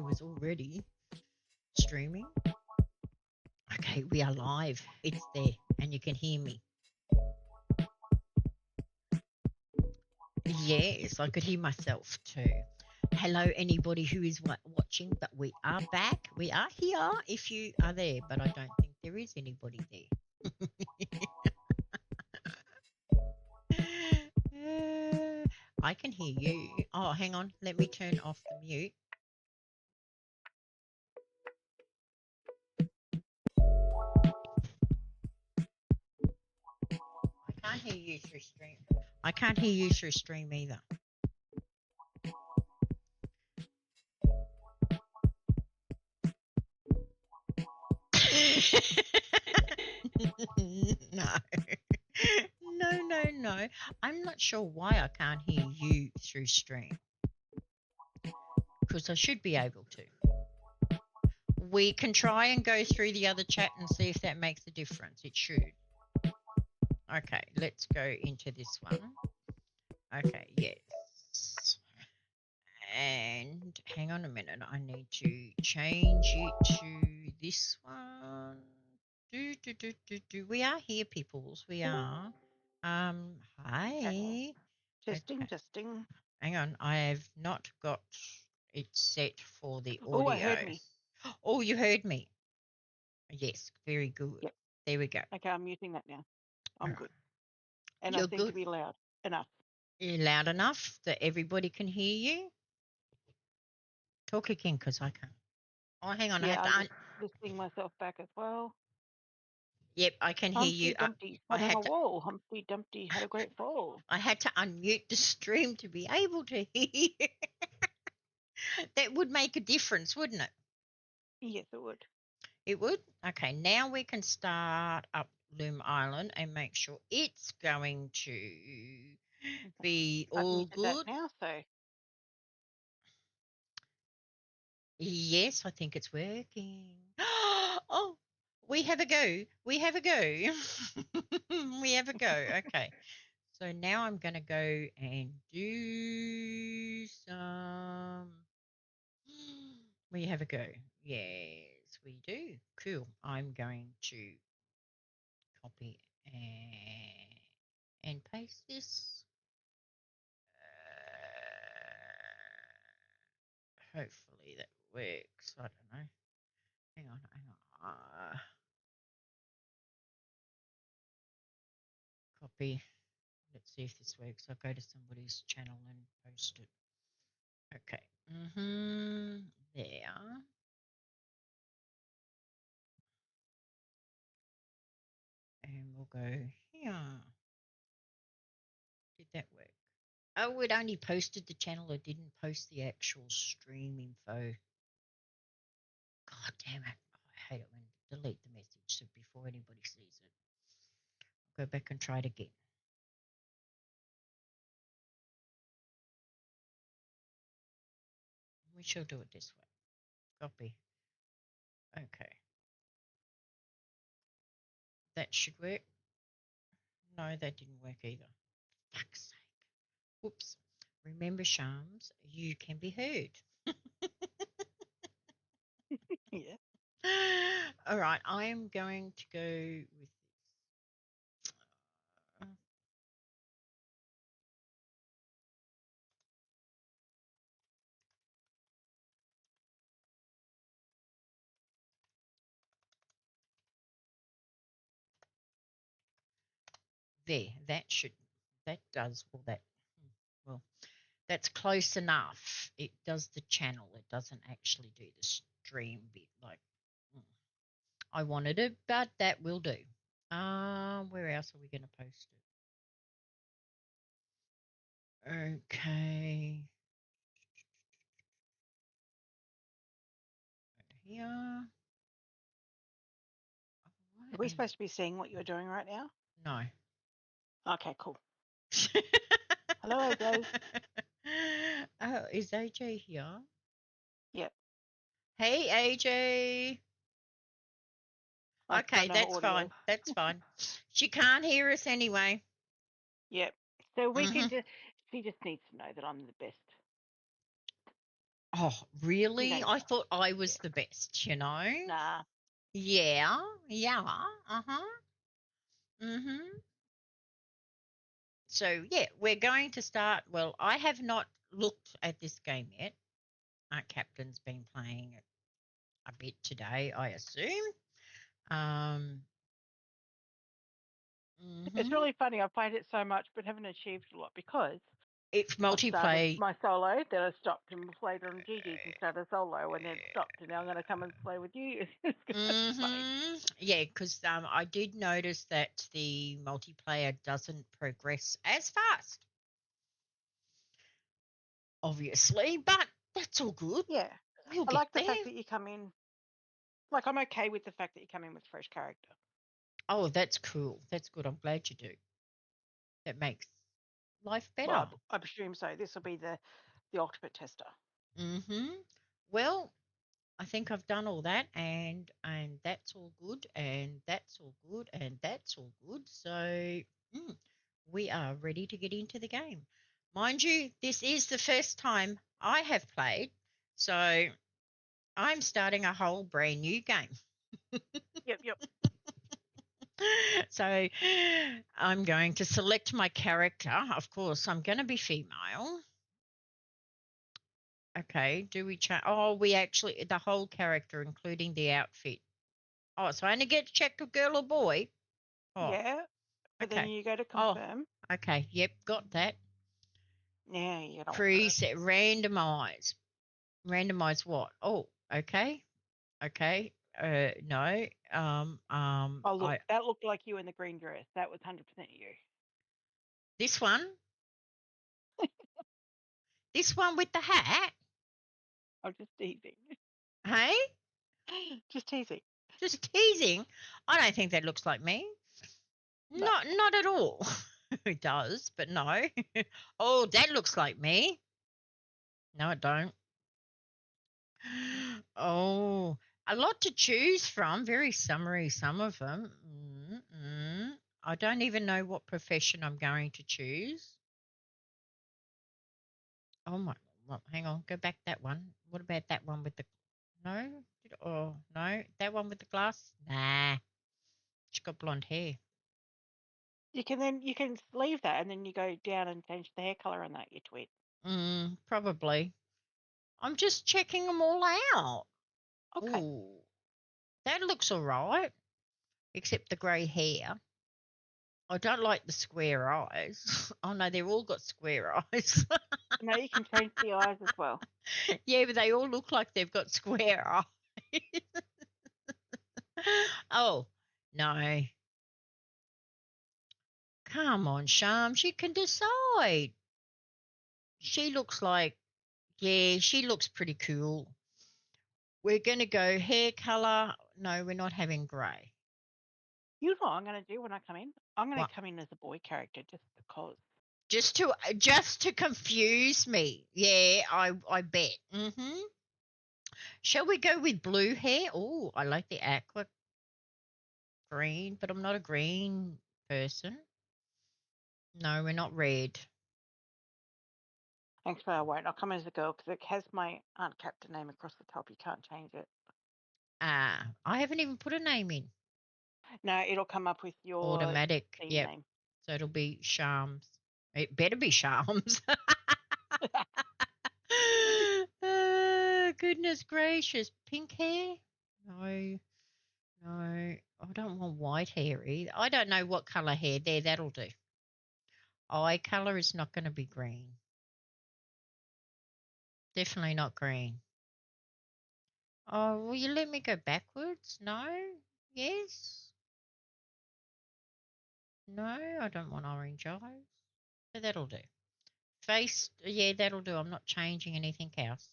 was already streaming. Okay, we are live. It's there, and you can hear me. Yes, I could hear myself too. Hello, anybody who is watching, but we are back. We are here if you are there, but I don't think there is anybody there. I can hear you. Oh, hang on. Let me turn off the mute. I can't hear you through stream. I can't hear you through stream either. No. I'm not sure why I can't hear you through stream. Because I should be able to. We can try and go through the other chat and see if that makes a difference. It should. Okay, let's go into this one. Okay, yes. And hang on a minute. I need to change it to this one. We are here, peoples. We are. Hi. Testing, testing. Hang on. I have not got it set for the audio. Oh, I heard me. Oh, you heard me. Yes, very good. Yep. There we go. Okay, I'm muting that now. I'm good. And You're I think good. to be loud enough. You're loud enough that everybody can hear you? Talk again because I can't. Oh, hang on. Yeah, I have I'm listening myself back as well. Yep, I can hear you. Dumpty sat on a wall. Humpty Dumpty had a great fall. I had to unmute the stream to be able to hear you. That would make a difference, wouldn't it? Yes, it would. It would? Okay, now we can start up Luma Island and make sure it's going to be all good. Now, so. Yes, I think it's working. Oh, we have a go. We have a go. We have a go. Okay. So now I'm going to go and do some. We have a go. Yes, we do. Cool. I'm going to copy and paste this. Hopefully that works. I don't know. Hang on. Copy. Let's see if this works. I'll go to somebody's channel and post it. Okay. There. And we'll go here. Did that work? Oh, it only posted the channel. It didn't post the actual stream info. God damn it. I hate it when I delete the message so before anybody sees it. I'll go back and try it again. We shall do it this way. Copy. Okay. That should work. No, that didn't work either. Fuck's sake. Whoops. Remember, Sharms, you can be heard. Yeah. All right, I am going to go with this. There, that does all that. Well, that's close enough. It does the channel. It doesn't actually do the stream bit like I wanted it, but that will do. Where else are we going to post it? Okay. Here. Are we supposed to be seeing what you're doing right now? No. Okay, cool. Hello, AJ. Oh, is AJ here? Yep. Hey, AJ. Okay, that's fine. That's fine. She can't hear us anyway. Yep. So we can just, she just needs to know that I'm the best. Oh, You know really? I yourself. thought I Yeah. was the best, you know? Nah. Yeah, yeah, uh-huh. Mm-hmm. So, yeah, we're going to start. Well, I have not looked at this game yet. Our captain's been playing it a bit today, I assume. Um, It's mm-hmm. really funny. I've played it so much, but haven't achieved a lot because It's I've started multiplayer. my solo, then I stopped and played on GG's and started solo, and then stopped, and now I'm going to come and play with you. It's funny. Mm-hmm. Yeah, because I did notice that the multiplayer doesn't progress as fast, obviously, but that's all good. Yeah. We'll I get like the there. fact that you come in, like, I'm okay with the fact that you come in with fresh character. Oh, that's cool. That's good. I'm glad you do. That makes life better. Well, I presume so. This will be the ultimate tester. Mm-hmm. Well, I think I've done all that, and that's all good, and that's all good, and that's all good. So we are ready to get into the game. Mind you, this is the first time I have played, so I'm starting a whole brand new game. Yep, yep. So I'm going to select my character. Of course, I'm going to be female. Okay, do we change? Oh, we actually, the whole character, including the outfit. Oh, so I only get to check a girl or boy. Oh, Yeah, but then okay. you go to Oh, confirm. okay. Yep, got that. Yeah, you don't want that. Preset, randomize. Randomize what? Oh, okay. Okay. No. Oh, look, I that looked like you in the green dress. That was 100% you. this one, this one with the hat. I'm just teasing. Hey, Just teasing. just teasing. I don't think that looks like me. No. Not at all. It does, but no. Oh, that looks like me. No, it don't. Oh, a lot to choose from. Very summary, some of them. I don't even know what profession I'm going to choose. Oh my, well, hang on, go back that one. What about that one with the, no? Oh, no, that one with the glass? Nah, she's got blonde hair. You can leave that and then you go down and change the hair color on that, you twit. Probably. I'm just checking them all out. Okay. Ooh, that looks all right, except the grey hair. I don't like the square eyes. Oh no, they've all got square eyes. Now you can change the eyes as well. Yeah, but they all look like they've got square eyes. Oh, no. Come on, Shams, you can decide. She looks like, yeah, she looks pretty cool. We're going to go hair color. No, we're not having grey. You know what I'm going to do when I come in? I'm going What? to come in as a boy character just because. Just to confuse me. Yeah, I bet. Shall we go with blue hair? Oh, I like the aqua green, but I'm not a green person. No, we're not red. Thanks, but I won't. I'll come as a girl because it has my Aunt Captain name across the top. You can't change it. I haven't even put a name in. No, it'll come up with your Automatic. theme Yep. name. So it'll be Charms. It better be Charms. Goodness gracious. Pink hair? No, no. I don't want white hair either. I don't know what colour hair. There, that'll do. Eye colour is not going to be green. Definitely not green. Oh, will you let me go backwards? No? Yes? No, I don't want orange eyes. So that'll do. Face, yeah, that'll do. I'm not changing anything else.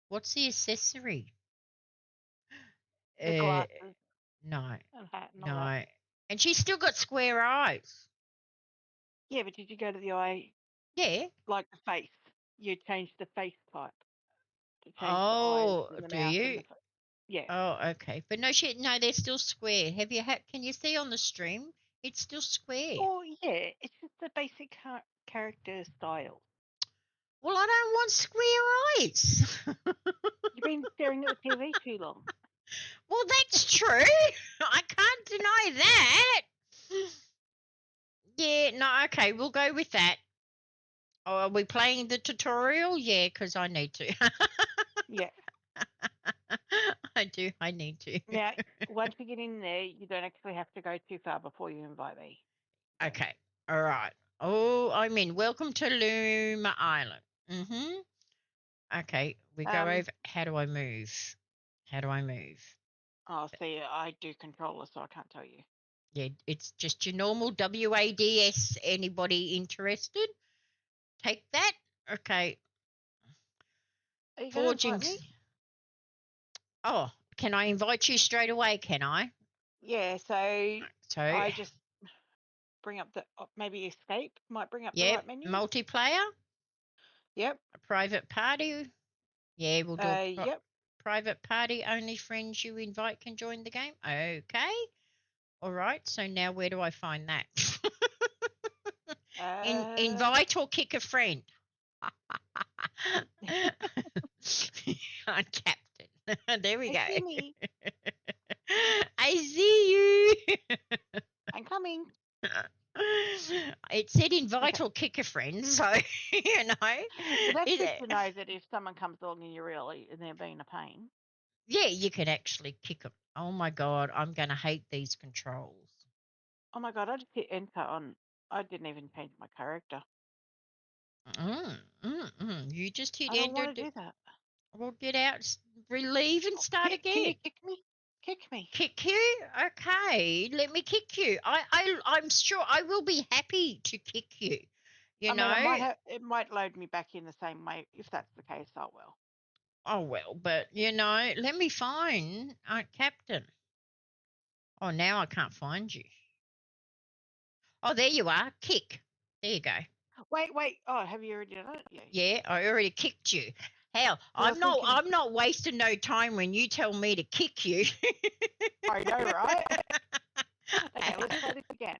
What's the accessory? The Uh, glasses no, and hat and all that. no. And she's still got square eyes. Yeah, but did you go to the eye, Yeah. like the face? You change the face type to change the eyes Oh, and the do mouth and you? the face. Yeah. Oh, okay. But no, they're still square. Can you see on the stream? It's still square. Oh, yeah. It's just the basic character style. Well, I don't want square eyes. You've been staring at the TV too long. Well, that's true. I can't deny that. Yeah, no, okay, we'll go with that. Oh, are we playing the tutorial? Yeah, because I need to. Yeah. I need to. Now, once you get in there, you don't actually have to go too far before you invite me. Okay, all right. Oh, I'm in. Welcome to Luma Island. Okay, we go over. How do I move? How do I move? Oh, see, I do controller, so I can't tell you. Yeah, it's just your normal WADS. Anybody interested? Take that. Okay. Are you going to Forging. invite me? Oh, can I invite you straight away? Can I? Yeah, so So, I just bring up the, maybe escape might bring up the yeah, right menu. multiplayer, Yep. a private party. Yeah, we'll do a Yep. private party. Only friends you invite can join the game. Okay. All right. So now where do I find that? Invite or kick a friend. I'm captain. There we go. See me. I see you. I'm coming. It said invite or kick a friend, so you know. Well, that's good to know that if someone comes along and you're early and they're being a pain. Yeah, you can actually kick them. Oh my god, I'm gonna hate these controls. Oh my god, I just hit enter on. I didn't even change my character. You just hit I don't enter. want to do that. Well, get out, relieve, and start again. Can you kick me? Kick me. Kick you? Okay, let me kick you. I'm sure I will be happy to kick you. You know. Mean, it might load me back in the same way. If that's the case, oh well. Oh well, but you know, let me find Captain. Oh, now I can't find you. Oh, there you are. Kick. There you go. Wait. Oh, have you already done it? Yeah, I already kicked you. Hell, I'm not wasting no time when you tell me to kick you. I know, right? Okay, let's try this again.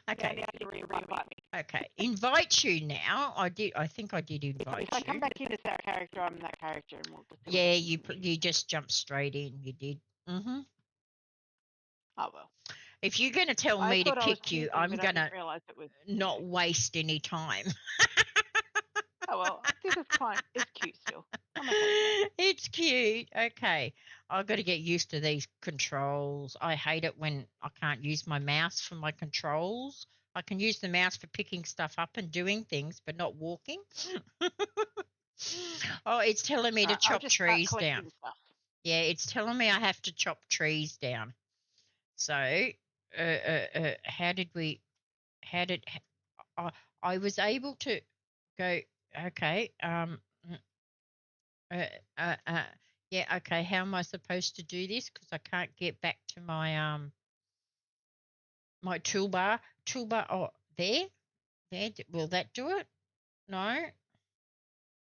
Okay. Now you invite me. Okay. Invite you now. I think I did invite you. If I come back into that character, I'm that character, and we'll just. Yeah, you just jumped straight in. You did. Oh well. If you're going to tell me to kick you, I'm going to not waste any time. Oh well, this is fine. It's cute still. It's cute. Okay. I've got to get used to these controls. I hate it when I can't use my mouse for my controls. I can use the mouse for picking stuff up and doing things, but not walking. Oh, it's telling me to chop trees down. Stuff. Yeah, it's telling me I have to chop trees down. So, how did I was able to go, okay, yeah, okay, how am I supposed to do this? Because I can't get back to my my toolbar. Oh, there. Will that do it? No.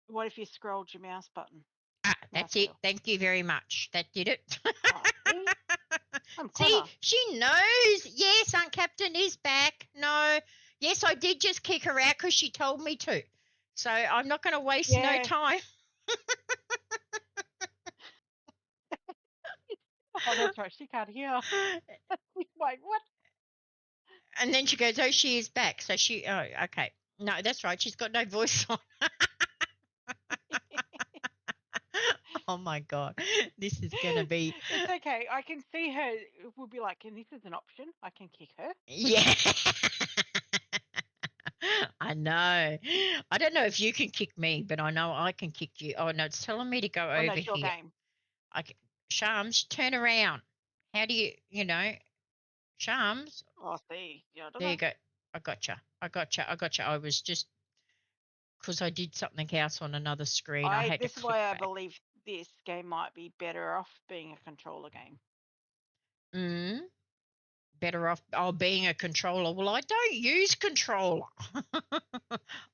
What if you scrolled your mouse button? That's it. Thank you very much. That did it. I'm See, she knows. Yes, Aunt Captain is back. No. Yes, I did just kick her out because she told me to. So I'm not going to waste no time. Oh, that's right. She can't hear. Wait, what? And then she goes, oh, she is back. So okay. No, that's right. She's got no voice on. Oh, my God. This is going to be. It's okay. I can see her. We'll be like, and this is an option. I can kick her. Yeah. I know. I don't know if you can kick me, but I know I can kick you. Oh, no, it's telling me to go over no, it's your here. Game. Sharms, turn around. How do you, Sharms? Oh, see. Yeah, there you go. I gotcha. I was just, because I did something else on another screen. I had to click This is why back. I believe this game might be better off being a controller game. Better off being a controller. Well, I don't use controller.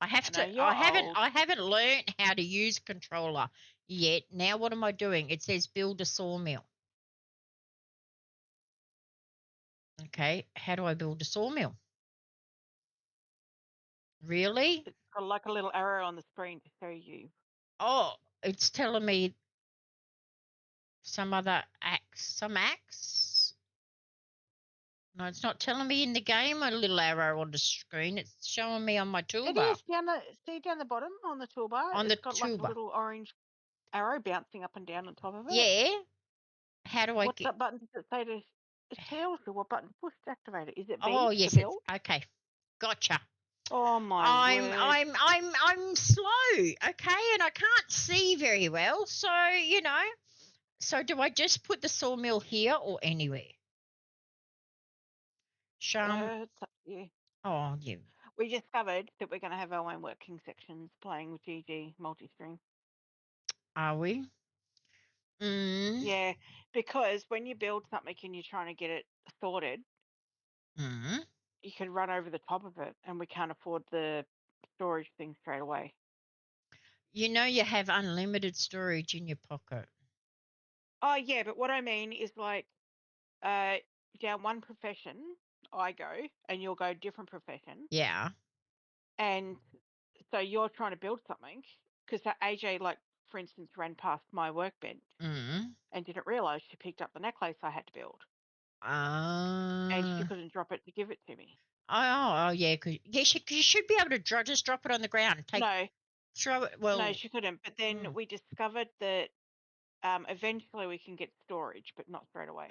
I haven't learned how to use controller yet. Now what am I doing? It says build a sawmill. Okay, how do I build a sawmill? Really? got like a little arrow on the screen to show you. Oh, it's telling me some other axe. Some axe? No, it's not telling me in the game a little arrow on the screen. It's showing me on my It toolbar. is down the bottom on the toolbar. On the It's got like a toolbar. little orange arrow bouncing up and down on top of it. Yeah. How do I What's get? that button? Does it say to? It tells you what button to push to activate it. Is it B Oh, to yes, it's build? okay. Gotcha. Oh my I'm word! I'm I'm I'm slow, okay, and I can't see very well. So, so do I just put the sawmill here or anywhere? Sham. It's up to you. Oh, yeah. We discovered that we're going to have our own working sections playing with GG multi-stream. Are we? Mm. Yeah, because when you build something and you're trying to get it sorted, Mm. you can run over the top of it, and we can't afford the storage thing straight away. You have unlimited storage in your pocket. Oh yeah, but what I mean is like, down one profession I go, and you'll go different profession, Yeah. and so you're trying to build something because AJ, like for instance, ran past my workbench Mm. and didn't realise she picked up the necklace I had to build, and she Uh, couldn't drop it to give it to me. oh, yeah. You should be able to just drop it on the ground and throw it. No, Well, she couldn't. But then we discovered that eventually we can get storage, but not straight away.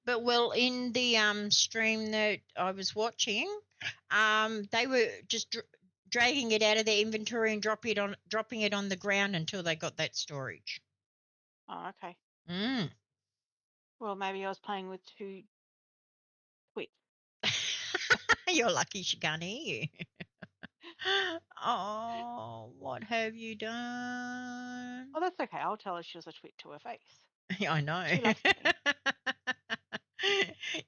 But in the stream that I was watching, they were just dragging it out of their inventory and dropping it on the ground until they got that storage. Oh, okay. Mm. Well, maybe I was playing with two twits. You're lucky she can't hear you. Oh, what have you done? Oh, that's okay. I'll tell her she was a twit to her face. I know. She loves me.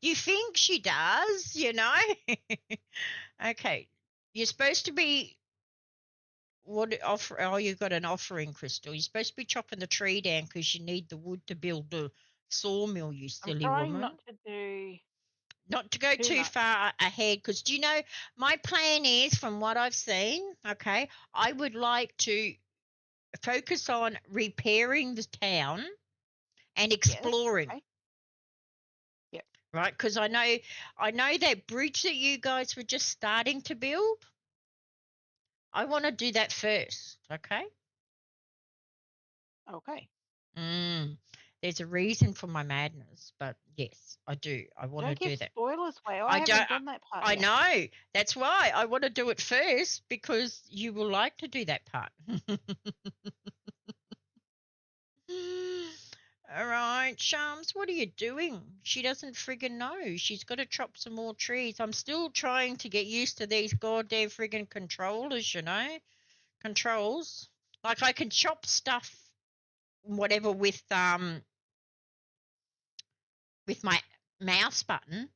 You think she does, Okay. You're supposed to be you've got an offering crystal. You're supposed to be chopping the tree down because you need the wood to build the sawmill, you I'm silly trying woman. not to do Not to go too much. far ahead, because do you know, my plan is, from what I've seen, okay, I would like to focus on repairing the town and exploring. Yes. Okay. Yep. Right, because I know that bridge that you guys were just starting to build. I want to do that first, okay? Okay. There's a reason for my madness, but yes, I do. I want to Don't give do that. spoilers away. I don't. haven't done that part I yet. know. That's why I want to do it first, because you will like to do that part. All right, Shams, what are you doing? She doesn't friggin' know. She's got to chop some more trees. I'm still trying to get used to these goddamn friggin' controllers, Controls. Like, I can chop stuff, whatever, with my mouse button,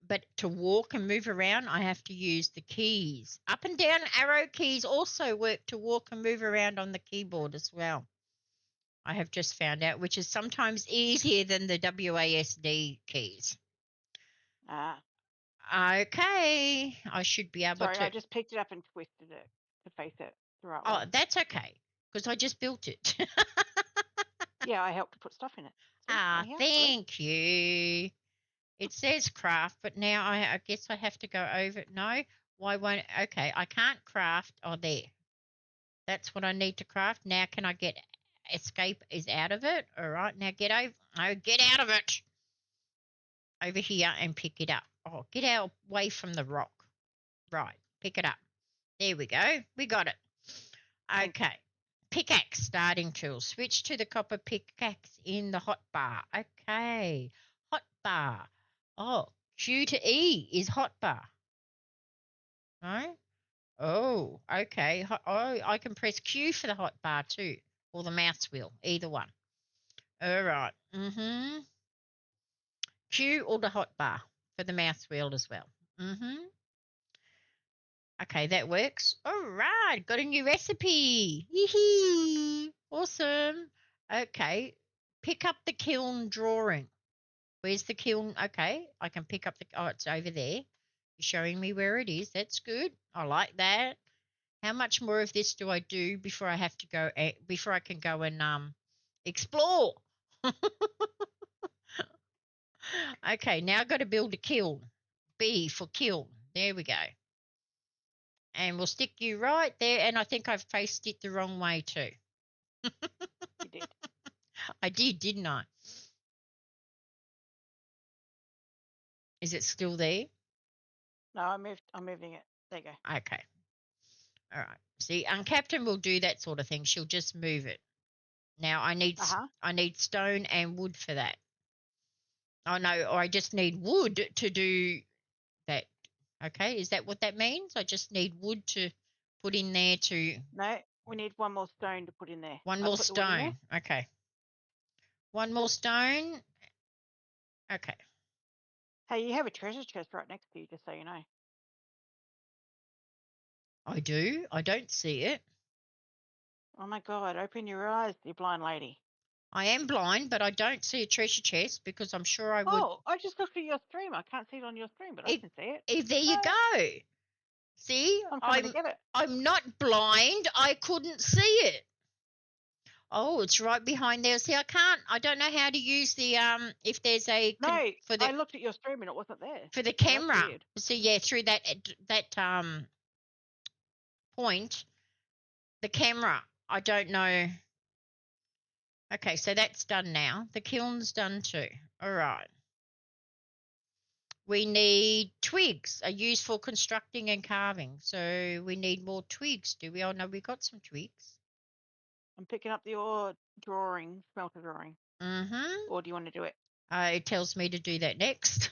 but to walk and move around, I have to use the keys. Up and down arrow keys also work to walk and move around on the keyboard as well. I have just found out, which is sometimes easier than the WASD keys. Okay, I should be able Sorry, to. I just picked it up and twisted it to face it the right Oh, way. that's okay, because I just built it. Yeah, I helped to put stuff in it. Thank you. It says craft, but now I guess I have to go over. No, why won't? Okay, I can't craft. Oh, there. That's what I need to craft. Now, can I get escape is out of it? All right, now get over. Oh, get out of it. Over here and pick it up. Oh, get away from the rock. Right, pick it up. There we go. We got it. Okay. Pickaxe starting tool. Switch to the copper pickaxe in the hotbar. Okay. Hotbar. Oh, Q to E is hotbar. No? Oh, okay. Oh, I can press Q for the hotbar too, or the mouse wheel, either one. All right. Q or the hotbar for the mouse wheel as well. Okay, that works. All right, got a new recipe. Yee-hee. Awesome. Okay, pick up the kiln drawing. Where's the kiln? Okay, I can pick up it's over there. You're showing me where it is. That's good. I like that. How much more of this do I do before I have to go? Before I can go and explore? Okay, now I've got to build a kiln. B for kiln. There we go. And we'll stick you right there. And I think I've faced it the wrong way too. You did. I did, didn't I? Is it still there? No, I'm moving it. There you go. Okay. All right. See, Captain will do that sort of thing. She'll just move it. Now I need stone and wood for that. Oh no, or I just need wood to do that. Okay, is that what that means? I just need wood to put in there to. No, we need one more stone to put in there. One I more put the wood in there. stone. Okay. One more stone. Okay. Hey, you have a treasure chest right next to you, just so you know. I do. I don't see it. Oh my God! Open your eyes, you blind lady. I am blind, but I don't see a treasure chest because I'm sure I would. Oh, I just looked at your stream. I can't see it on your stream, but I can see it. There you go. See, I'm coming to get it. I'm not blind. I couldn't see it. Oh, it's right behind there. See, I don't know how to use the if there's a No, I looked at your stream and it wasn't there. for the So that's camera. weird. So yeah, through that point, the camera. I don't know. Okay, so that's done now. The kiln's done too. All right. We need twigs, are used for constructing and carving. So we need more twigs, do we? Oh no, we got some twigs. I'm picking up your drawing, smelter drawing. Mm-hmm. Or do you want to do it? It tells me to do that next.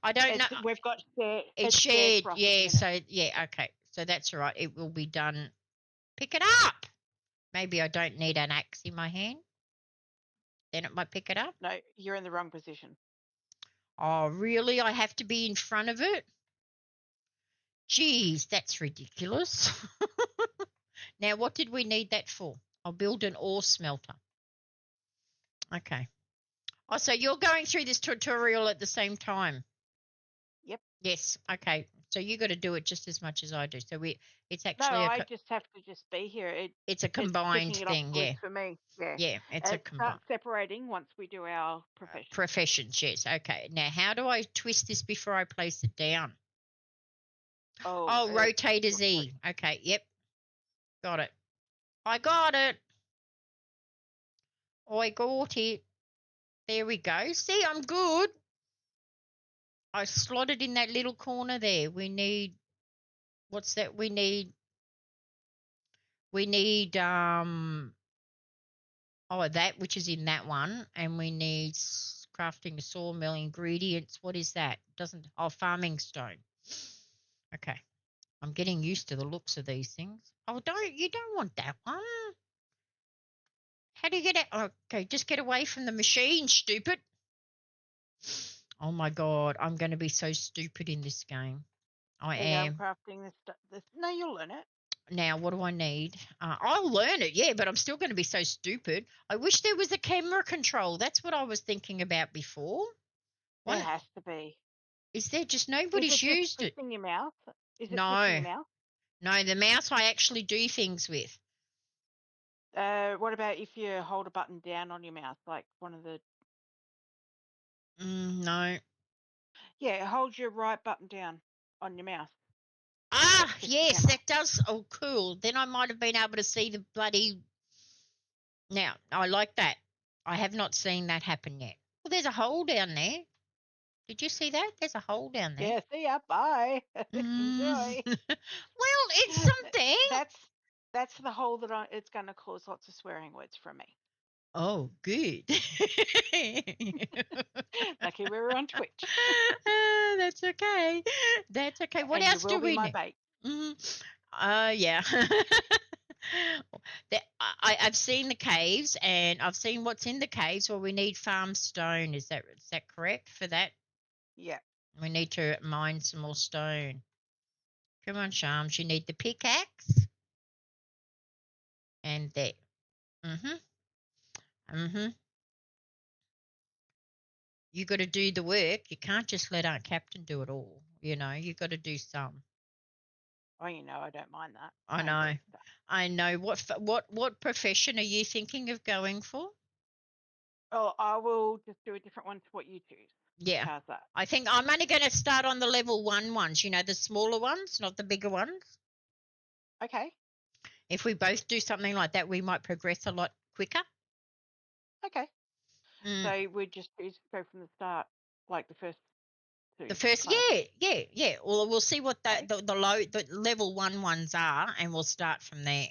I don't know. We've got shared. It's shared. Yeah. So yeah. Okay. So that's all right. It will be done. Pick it up. Maybe I don't need an axe in my hand. Then it might pick it up. No, you're in the wrong position. Oh, really? I have to be in front of it? Geez, that's ridiculous. Now, what did we need that for? I'll build an ore smelter. Okay. Oh, so you're going through this tutorial at the same time? Yep. Yes. Okay. So you got to do it just as much as I do. So it's actually no, I just have to just be here. It's a combined thing, yeah. For me, yeah. Yeah, it's a combined. Start separating once we do our professions. Professions, yes. Okay. Now, how do I twist this before I place it down? Oh, rotate as E. Okay. Yep. Got it. I got it. I got it. There we go. See, I'm good. I slotted in that little corner there. We need, what's that? We need that, which is in that one. And we need crafting a sawmill ingredients. What is that? Farming stone. Okay. I'm getting used to the looks of these things. Oh, you don't want that one. How do you get out? Okay, just get away from the machine, stupid. Oh my God, I'm going to be so stupid in this game. I am. I'm crafting this. No, you'll learn it. Now, what do I need? I'll learn it, yeah, but I'm still going to be so stupid. I wish there was a camera control. That's what I was thinking about before. There has to be. Is there? Just nobody's used it. Twisting your mouth? Is it no. twisting your mouth? No, the mouse I actually do things with. What about if you hold a button down on your mouth, like one of the... no. Yeah, hold your right button down on your mouth. Yes, that does. Oh, cool. Then I might have been able to see the bloody... Now, I like that. I have not seen that happen yet. Well, there's a hole down there. Did you see that? There's a hole down there. Yeah, see ya. Bye. Enjoy. Well, it's something. That's the hole that it's going to cause lots of swearing words from me. Oh, good. Lucky we were on Twitch. That's okay. That's okay. What else do we need? Bait. Yeah. I've seen the caves, and I've seen what's in the caves. Well, we need farm stone. Is that correct for that? Yeah. We need to mine some more stone. Come on, Sharms. You need the pickaxe. And there. You got to do the work. You can't just let Aunt Captain do it all. You got to do some. Oh, I don't mind that. I I enjoy know. stuff. I know. What profession are you thinking of going for? Oh, I will just do a different one to what you choose. Yeah. How's that? I think I'm only going to start on the level 1 ones, the smaller ones, not the bigger ones. Okay. If we both do something like that, we might progress a lot quicker. Okay. Mm. So we just go from the start, like the first two The first, kind of thing. yeah. Well, we'll see what Okay. the level 1 ones are, and we'll start from there.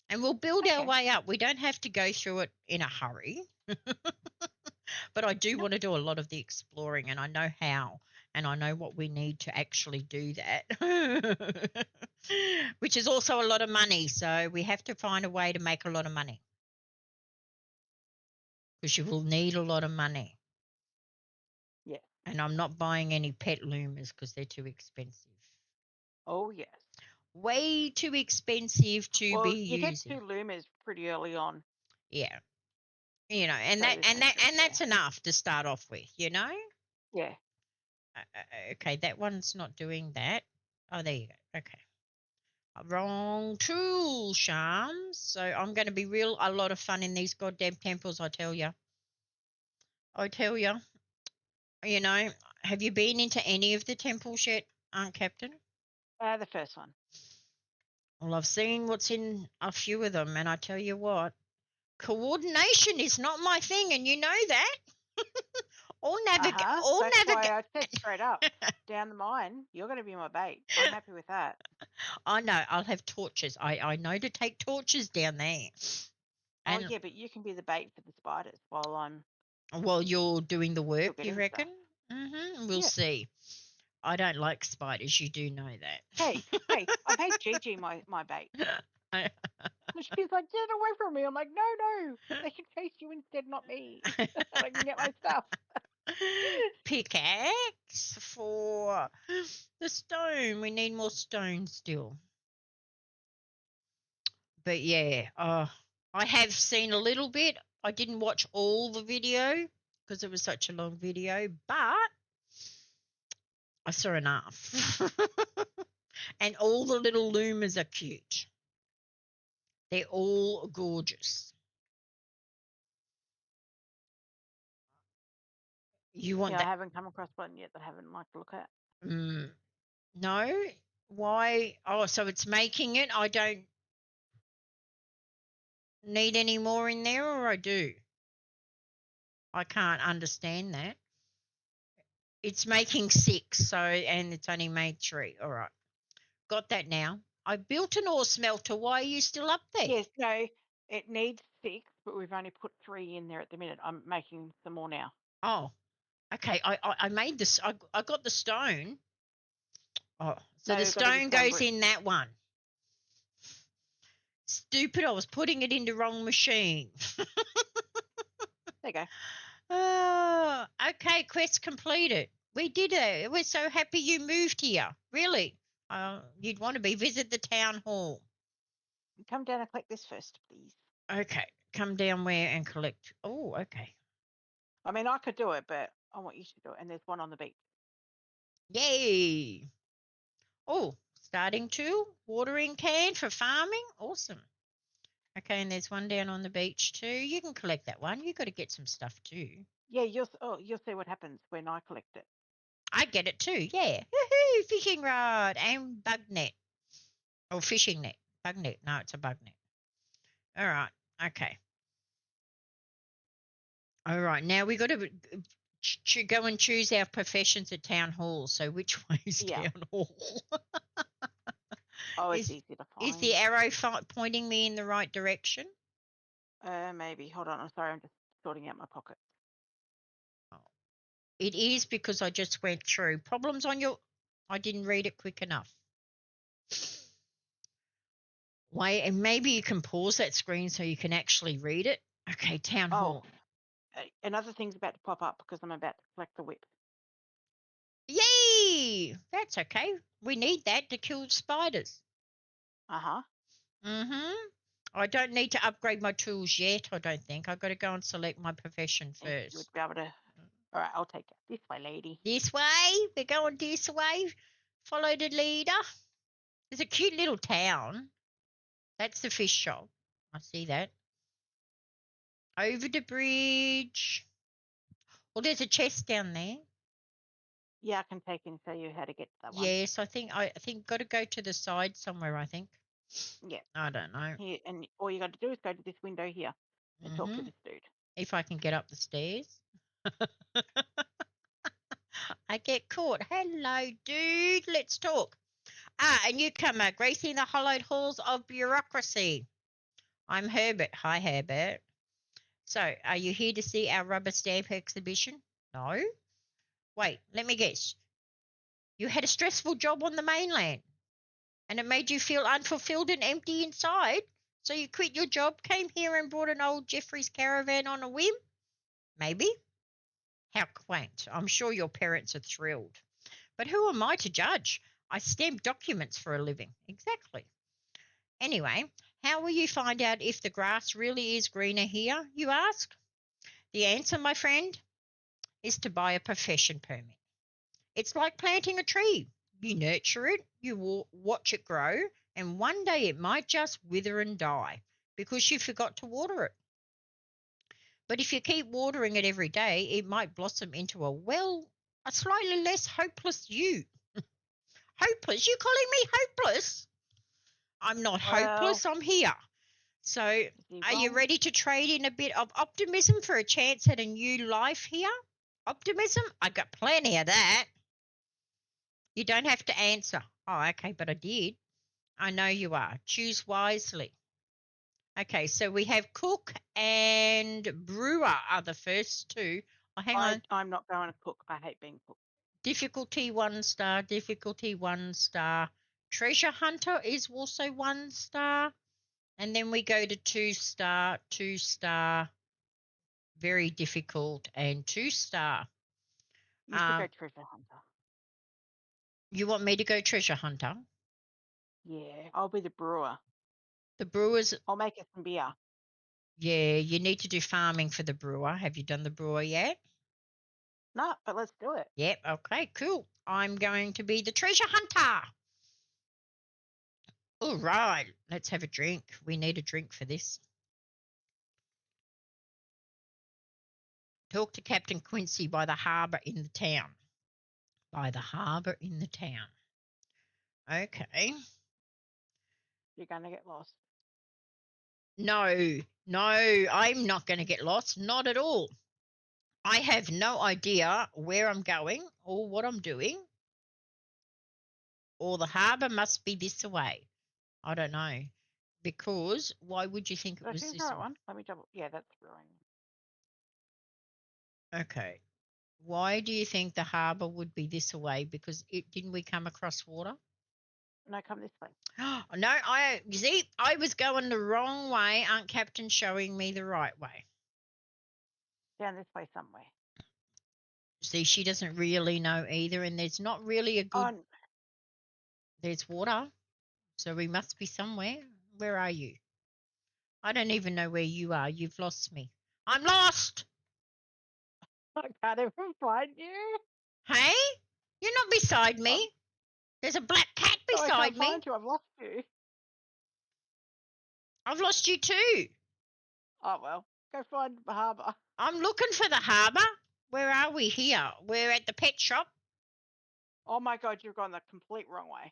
And we'll build our Okay. way up. We don't have to go through it in a hurry. But I do No. want to do a lot of the exploring, and I know how, and I know what we need to actually do that, which is also a lot of money. So we have to find a way to make a lot of money because you will need a lot of money. Yeah. And I'm not buying any pet Lumas because they're too expensive. Oh, yes. Way too expensive to Well, be you get using. 2 Lumas pretty early on, Yeah. And so that there's and no that stress and there. that's enough to start off with. Yeah. Okay, that one's not doing that. Oh, there you go. Okay. Wrong tool, Shams. So I'm going to be a lot of fun in these goddamn temples, I tell you. I tell you. You know, have you been into any of the temples yet, Aunt Captain? The first one. Well, I've seen what's in a few of them, and I tell you what, coordination is not my thing, and you know that. All navigate, all That's why navigate. I said straight up, down the mine, you're going to be my bait. I'm happy with that. I know. I'll have torches. I know to take torches down there. Oh, And yeah, but you can be the bait for the spiders while I'm while you're doing the still work, you getting reckon? stuff. We'll Yeah. see. I don't like spiders. You do know Hey, that. I made Gigi my bait. So she's like, get away from me. I'm like, no. They can chase you instead, not me. And I can get my stuff. Pickaxe for the stone. We need more stone still. But yeah, I have seen a little bit. I didn't watch all the video because it was such a long video, but I saw enough. And all the little Lumas are cute. They're all gorgeous. You want Yeah, I that? haven't come across one yet that I haven't liked to look at. No? Why? Oh, so it's making it. I don't need any more in there, or I do? I can't understand that. It's making 6, and it's only made 3. All right. Got that now. I built an ore smelter. Why are you still up there? Yes, no, it needs 6, but we've only put 3 in there at the minute. I'm making some more now. Oh, okay. I made this. I got the stone. Oh, so No, the we've got to do stone stone goes bricks. in that one. Stupid. I was putting it in the wrong machine. There you go. Oh, okay. Quest completed. We did it. We're so happy you moved here. Really. You'd want to be. Visit the town hall. Come down and collect this first, please. Okay. Come down where and collect. Oh, okay. I mean, I could do it, but I want you to do it. And there's one on the beach. Yay. Oh, starting tool. Watering can for farming. Awesome. Okay, and there's one down on the beach too. You can collect that one. You got to get some stuff too. Yeah, you'll see what happens when I collect it. I get it too. Yeah. Woohoo! Fishing rod and bug net. Or fishing net. Bug net. No, it's a bug net. All right. Okay. All right. Now we got to go and choose our professions at town hall. So which way is Yeah. town hall? Oh, it's easy to Is find. the arrow pointing me in the right direction? Maybe. Hold on. I'm sorry. I'm just sorting out my pockets. It is because I just went through. Problems on your. I didn't read it quick enough. Wait, and maybe you can pause that screen so you can actually read it. Okay, town hall. Another thing's about to pop up because I'm about to collect the whip. Yay! That's okay. We need that to kill spiders. Uh-huh. I don't need to upgrade my tools yet, I don't think. I've got to go and select my profession You would first. be able to. All right, I'll take it. This way, lady. This way? We're going this way. Follow the leader. There's a cute little town. That's the fish shop. I see that. Over the bridge. Well, there's a chest down there. Yeah, I can take and show you how to get to that one. Yes, I think got to go to the side somewhere, I think. Yeah. I don't know. Here, and all you got to do is go to this window here and talk to this dude. If I can get up the stairs. I get caught. Hello, dude. Let's talk. A newcomer gracing the hollowed halls of bureaucracy. I'm Herbert. Hi, Herbert. So, are you here to see our rubber stamp exhibition? No. Wait, let me guess. You had a stressful job on the mainland and it made you feel unfulfilled and empty inside. So you quit your job, came here and brought an old Jeffrey's caravan on a whim? Maybe. How quaint. I'm sure your parents are thrilled. But who am I to judge? I stamp documents for a living. Exactly. Anyway, how will you find out if the grass really is greener here, you ask? The answer, my friend, is to buy a profession permit. It's like planting a tree. You nurture it, you watch it grow, and one day it might just wither and die because you forgot to water it. But if you keep watering it every day, it might blossom into a slightly less hopeless you. Hopeless? You calling me hopeless? I'm not hopeless. I'm here. So are you ready to trade in a bit of optimism for a chance at a new life here? Optimism? I got plenty of that. You don't have to answer. Oh, okay, but I did. I know you are. Choose wisely. Okay, so we have cook and brewer are the first two. Oh, hang on. I'm not going to cook. I hate being cooked. Difficulty 1 star, difficulty 1 star. Treasure hunter is also 1 star. And then we go to 2 star, 2 star, very difficult, and 2 star. You should go treasure hunter. You want me to go treasure hunter? Yeah, I'll be the brewer. The brewers. I'll make us some beer. Yeah, you need to do farming for the brewer. Have you done the brewer yet? No, but let's do it. Yep, okay, cool. I'm going to be the treasure hunter. All right, let's have a drink. We need a drink for this. Talk to Captain Quincy by the harbour in the town. By the harbour in the town. Okay. You're going to get lost. No, I'm not going to get lost. Not at all. I have no idea where I'm going or what I'm doing. Or the harbour must be this away. I don't know. Because why would you think it was this right way? one? Let me double. Yeah, that's brewing. Okay. Why do you think the harbour would be this away? Because didn't we come across water? No, come this way. No, you see, I was going the wrong way. Aunt Captain showing me the right way. Down this way somewhere. See, she doesn't really know either, and there's not really a good. There's water, so we must be somewhere. Where are you? I don't even know where you are. You've lost me. I'm lost. I can't even find you. Hey, you're not beside me. There's a black cat beside I can't me. Find you. I've lost you. I've lost you too. Oh well, go find the harbour. I'm looking for the harbour. Where are we here? We're at the pet shop. Oh my God, you've gone the complete wrong way.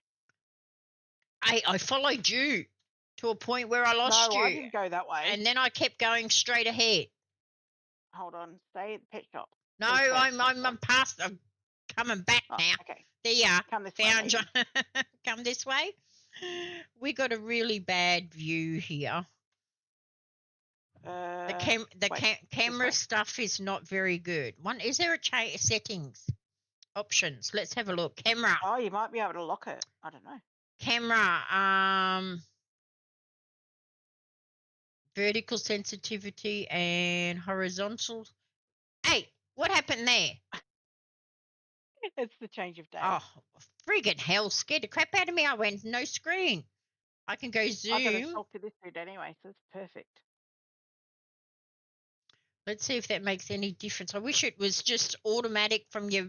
I followed you to a point where I lost you. No, I didn't go that way. And then I kept going straight ahead. Hold on, stay at the pet shop. No, I'm past. I'm coming back now. Okay. There you are. Come this Found way. you. Come this way. We got a really bad view here. The camera stuff is not very good. Is there a settings options? Let's have a look. Camera. Oh, you might be able to lock it. I don't know. Camera. Vertical sensitivity and horizontal. Hey, what happened there? It's the change of day. Oh, friggin' hell, scared the crap out of me. I went, no screen. I can go zoom. I've got to talk to this dude anyway, so it's perfect. Let's see if that makes any difference. I wish it was just automatic from your,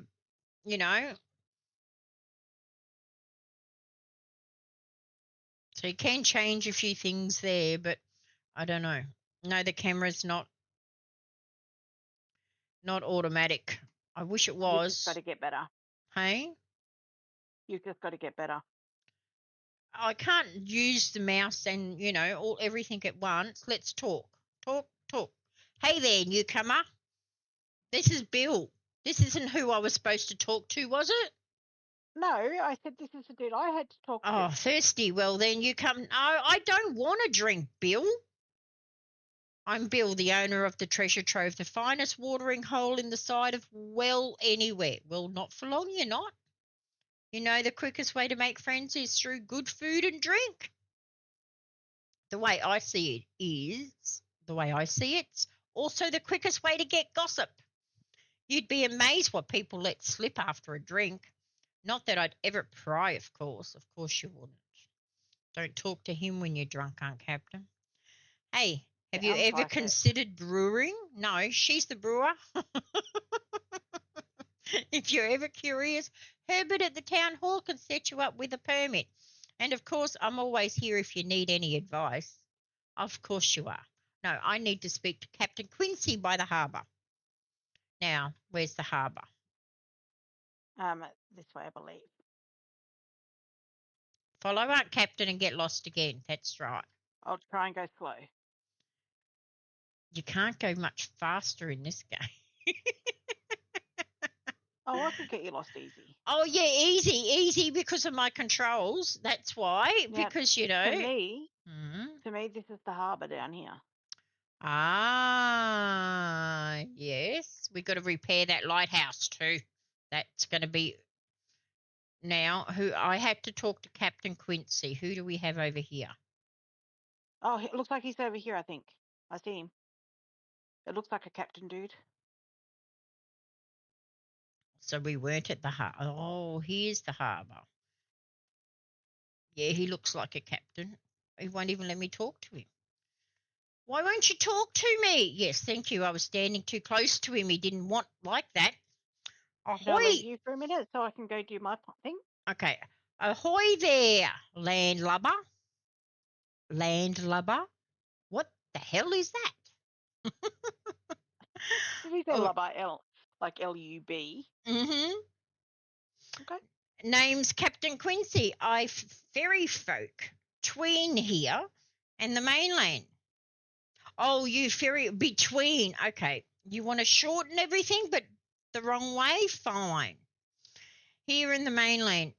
So you can change a few things there, but I don't know. No, the camera's not automatic. I wish it You've just got was. to get better. Hey? You've just got to get better. I can't use the mouse and, everything at once. Let's talk. Talk. Hey there, newcomer. This is Bill. This isn't who I was supposed to talk to, was it? No, I said this is the dude I had to talk to. Oh, thirsty. Well, then you come. No, I don't want a drink, Bill. I'm Bill, the owner of the treasure trove, the finest watering hole in the side of well anywhere. Well, not for long, you're not. You know the quickest way to make friends is through good food and drink. The way I see it's also the quickest way to get gossip. You'd be amazed what people let slip after a drink. Not that I'd ever pry, of course. Of course you wouldn't. Don't talk to him when you're drunk, Aunt Captain. Hey, have you Sounds ever like it. considered brewing? No, she's the brewer. If you're ever curious, Herbert at the town hall can set you up with a permit. And of course, I'm always here if you need any advice. Of course you are. No, I need to speak to Captain Quincy by the harbour. Now, where's the harbour? This way, I believe. Follow Aunt Captain and get lost again. That's right. I'll try and go slow. You can't go much faster in this game. Oh, I could get you lost easy. Oh, yeah, easy because of my controls. That's why. Now, Because, To me, Mhm. this is the harbour down here. Yes. We got to repair that lighthouse too. That's going to be now. Who I had to talk to Captain Quincy. Who do we have over here? Oh, it looks like he's over here, I think. I see him. It looks like a captain dude. So we weren't at the harbour. Oh, here's the harbour. Yeah, he looks like a captain. He won't even let me talk to him. Why won't you talk to me? Yes, thank you. I was standing too close to him. He didn't want like that. Should I leave Ahoy! you for a minute so I can go do my thing? Okay. Ahoy there, landlubber. Landlubber? What the hell is that? Did he say Oh, lubber, like L-U-B? mm-hmm. Okay. Name's Captain Quincy. Ferry folk tween here and the mainland. Oh, you ferry between. Okay. You want to shorten everything, but the wrong way? Fine. Here in the mainland,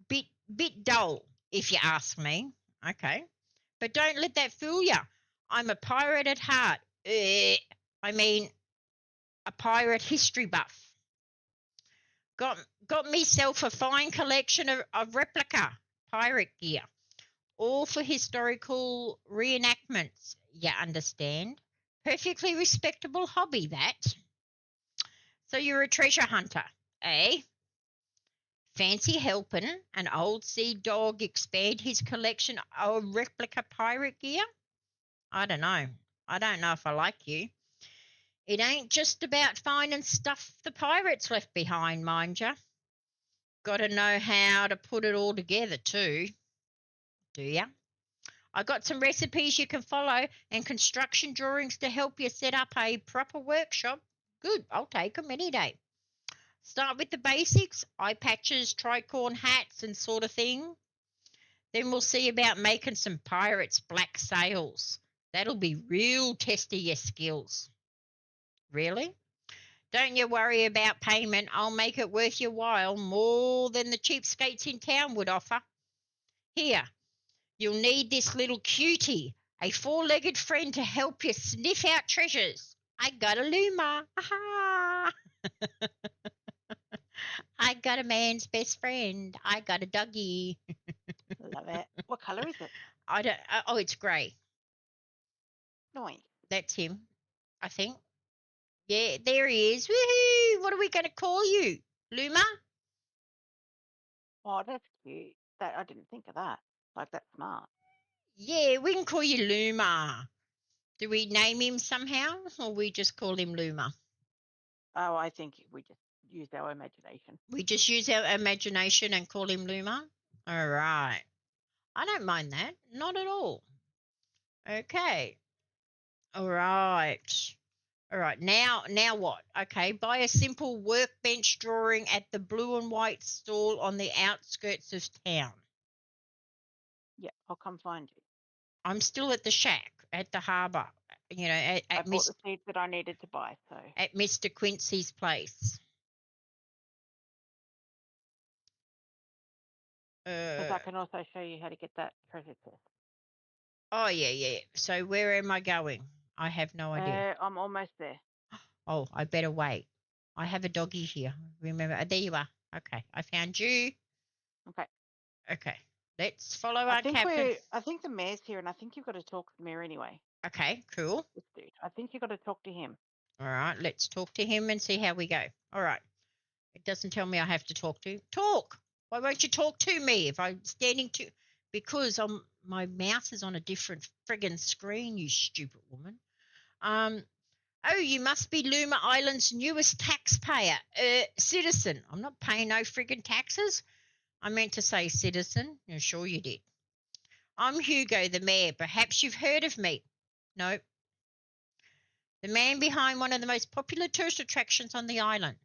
bit dull, if you ask me. Okay. But don't let that fool you. I'm a pirate at heart. I mean, a pirate history buff. Got myself a fine collection of replica pirate gear, all for historical reenactments, you understand. Perfectly respectable hobby, that. So you're a treasure hunter, eh? Fancy helping an old sea dog expand his collection of replica pirate gear? I don't know. I don't know if I like you. It ain't just about finding stuff the pirates left behind, mind ya. Got to know how to put it all together too, do ya? I got some recipes you can follow and construction drawings to help you set up a proper workshop. Good, I'll take 'em any day. Start with the basics, eye patches, tricorn hats, and sort of thing. Then we'll see about making some pirates' black sails. That'll be real test of your skills. Really? Don't you worry about payment. I'll make it worth your while, more than the cheapskates in town would offer. Here, you'll need this little cutie, a four-legged friend to help you sniff out treasures. I got a Luma. Aha! I got a man's best friend. I got a doggy. Love it. What colour is it? I don't. Oh, it's grey. Nice. That's him, I think. Yeah, there he is. Woohoo! What are we going to call you, Luma? Oh, that's cute. That I didn't think of that. Like, that's smart. Yeah, we can call you Luma. Do we name him somehow, or we just call him Luma? Oh, I think we just used our imagination. We just use our imagination and call him Luma? All right. I don't mind that. Not at all. Okay. All right. All right. Now what? Okay. Buy a simple workbench drawing at the blue and white stall on the outskirts of town. Yeah, I'll come find you. I'm still at the shack at the harbour. You know, I bought the seeds that I needed to buy, so at Mr. Quincy's place. because I can also show you how to get that treasure chest. Oh yeah. So where am I going? I have no idea. I'm almost there. Oh, I better wait. I have a doggy here. Remember, there you are. Okay, I found you. Okay. Okay, let's follow our captain. I think the mayor's here, and I think you've got to talk to the mayor anyway. Okay, cool. This dude. I think you've got to talk to him. All right, let's talk to him and see how we go. All right. It doesn't tell me I have to talk to. Talk. Why won't you talk to me if I'm standing to? Because my mouse is on a different friggin' screen. You stupid woman. Oh, you must be Luma Island's newest taxpayer, citizen. I'm not paying no friggin' taxes. I meant to say citizen. You're sure you did. I'm Hugo, the mayor. Perhaps you've heard of me. Nope. The man behind one of the most popular tourist attractions on the island.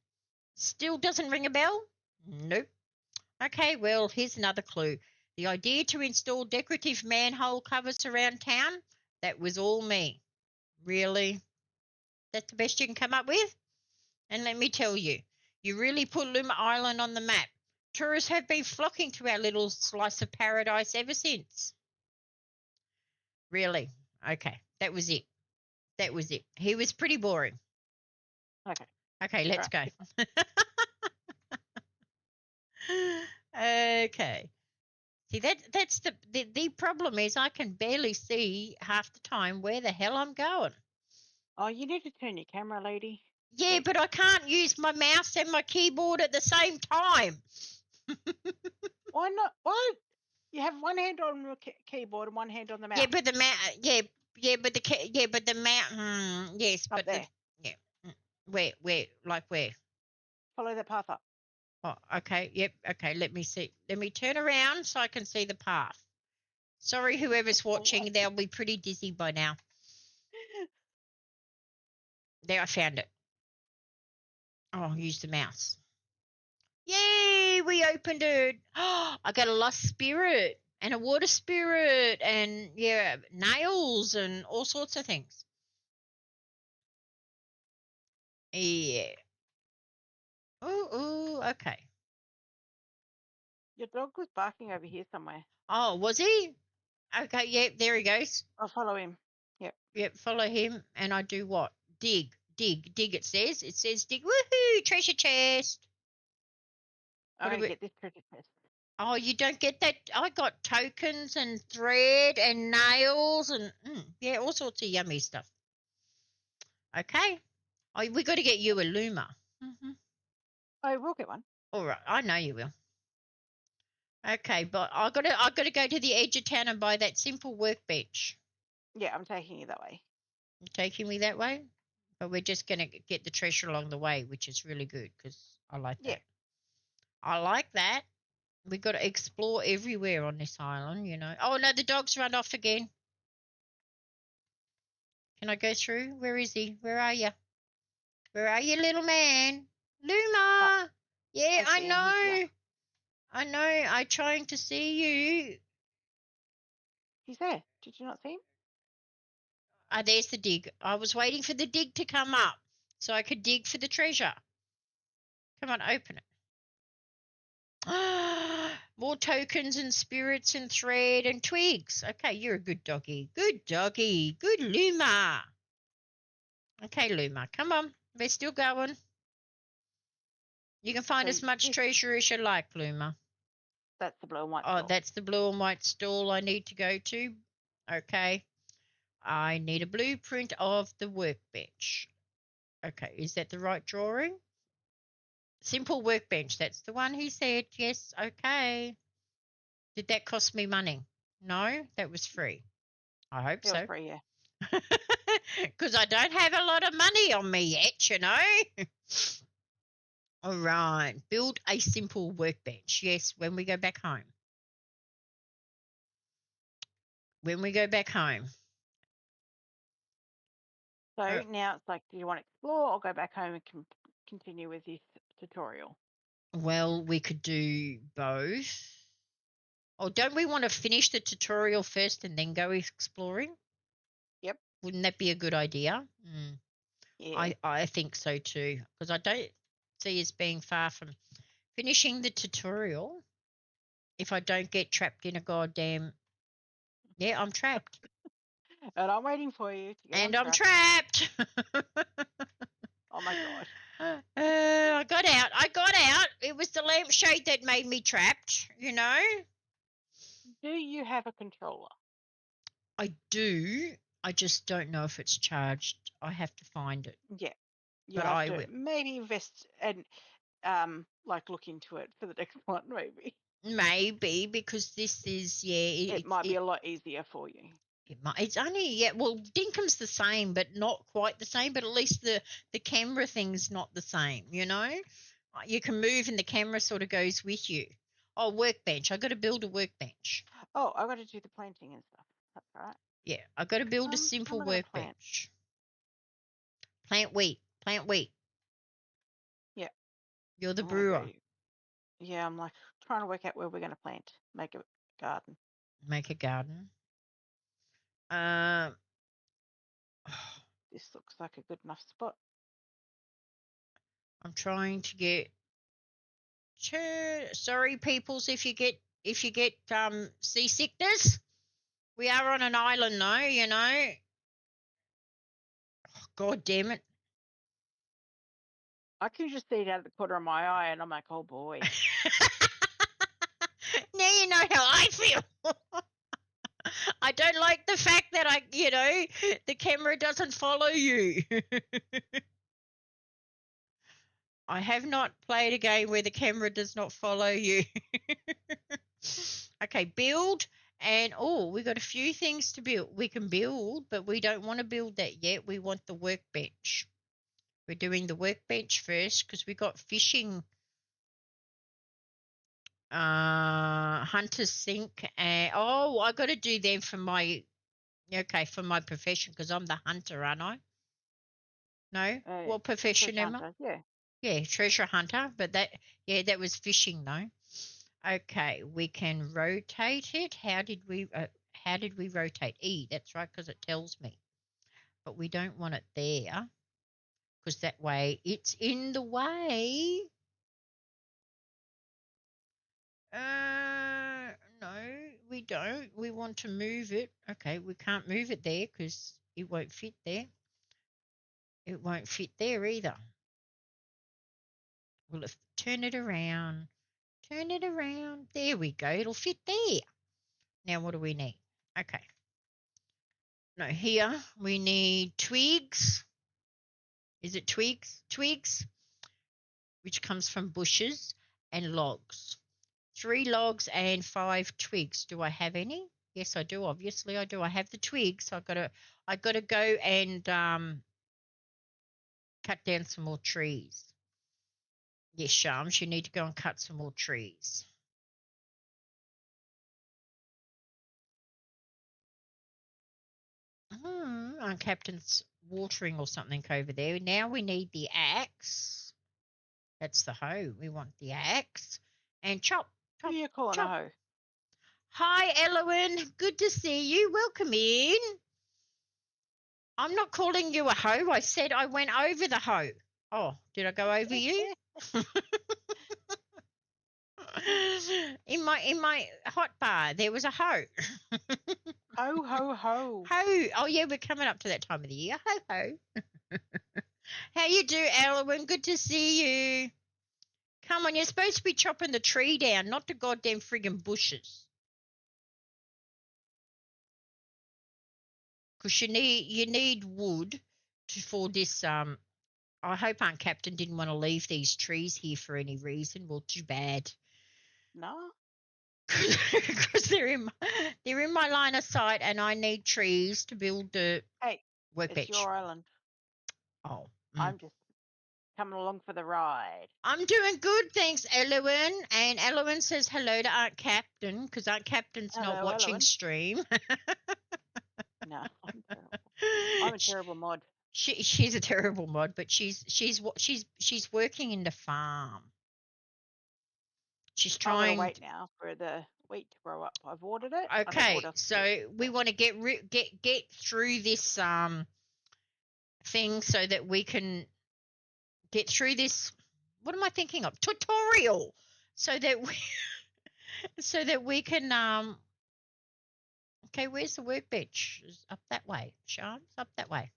Still doesn't ring a bell? Nope. Okay, well, here's another clue. The idea to install decorative manhole covers around town, that was all me. Really? That's the best you can come up with? And let me tell you, you really put Luma Island on the map. Tourists have been flocking to our little slice of paradise ever since. Really? Okay, that was it. That was it. He was pretty boring. Okay. Okay, let's go. Okay. See, that's the problem is I can barely see half the time where the hell I'm going. Oh, you need to turn your camera, lady. Yeah, but I can't use my mouse and my keyboard at the same time. Why not? Why? You have one hand on the keyboard and one hand on the mouse. Yeah, but the mouse. Yes, Up but there. where, like where? Follow that path up. Oh, okay. Yep. Okay. Let me see. Let me turn around so I can see the path. Sorry, whoever's watching, they'll be pretty dizzy by now. There, I found it. Oh, I'll use the mouse. Yay! We opened it. Oh, I got a lost spirit and a water spirit and yeah, nails and all sorts of things. Yeah. Ooh, okay. Your dog was barking over here somewhere. Oh, was he? Okay, yep, there he goes. I'll follow him. Yep. Yep, follow him. And I do what? Dig, it says. It says dig. Woohoo! Treasure chest. I'm going to get this treasure chest. Oh, you don't get that? I got tokens and thread and nails and, yeah, all sorts of yummy stuff. Okay. Oh, we got to get you a Luma. Mm-hmm. I will get one. All right, I know you will. Okay, but I gotta go to the edge of town and buy that simple workbench. Yeah, I'm taking you that way. You're taking me that way, but we're just gonna get the treasure along the way, which is really good because I like that. Yeah. I like that. We got to explore everywhere on this island, you know. Oh no, the dog's run off again. Can I go through? Where is he? Where are you? Where are you, little man? Luma. Yeah, I know. I know. I'm trying to see you. He's there. Did you not see him? Ah, there's the dig. I was waiting for the dig to come up so I could dig for the treasure. Come on, open it. More tokens and spirits and thread and twigs. Okay, you're a good doggy. Good doggy. Good Luma. Okay, Luma, come on. We're still going. You can find as much treasure as you like, Luma. That's the blue and white Oh, stall. that's the blue and white stall I need to go to. Okay. I need a blueprint of the workbench. Okay, is that the right drawing? Simple workbench. That's the one he said. Yes, okay. Did that cost me money? No, that was free. I hope so. It was free, yeah. Because I don't have a lot of money on me yet, you know. All right. Build a simple workbench. Yes, when we go back home. When we go back home. So now it's like, do you want to explore or go back home and continue with this tutorial? Well, we could do both. Or don't we want to finish the tutorial first and then go exploring? Yep. Wouldn't that be a good idea? Yeah. I think so too, because I don't see us being far from finishing the tutorial if I don't get trapped in a goddamn. Yeah, I'm trapped. And I'm waiting for you to get And I'm untrapped. trapped. Oh my god. I got out. I got out. It was the lampshade that made me trapped, you know? Do you have a controller? I do. I just don't know if it's charged. I have to find it, Yeah. You'll but have I to will. maybe invest and like look into it for the next one, maybe. Maybe because this is It might be a lot easier for you. it's only well Dinkum's the same but not quite the same, but at least the camera thing's not the same, you know. You can move and the camera sort of goes with you. Oh, workbench. I got to build a workbench. Oh, I've got to do the planting and stuff. That's all right. Yeah, I got to build a What simple am I going to plant? workbench. Plant wheat. Plant wheat. Yeah. You're the I'm going to brewer. go. Yeah, I'm like trying to work out where we're going to plant. Make a garden. Make a garden. Um This looks like a good enough spot. I'm trying to get sorry peoples if you get seasickness. We are on an island though, you know. Oh, God damn it. I can just see it out of the corner of my eye, and I'm like, oh boy. Now you know how I feel. I don't like the fact that the camera doesn't follow you. I have not played a game where the camera does not follow you. Okay, build. And we got a few things to build. We can build, but we don't want to build that yet. We want the workbench. We're doing the workbench first because we got fishing, hunter's sink, and I got to do them for my profession because I'm the hunter, aren't I? No, what profession Treasure am I? hunter. Yeah. Yeah, treasure hunter. But that was fishing though. Okay, we can rotate it. How did we rotate? E, that's right, because it tells me. But we don't want it there because that way it's in the way. No, we don't. We want to move it. Okay, we can't move it there because it won't fit there. It won't fit there either. We'll turn it around. Turn it around. There we go. It'll fit there. Now what do we need? Okay. No, here we need twigs. Is it twigs? Twigs, which comes from bushes, and logs. 3 logs and 5 twigs. Do I have any? Yes, I do. Obviously, I do. I have the twigs. I gotta go and cut down some more trees. Yes, Sharms, you need to go and cut some more trees. Captain's watering or something over there. Now we need the axe. That's the hoe. We want the axe. And chop, Who chop, are you calling chop. a hoe? Hi, Elowen. Good to see you. Welcome in. I'm not calling you a hoe. I said I went over the hoe. Oh, did I go over you? In my hot bar, there was a hoe. Ho, ho, ho. Ho. Oh, yeah, we're coming up to that time of the year. Ho, ho. How you do, Elowen? Good to see you. Come on, you're supposed to be chopping the tree down, not the goddamn friggin' bushes. Because you need wood for this. I hope Aunt Captain didn't want to leave these trees here for any reason. Well, too bad. No? Because they're in my line of sight, and I need trees to build the Hey, it's workbench. your island. Oh, I'm just coming along for the ride? I'm doing good, thanks, Elowen. And Elowen says hello to Aunt Captain because Aunt Captain's not Hello, watching Ellen. stream. No, I'm terrible. I'm a terrible mod. She's a terrible mod, but she's working in the farm. She's I'm gonna trying. wait now for the wheat to grow up. I've watered it. I don't know Okay, what else to so do. we want to get through this thing so that we can get through this. What am I thinking of? Tutorial, so that we can Okay, where's the workbench? It's up that way, Sharms, up that way,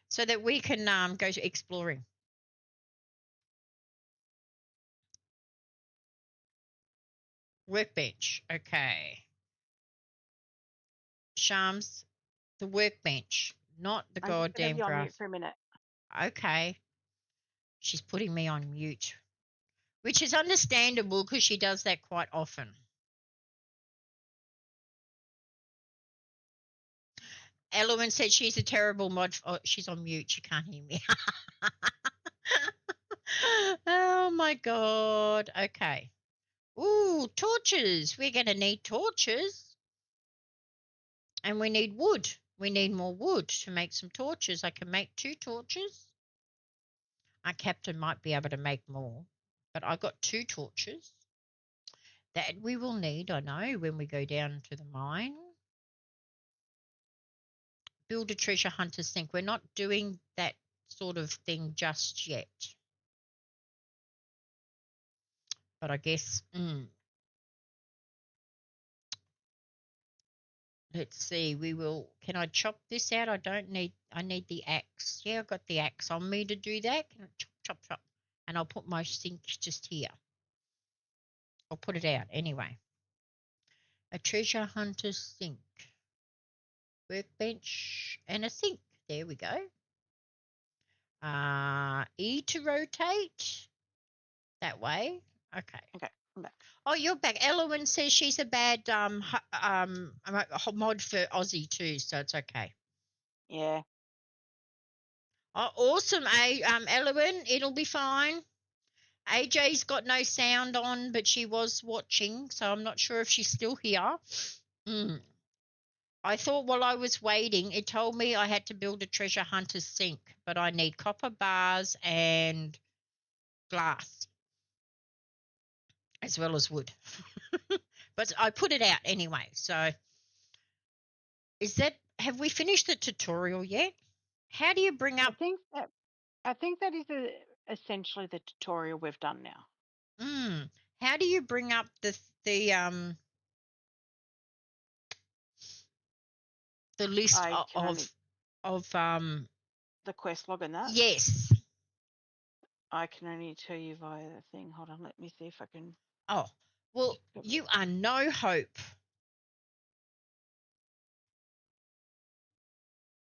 so that we can go to exploring. Workbench, okay. Sharms, the workbench, not the I'm just gonna goddamn be on graph. mute for a minute. Okay, she's putting me on mute, which is understandable because she does that quite often. Elowen said she's a terrible mod. Oh, she's on mute. She can't hear me. Oh my god. Okay. Ooh, torches. We're going to need torches. And we need wood. We need more wood to make some torches. I can make 2 torches. Our captain might be able to make more. But I got 2 torches that we will need, I know, when we go down to the mine. Build a treasure hunter's sink. We're not doing that sort of thing just yet. But I guess, let's see, we will, can I chop this out? I need the axe. Yeah, I've got the axe on me to do that. Can I chop, chop, chop? And I'll put my sink just here. I'll put it out anyway. A treasure hunter's sink. Workbench and a sink. There we go. E to rotate. That way. Okay. Okay, I'm back. Oh, you're back. Elowen says she's a bad mod for Aussie too, so it's okay. Yeah. Oh, awesome, Elowen. It'll be fine. AJ's got no sound on, but she was watching, so I'm not sure if she's still here. I thought while I was waiting, it told me I had to build a treasure hunter's sink, but I need copper bars and glass, as well as wood. But I put it out anyway. So have we finished the tutorial yet? How do you bring up? I think that is essentially the tutorial we've done now. How do you bring up the list of the quest log and that? Yes. I can only tell you via the thing. Hold on, let me see if I can. Oh, well, you are no hope.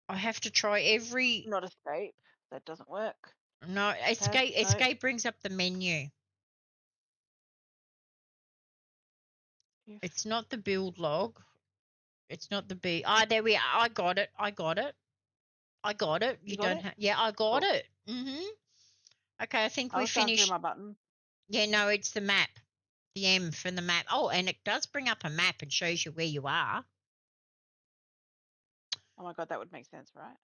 I have to try every. Not escape. That doesn't work. No, escape. No. Escape brings up the menu. It's not the build log. It's not the B. There we are. I got it. You don't have. Yeah, I got it. Okay, I think we finished. My button. Yeah, no, it's the map. The M for the map. Oh, and it does bring up a map and shows you where you are. Oh my god, that would make sense, right?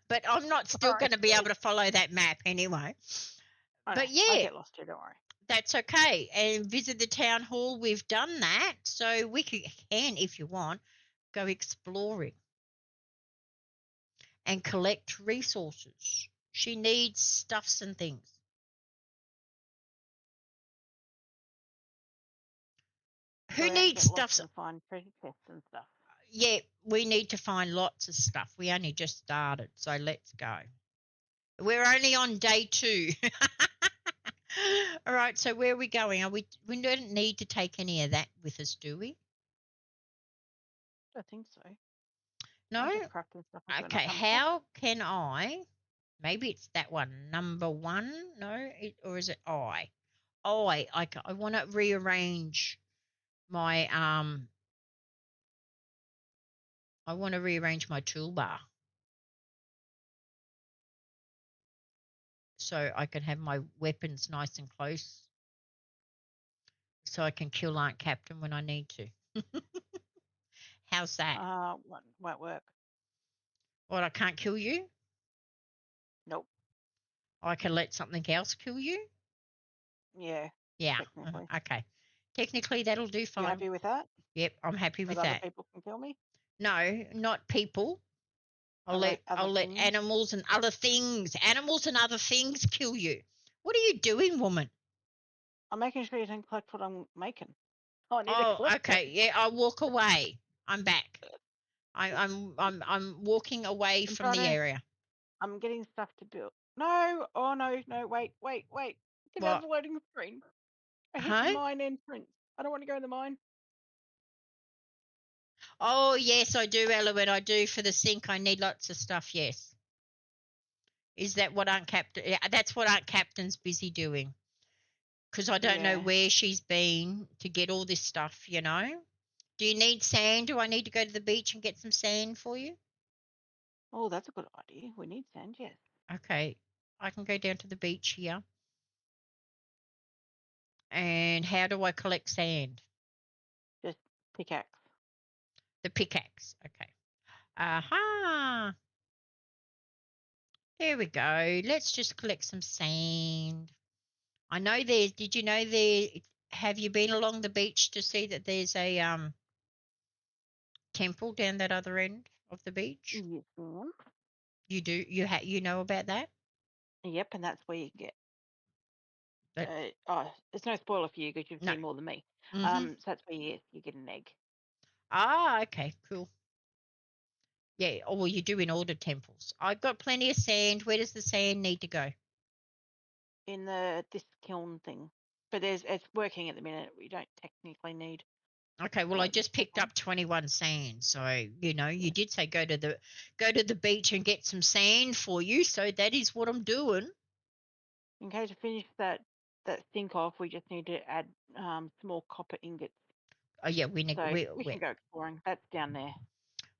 But I'm not still going to be able to follow that map anyway. But yeah, I get lost too, don't worry. That's okay. And visit the town hall. We've done that. So we can, if you want, go exploring and collect resources. She needs stuffs and things. Who needs stuffs? And find treasure chests and stuff. Yeah, we need to find lots of stuff. We only just started, so let's go. We're only on day 2. All right, so where are we going? We don't need to take any of that with us, do we? I think so. No? Okay, how can I? Maybe it's that one, number 1. No, or is it I? I want to rearrange my I want to rearrange my toolbar. so I can have my weapons nice and close so I can kill Aunt Captain when I need to. How's that? Won't work. What, I can't kill you? Nope. I can let something else kill you? Yeah, Yeah. technically. Okay. Technically, that'll do You fine. happy with that? Yep, I'm happy with That other that. people can kill me? No, not people. I'll Other let things? animals and other things, kill you. What are you doing, woman? I'm making sure you don't collect what I'm making. Oh, I need to Oh, collect it. okay. Yeah, I'll walk away. I'm back. I'm walking away I'm from trying the to. area. I'm getting stuff to build. No. Oh no. No. Wait. Wait. Wait. Get out of What? the loading screen. I hit the Huh? mine entrance. I don't want to go in the mine. Oh, yes, I do, Eloise. I do for the sink. I need lots of stuff. Yes. Is that what Aunt Captain? Yeah, that's what Aunt Captain's busy doing. Because I don't know Yeah. where she's been to get all this stuff. Do you need sand? Do I need to go to the beach and get some sand for you? Oh, that's a good idea. We need sand. Yes. Okay, I can go down to the beach here. And how do I collect sand? Just pickaxe. The pickaxe. Okay. Aha. There we go. Let's just collect some sand. I know there. Did you know there? Have you been along the beach to see that there's a temple down that other end of the beach? Yes, ma'am. You do. You know about that? Yep, and that's where you get. That It's no spoiler for you because you've no. seen more than me. Mhm. So that's where you get an egg Ah, okay, cool. Yeah. Oh, well, you do in all the temples. I've got plenty of sand. Where does the sand need to go? in this kiln thing. But it's working at the minute. We don't technically need Okay, well, I loading just stuff picked on. up 21 sand, so you Yeah. did say go to the beach and get some sand for you, so that is what I'm doing. In case to finish that sink off, we just need to add small copper ingots. Oh yeah, we need So we can go exploring. That's down there.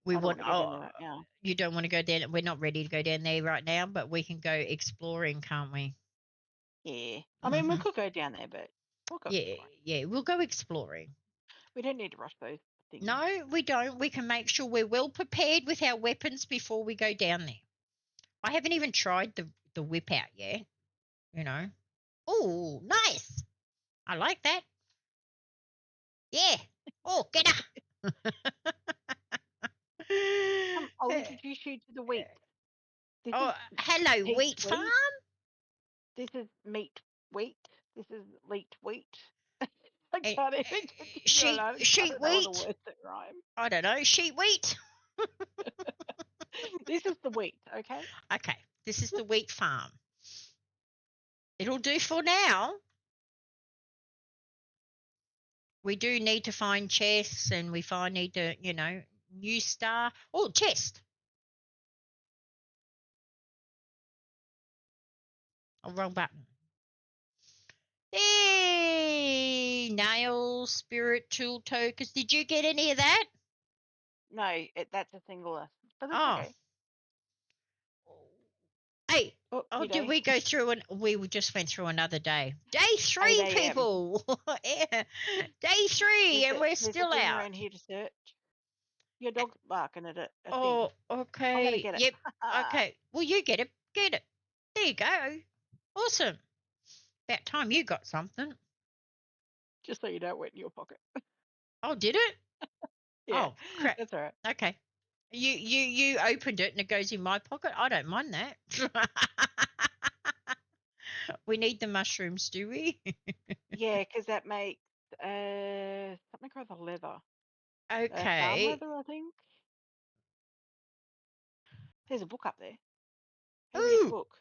we I don't want. want to go down Oh, there right now. you don't want to go down. We're not ready to go down there right now, but we can go exploring, can't we? Yeah. I mean, we Mhm. could go down there, but we'll go Yeah, exploring. yeah, we'll go exploring. We don't need to rush those things. No, we don't. We can make sure we're well prepared with our weapons before we go down there. I haven't even tried the whip out yet. You know. Oh, nice. I like that. Yeah. Oh, get up. I'll introduce you to the wheat. This is Oh, hello, peat wheat farm. wheat. This is meat wheat. This is leet wheat. I Eh, can't even continue on. Sheep, I sheep don't know all the wheat. words that rhyme. I don't know, sheep wheat. This is the wheat, okay? Okay, this is the wheat farm. It'll do for now. We do need to find chests, and need to, new star. Oh, chest. Oh, wrong button. Hey, nail, spirit, tool, tokens. Did you get any of that? No, that's a singular, but that's Oh, okay. hey. Oh, Oh, you did know, we go through and we just went through another day? Day 8 3, a.m. people. Yeah. Day 3, and we're There's a still thing out. around here to search. Your dog's barking at a thing. Oh, I'm gonna okay. get it. Yep. Okay. Well, you get it. Get it. There you go. Awesome. About time you got something. Just so you know, it went in your pocket. Oh, did it? Yeah, Oh, crap. that's all right. Okay. You opened it and it goes in my pocket. I don't mind that. We need the mushrooms, do we? Yeah, because that makes something called the leather. Farm Okay. leather, I think. There's a book up there. Have a read the Ooh, book.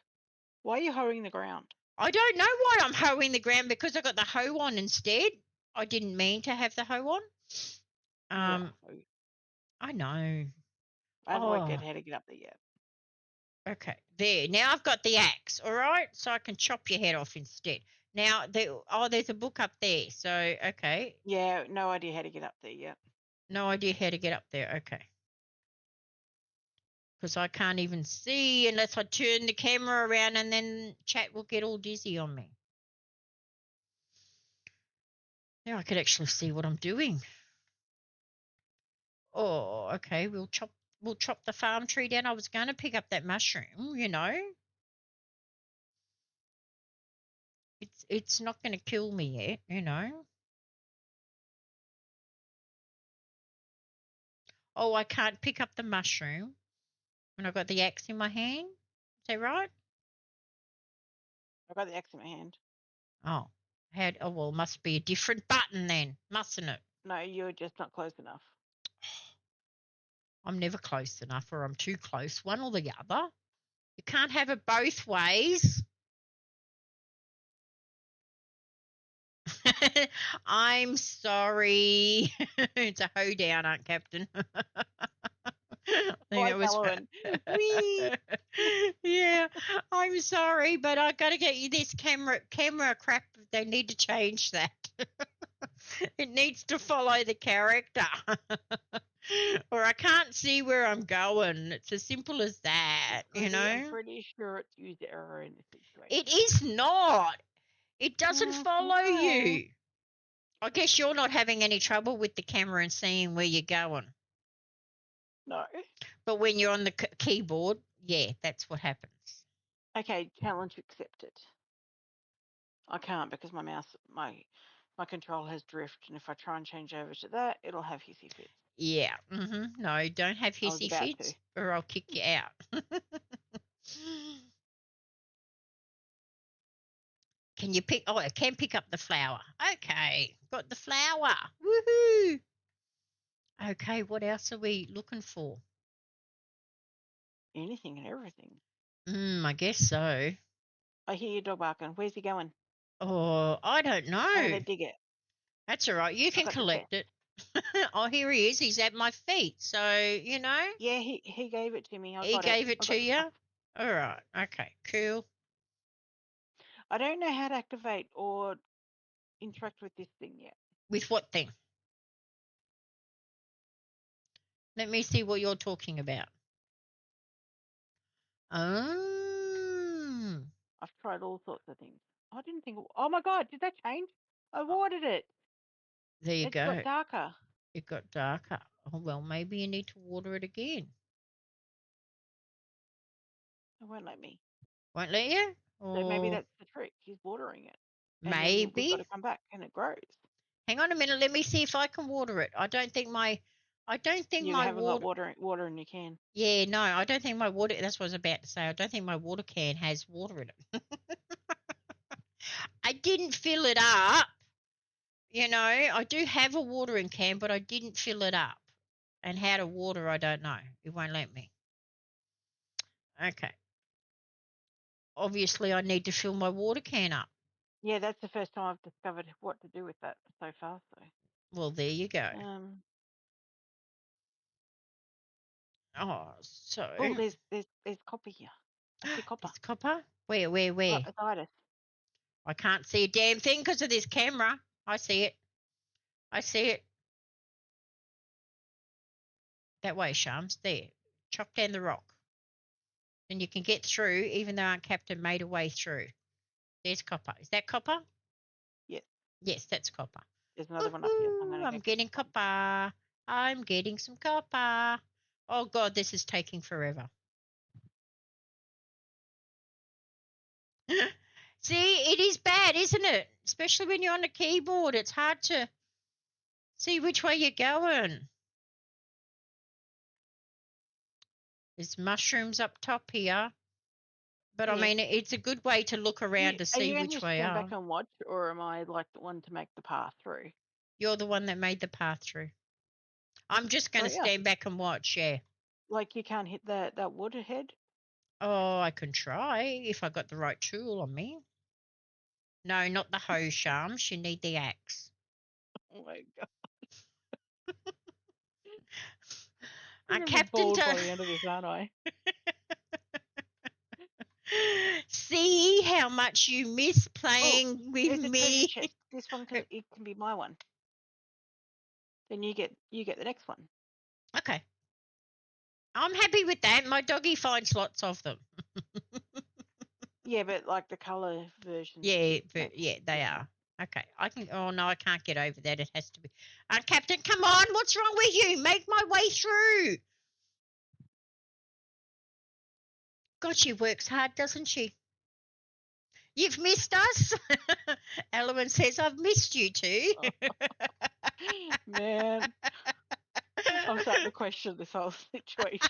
Why are you hoeing the ground? I don't know why I'm hoeing the ground because I got the hoe on instead. I didn't mean to have the hoe on. You're a Um, hoe. I know. I haven't worked out Oh, how to get up there yet. okay. There. Now I've got the axe, all right? So I can chop your head off instead. Now, there's a book up there. So, okay. Yeah, no idea how to get up there yet. No idea how to get up there. Okay. because I can't even see unless I turn the camera around, and then chat will get all dizzy on me. Now I could actually see what I'm doing. Oh, okay. We'll chop the farm tree down. I was going to pick up that mushroom, you know. It's not going to kill me yet, you know. Oh, I can't pick up the mushroom when I've got the axe in my hand. Is that right? I've got the axe in my hand. Oh, well, must be a different button then, mustn't it? No, you're just not close enough. I'm never close enough, or I'm too close, one or the other. You can't have it both ways. I'm sorry. It's a hoedown, Aunt Captain. I think Like it was Halloween. Whee! yeah, I'm sorry, but I got to get you this camera crap. They need to change that. It needs to follow the character. Or I can't see where I'm going. It's as simple as that, you know? I'm pretty sure it's user error in this situation. It is not. It doesn't follow No. you. I guess you're not having any trouble with the camera and seeing where you're going. No. But when you're on the keyboard, yeah, that's what happens. Okay, challenge accepted. I can't because my mouse, my control has drift, and if I try and change over to that, it'll have hissy fits. Yeah. No, don't have I was hissy about fits, to. or I'll kick you out. Can you pick? Oh, I can pick up the flower. Okay, got the flower. Woohoo! Okay, what else are we looking for? Anything and everything. I guess so. I hear your dog barking. Where's he going? Oh, I don't know. I'm gonna dig it. That's all right. You can got the collect it. Oh, here he is. He's at my feet. So, you know. Yeah, he gave it to me. He gave it to you? All right. Okay, cool. I don't know how to activate or interact with this thing yet. With what thing? Let me see what you're talking about. Oh. I've tried all sorts of things. I didn't think. Oh my God, did that change? I watered it. There you It's go. got darker. It got darker. Oh, well, maybe you need to water it again. It won't let me. Won't let you? So maybe Or that's the trick. He's watering it. And then we've got to maybe. come back and it grows. Hang on a minute. Let me see if I can water it. I don't think my You haven't got water in your can. Yeah, no, I don't think my water, that's what I was about to say. I don't think my water can has water in it. I didn't fill it up. You know, I do have a watering can, but I didn't fill it up. And how to water, I don't know. It won't let me. Okay. Obviously, I need to fill my water can up. Yeah, that's the first time I've discovered what to do with that so far. So. Well, there you go. So. Oh, there's copper here. I see copper. It's copper? Where? Beside us. I can't see a damn thing because of this camera. I see it. That way, Sharms. There. Chop down the rock. Then you can get through, even though Aunt Captain made a way through. There's copper. Is that copper? Yes. Yes, that's copper. There's another one up here. So I'm getting copper. I'm getting some copper. Oh, God, this is taking forever. See, it is bad, isn't it? Especially when you're on the keyboard. It's hard to see which way you're going. There's mushrooms up top here. But, yeah. I mean, it's a good way to look around to see which way are you stand back and watch, or am I like the one to make the path through? You're the one that made the path through. I'm just going to stand back and watch, yeah. Like you can't hit that water head? Oh, I can try if I got the right tool on me. No, not the hoe, Sharms. You need the axe. Oh, my God. Captain by the end of this, aren't I? See how much you miss playing with me. This one can be my one. Then you get the next one. Okay. I'm happy with that. My doggy finds lots of them. Yeah, but like the colour versions. Yeah, make yeah, it they different. are. Okay, I can. Oh no, I can't get over that. It has to be. Captain, come on! What's wrong with you? Make my way through. God, she works hard, doesn't she? You've missed us. Elowen says, "I've missed you too." Man, I'm starting to question this whole situation.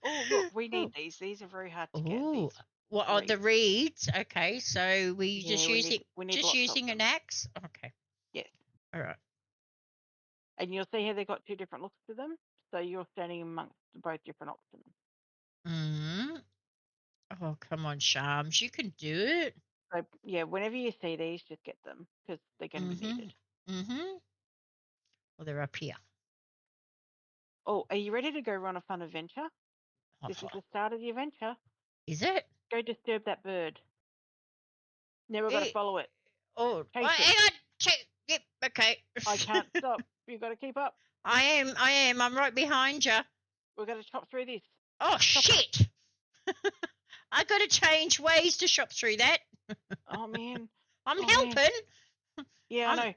Oh, look, we need these. These are very hard to get. Oh, These what are the reeds. reeds? Okay, so we Yeah, we need just lots of using an them. axe. Okay, Yes. all right. And you'll see how they've got two different looks to them. So you're standing amongst both different options. Mm. Oh, come on, Shams, you can do it. So yeah, whenever you see these, just get them because they're going to be Mhm. needed. Mhm. Well, they're up here. Oh, are you ready to go run a fun adventure? This is the start of the adventure. Is it? Go disturb that bird. Now we've got to Eh, follow it. oh, Chase it. hang on. Yep. Okay. I can't stop. You've got to keep up. I am. I am. I'm right behind you. We've got to chop through this. Oh Chop it. shit! I got to change ways to shop through that. Oh man. I'm Oh man. helping. Yeah, I I'm. know.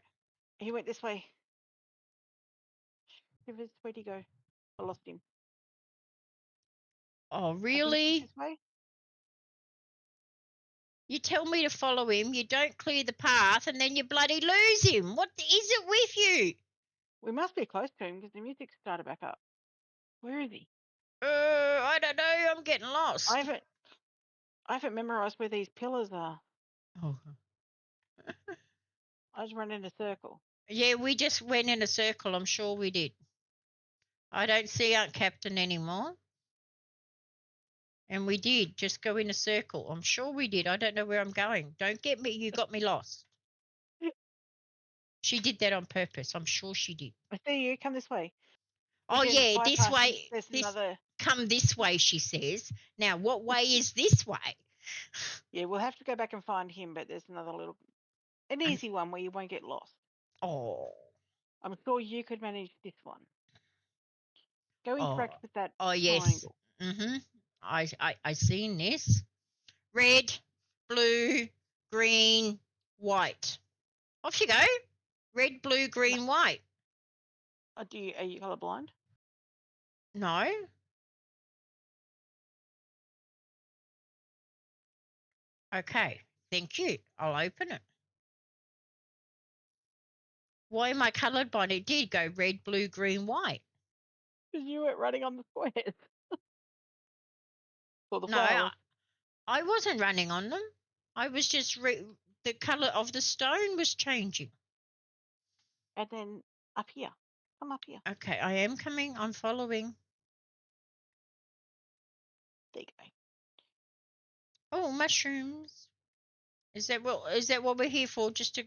He went this way. Where'd he go? I lost him. Oh I think he's really? this way. You tell me to follow him. You don't clear the path, and then you bloody lose him. What is it with you? We must be close to him because the music started back up. Where is he? I don't know. I'm getting lost. I haven't memorized where these pillars are. Oh. I just run in a circle. Yeah, we just went in a circle. I'm sure we did. I don't see Aunt Captain anymore. And we did just go in a circle. I'm sure we did. I don't know where I'm going. Don't get me. You got me lost. She did that on purpose. I'm sure she did. I see you. Come this way. We Oh, can yeah, this bypass this. way. There's This another. come this way, she says. Now, what way is this way? Yeah, we'll have to go back and find him, but there's another an And, easy one where you won't get lost. oh, I'm sure you could manage this one. Go oh, interact with that oh, yes. triangle. I seen this. Red, blue, green, white. Off you go. Red, blue, No. green, white. Are you colorblind? No. Okay. Thank you. I'll open it. Why am I colorblind? It did go red, blue, green, white. Because you weren't running on the squares or the No, I, flowers. I wasn't running on them. I was just the color of the stone was changing. And then up here. Come up here. Okay, I am coming. I'm following. There you go. Oh, mushrooms. Is that what we're here for? Just to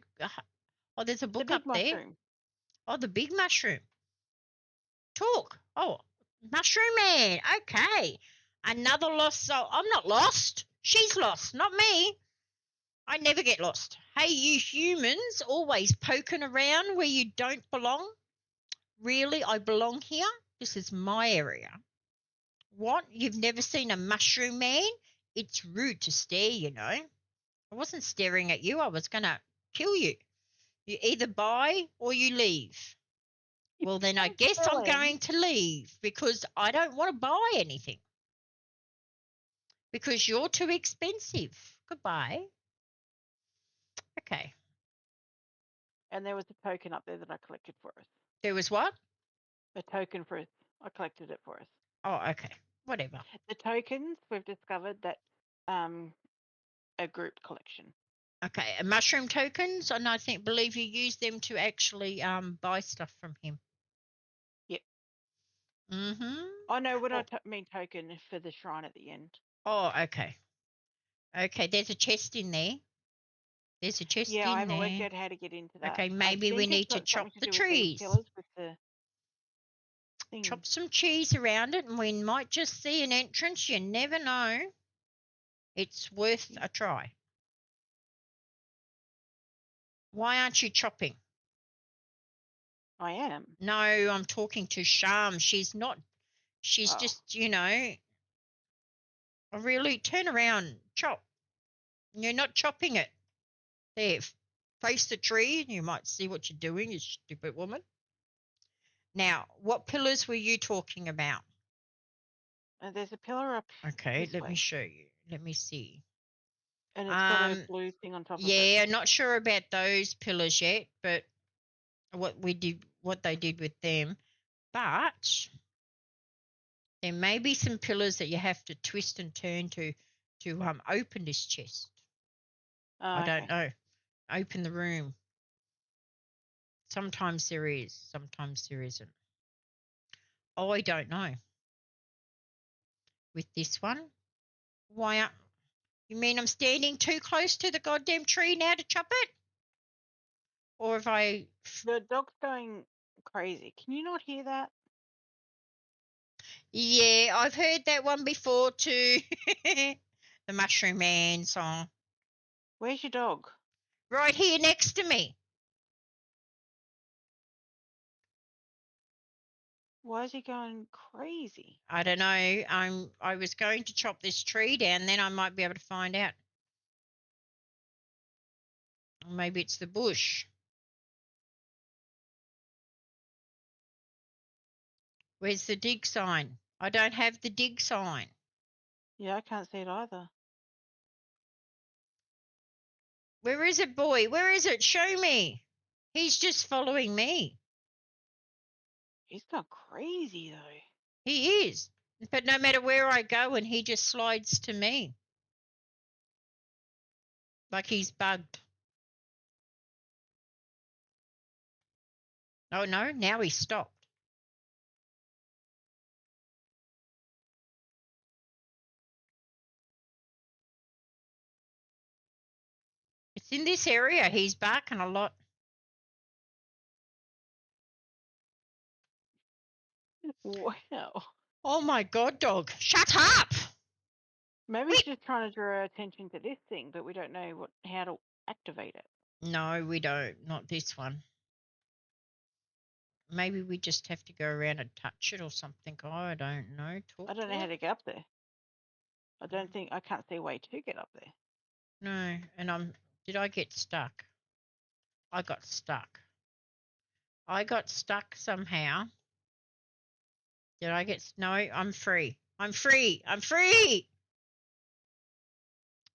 oh, there's a The book big up there. mushroom. Oh, the big mushroom. Talk. Oh, mushroom man. Okay. Another lost soul. I'm not lost. She's lost, not me. I never get lost. Hey, you humans always poking around where you don't belong. Really, I belong here. This is my area. What? You've never seen a mushroom man? It's rude to stare, you know. I wasn't staring at you. I was going to kill you. You either buy or you leave. Well, then I guess I'm going to leave because I don't want to buy anything because you're too expensive. Goodbye. Okay. And there was a token up there that I collected for us. There was what? A token for us. I collected it for us. Oh, okay. Whatever. The tokens, we've discovered that a group collection. Okay, and mushroom tokens, and I believe you use them to actually buy stuff from him. Yep. Mm-hmm. I know what I mean token for the shrine at the end. Oh, okay. Okay, there's a chest in there. There's a chest Yeah, I in haven't worked there. out how to get into that. Okay, maybe we need to chop something to the do with these trees. pillars with the thing. Chop some trees around it, and we might just see an entrance. You never know. It's worth a try. Why aren't you chopping? I am. No, I'm talking to Sham. She's not. She's Oh. just, really turn around, chop. You're not chopping it. There, face the tree, and you might see what you're doing, you stupid woman. Now, what pillars were you talking about? There's a pillar up Okay, this let way. me show you. Let me see. And it's got a blue thing on top of it. Yeah, not sure about those pillars yet, but what they did with them. But there may be some pillars that you have to twist and turn to open this chest. Oh, I don't okay. know. Open the room. Sometimes there is, sometimes there isn't. Oh, I don't know. With this one, why? You mean I'm standing too close to the goddamn tree now to chop it? Or if I... The dog's going crazy. Can you not hear that? Yeah, I've heard that one before too. The Mushroom Man song. Where's your dog? Right here next to me. Why is he going crazy? I don't know. I was going to chop this tree down, then I might be able to find out. Or maybe it's the bush. Where's the dig sign? I don't have the dig sign. Yeah, I can't see it either. Where is it, boy? Where is it? Show me. He's just following me. He's gone crazy though. He is. But no matter where I go, and he just slides to me. Like he's bugged. Oh, no, now he's stopped. It's in this area. He's barking a lot. Wow. Oh, my God, dog. Shut up. Maybe he's just trying to draw attention to this thing, but we don't know how to activate it. No, we don't. Not this one. Maybe we just have to go around and touch it or something. Oh, I don't know. I don't know how to get up there. I can't see a way to get up there. No, and did I get stuck? I got stuck. I got stuck somehow. Did I get, no, I'm free. I'm free. I'm free.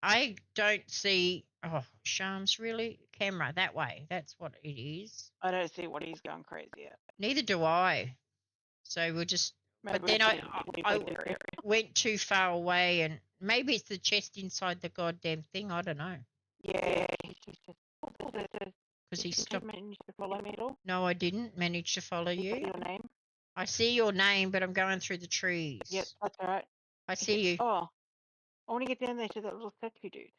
I don't see, oh, Sharms, really? Camera, that way. That's what it is. I don't see what he's going crazy at. Neither do I. So we'll just, Maybe but then I went too far away, and maybe it's the chest inside the goddamn thing. I don't know. Yeah, he's just Because he stopped. managed to follow me at all? No, I didn't manage to follow You see you. your name? I see your name, but I'm going through the trees. Yep, that's all right. I see you. Oh, I want to get down there to that little statue dude.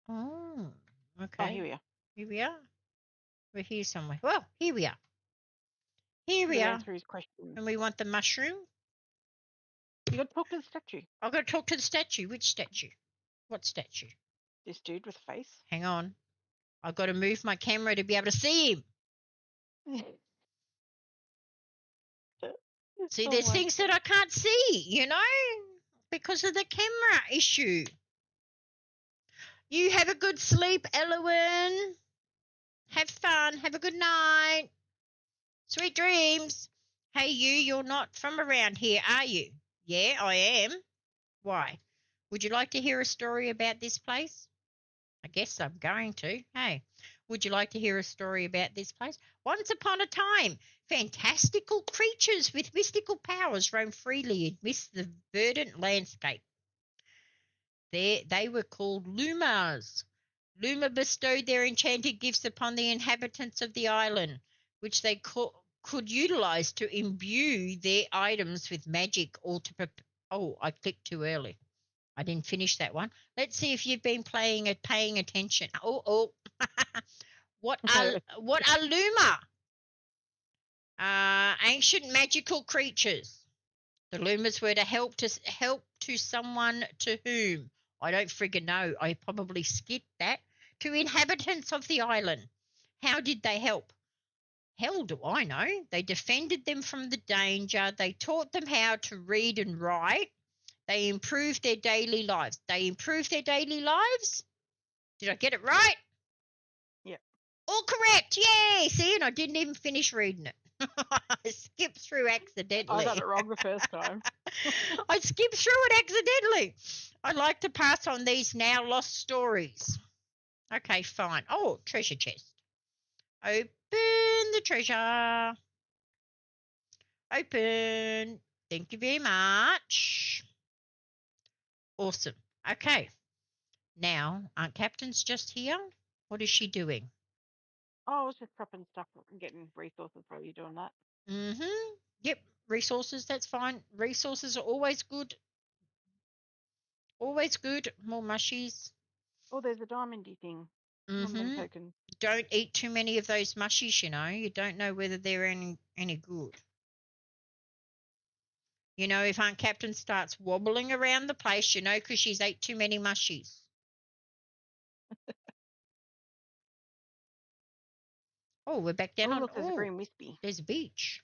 Oh, Oh, okay. here we are. Here we are. We're here somewhere. Well, here we are. Here we You are. answer his question. And we want the mushroom. You got to talk to the statue. I've got to talk to the statue. Which statue? What statue? This dude with a face. Hang on. I've got to move my camera to be able to see him. See, there's things that I can't see, because of the camera issue. You have a good sleep, Elowen. Have fun. Have a good night. Sweet dreams. Hey, you're not from around here, are you? Yeah, I am. Why? Would you like to hear a story about this place? I guess I'm going to. Hey, would you like to hear a story about this place? Once upon a time, fantastical creatures with mystical powers roamed freely amidst the verdant landscape. They were called Lumas. Luma bestowed their enchanted gifts upon the inhabitants of the island, which they could utilize to imbue their items with magic or to Oh, I clicked too early. I didn't finish that one. Let's see if you've been paying attention. Oh. What are Luma? Ancient magical creatures. The Lumas were to help to someone to whom I don't friggin' know. I probably skipped that. To inhabitants of the island. How did they help? Hell do I know. They defended them from the danger. They taught them how to read and write. They improved their daily lives. They improved their daily lives? Did I get it right? Yep. All correct. Yay. See, and I didn't even finish reading it. I skipped through accidentally. I got it wrong the first time. I skipped through it accidentally. I like to pass on these now lost stories. Okay, fine. Oh, treasure chest. Open the treasure. Open. Thank you very much. Awesome. Okay. Now, Aunt Captain's just here. What is she doing? Oh, I was just prepping stuff and getting resources while you're doing that. Mm-hmm. Yep. Resources, that's fine. Resources are always good. Always good. More mushies. Oh, there's a diamondy thing. One of them Mm-hmm. tokens. Don't eat too many of those mushies, you know. You don't know whether they're any good. You know, if Aunt Captain starts wobbling around the place, you know, because she's ate too many mushies. Oh, we're back down Oh, on. look, there's a Oh, green wispy. there's a beach.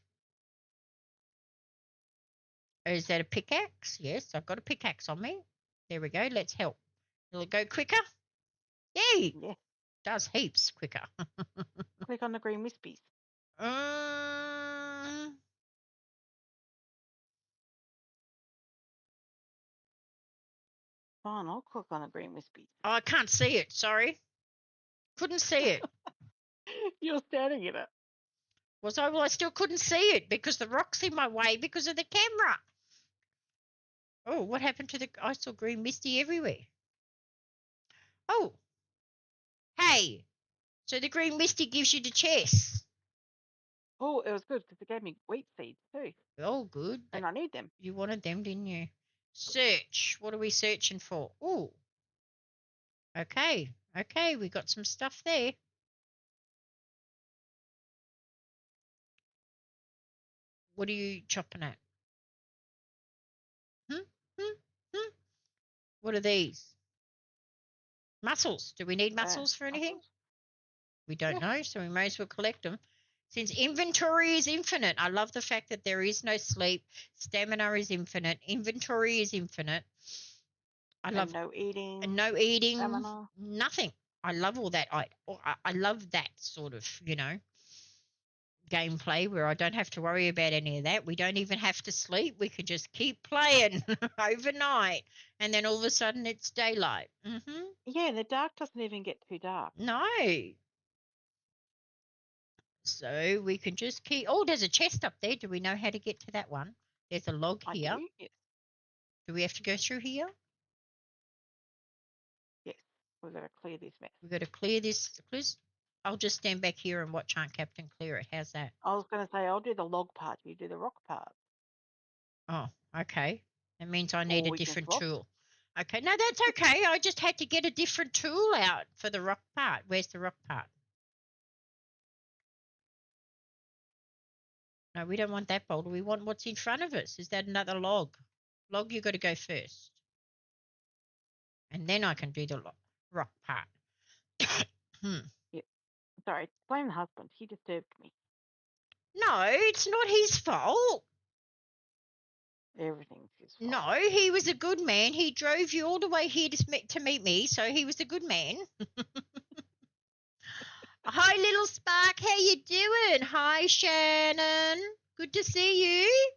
Is that a pickaxe? Yes, I've got a pickaxe on me. There we go. Let's help. Will it go quicker? Yay! Yeah. Does heaps quicker. Click on the green wispies. Fine, I'll click on the green wispies. Oh, I can't see it. Sorry. Couldn't see it. You're staring at it. Was I? Well, I still couldn't see it because the rock's in my way because of the camera. Oh, what happened to the... I saw green misty everywhere. Oh. Hey. So the green misty gives you the chest. Oh, it was good because it gave me wheat seeds too. Oh, good. And I need them. You wanted them, didn't you? Search. What are we searching for? Oh. Okay. Okay, we got some stuff there. What are you chopping at? Hmm? Hmm? Hmm? What are these? Mussels. Do we need mussels for anything? Mussels? We don't know, so we may as well collect them. Since inventory is infinite, I love the fact that there is no sleep. Stamina is infinite. Inventory is infinite. I love no eating. and no eating. Stamina. Nothing. I love all that. I love that sort of, you know, gameplay where I don't have to worry about any of that. We don't even have to sleep. We can just keep playing overnight, and then all of a sudden it's daylight. Mm-hmm. Yeah, the dark doesn't even get too dark. No. So we can just keep... Oh, there's a chest up there. Do we know how to get to that one? There's a log here. I do, yes. Do we have to go through here? Yes. We've got to clear this mess. We've got to clear this. I'll just stand back here and watch Aunt Captain clear it. How's that? I was going to say, I'll do the log part. You do the rock part. Oh, okay. That means I need a we can different swap. tool. Okay, no, that's okay. I just had to get a different tool out for the rock part. Where's the rock part? No, we don't want that boulder. We want what's in front of us. Is that another log? Log, you got to go first. And then I can do the rock part. Yeah. Sorry, blame the husband. He disturbed me. No, it's not his fault. Everything's his fault. No, he was a good man. He drove you all the way here to meet me, so he was a good man. Hi, little Spark. How you doing? Hi, Shannon. Good to see you.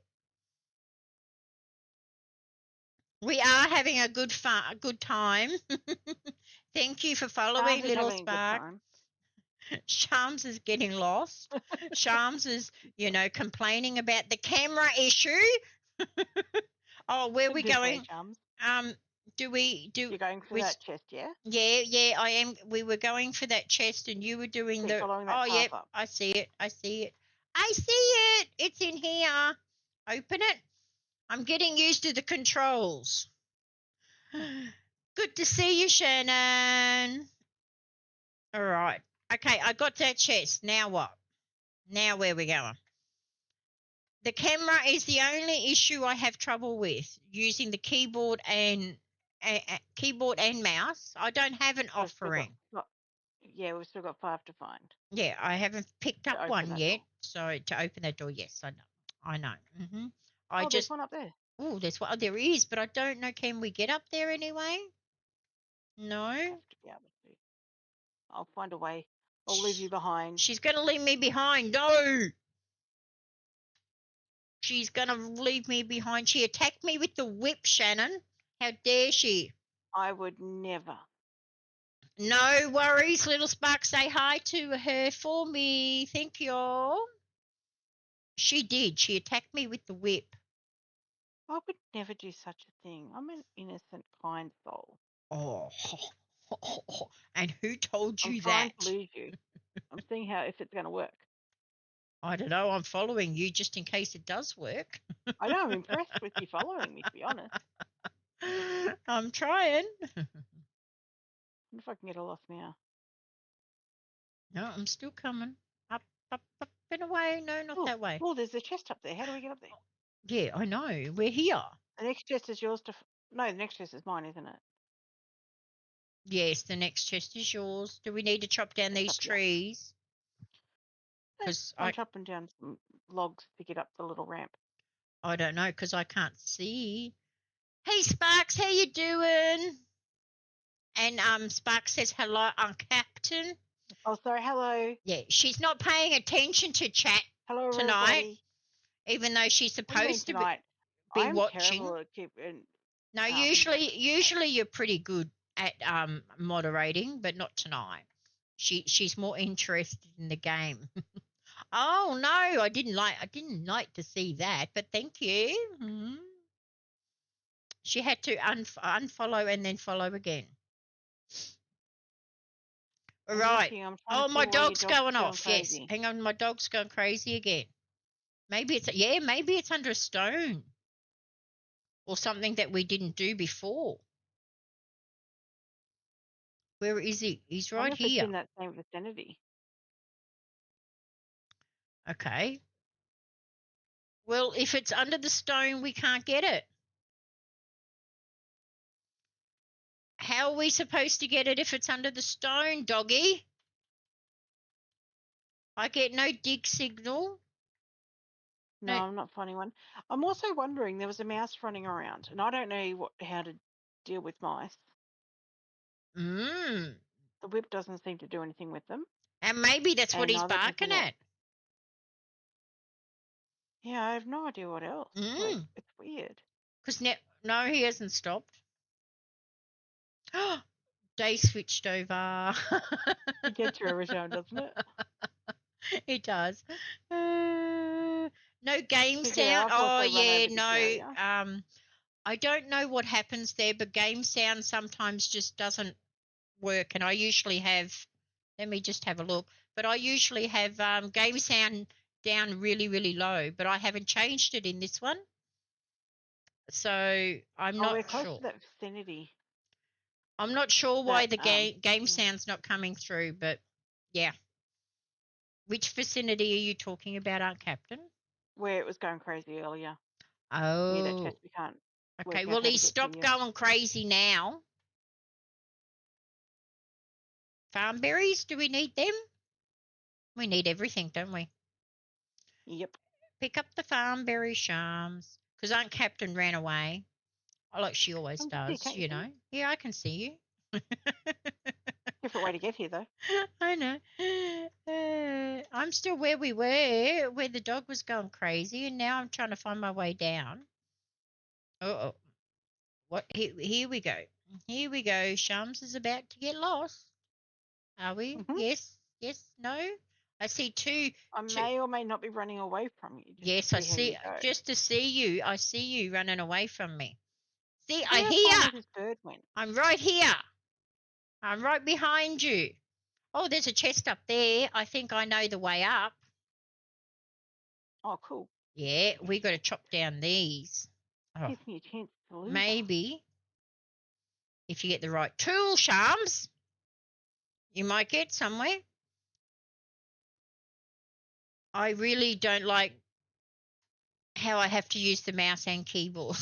We are having a good time. Thank you for following, little Spark. Sharms is getting lost. Sharms is, you know, complaining about the camera issue. Oh, where are we going? You're going for that chest, yeah? Yeah, I am. We were going for that chest, and you were doing Keep following that path up. I see it. I see it. It's in here. Open it. I'm getting used to the controls. Good to see you, Shannon. All right. Okay, I got that chest. Now what? Now where we going? The camera is the only issue I have trouble with, using the keyboard and mouse. I don't have an offering. Yeah, we've still got 5 to find. Yeah, I haven't picked To up open one that yet. door. So to open that door, yes, I know. I know. I Oh, there's just, one up there. oh, there's what there is, but I don't know. Can we get up there anyway? No. Have to be able to. I'll find a way. I'll leave you behind. She's going to leave me behind. No. She's going to leave me behind. She attacked me with the whip, Shannon. How dare she? I would never. No worries, little Spark. Say hi to her for me. Thank you. She did. She attacked me with the whip. I would never do such a thing. I'm an innocent, kind soul. Oh. And who told I'm you trying to that? lose you. I'm seeing if it's going to work. I don't know. I'm following you just in case it does work. I know, I'm impressed with you following me, to be honest. I'm trying. I wonder if I can get a lost meow. No, I'm still coming. Up, up, up and away. No, not that way. Oh, there's a chest up there. How do we get up there? Yeah, I know. We're here. The next chest is yours to... No, the next chest is mine, isn't it? Yes, the next chest is yours. Do we need to chop down It's these up here. trees? Because I'm chopping down some logs to get up the little ramp. I don't know, because I can't see. Hey, Sparks, how you doing? And Sparks says hello, Captain. Oh, sorry. Hello. Yeah, she's not paying attention to chat Hello, tonight, everybody. even though she's What do you mean supposed to tonight? be I'm watching. terrible at keeping... No, usually you're pretty good at moderating, but not tonight. She's more interested in the game. Oh no, I didn't like to see that, but thank you. She had to unfollow and then follow again. I'm Right. looking. I'm Oh, trying to see my why your dog's dog's going off. Yes. crazy. Hang on, my dog's going crazy again. Maybe it's under a stone or something that we didn't do before. Where is he? He's I right wonder if it's here. in that same vicinity. Okay. Well, if it's under the stone, we can't get it. How are we supposed to get it if it's under the stone, doggy? I get no dig signal. No, I'm not finding one. I'm also wondering, there was a mouse running around, and I don't know how to deal with mice. The whip doesn't seem to do anything with them. And maybe that's what he's barking at. Yeah, I have no idea what else. Like, it's weird. Because no, he hasn't stopped. Day switched over. It gets you every time, doesn't it? It does. No game Yeah, sound. Oh yeah, no. I don't know what happens there, but game sound sometimes just doesn't work, and I usually have. Let me just have a look. But I usually have game sound down really, really low, but I haven't changed it in this one, so I'm not we're close sure. to that vicinity. I'm not sure why the game sound's not coming through, but yeah. Which vicinity are you talking about, Aunt Captain? Where it was going crazy earlier. Oh. Near that chest, we can't. Okay, well, he stopped going crazy now. Farm berries, do we need them? We need everything, don't we? Yep. Pick up the farm berry charms, because Aunt Captain ran away. Like she always does, you know. Yeah, I can see you. Different way to get here, though. I know. I'm still where we were, where the dog was going crazy, and now I'm trying to find my way down. Uh-oh. What? Here we go. Here we go. Shams is about to get lost. Are we? Yes. Yes. No. I see two. I may or may not be running away from you. Yes, I see. Just to see you. I see you running away from me. See, I hear. This bird went. I'm right here. I'm right behind you. Oh, there's a chest up there. I think I know the way up. Oh, cool. Yeah, we got to chop down these. Oh, gives me a chance to lose. Maybe. If you get the right tool, Shams, you might get somewhere. I really don't like how I have to use the mouse and keyboard.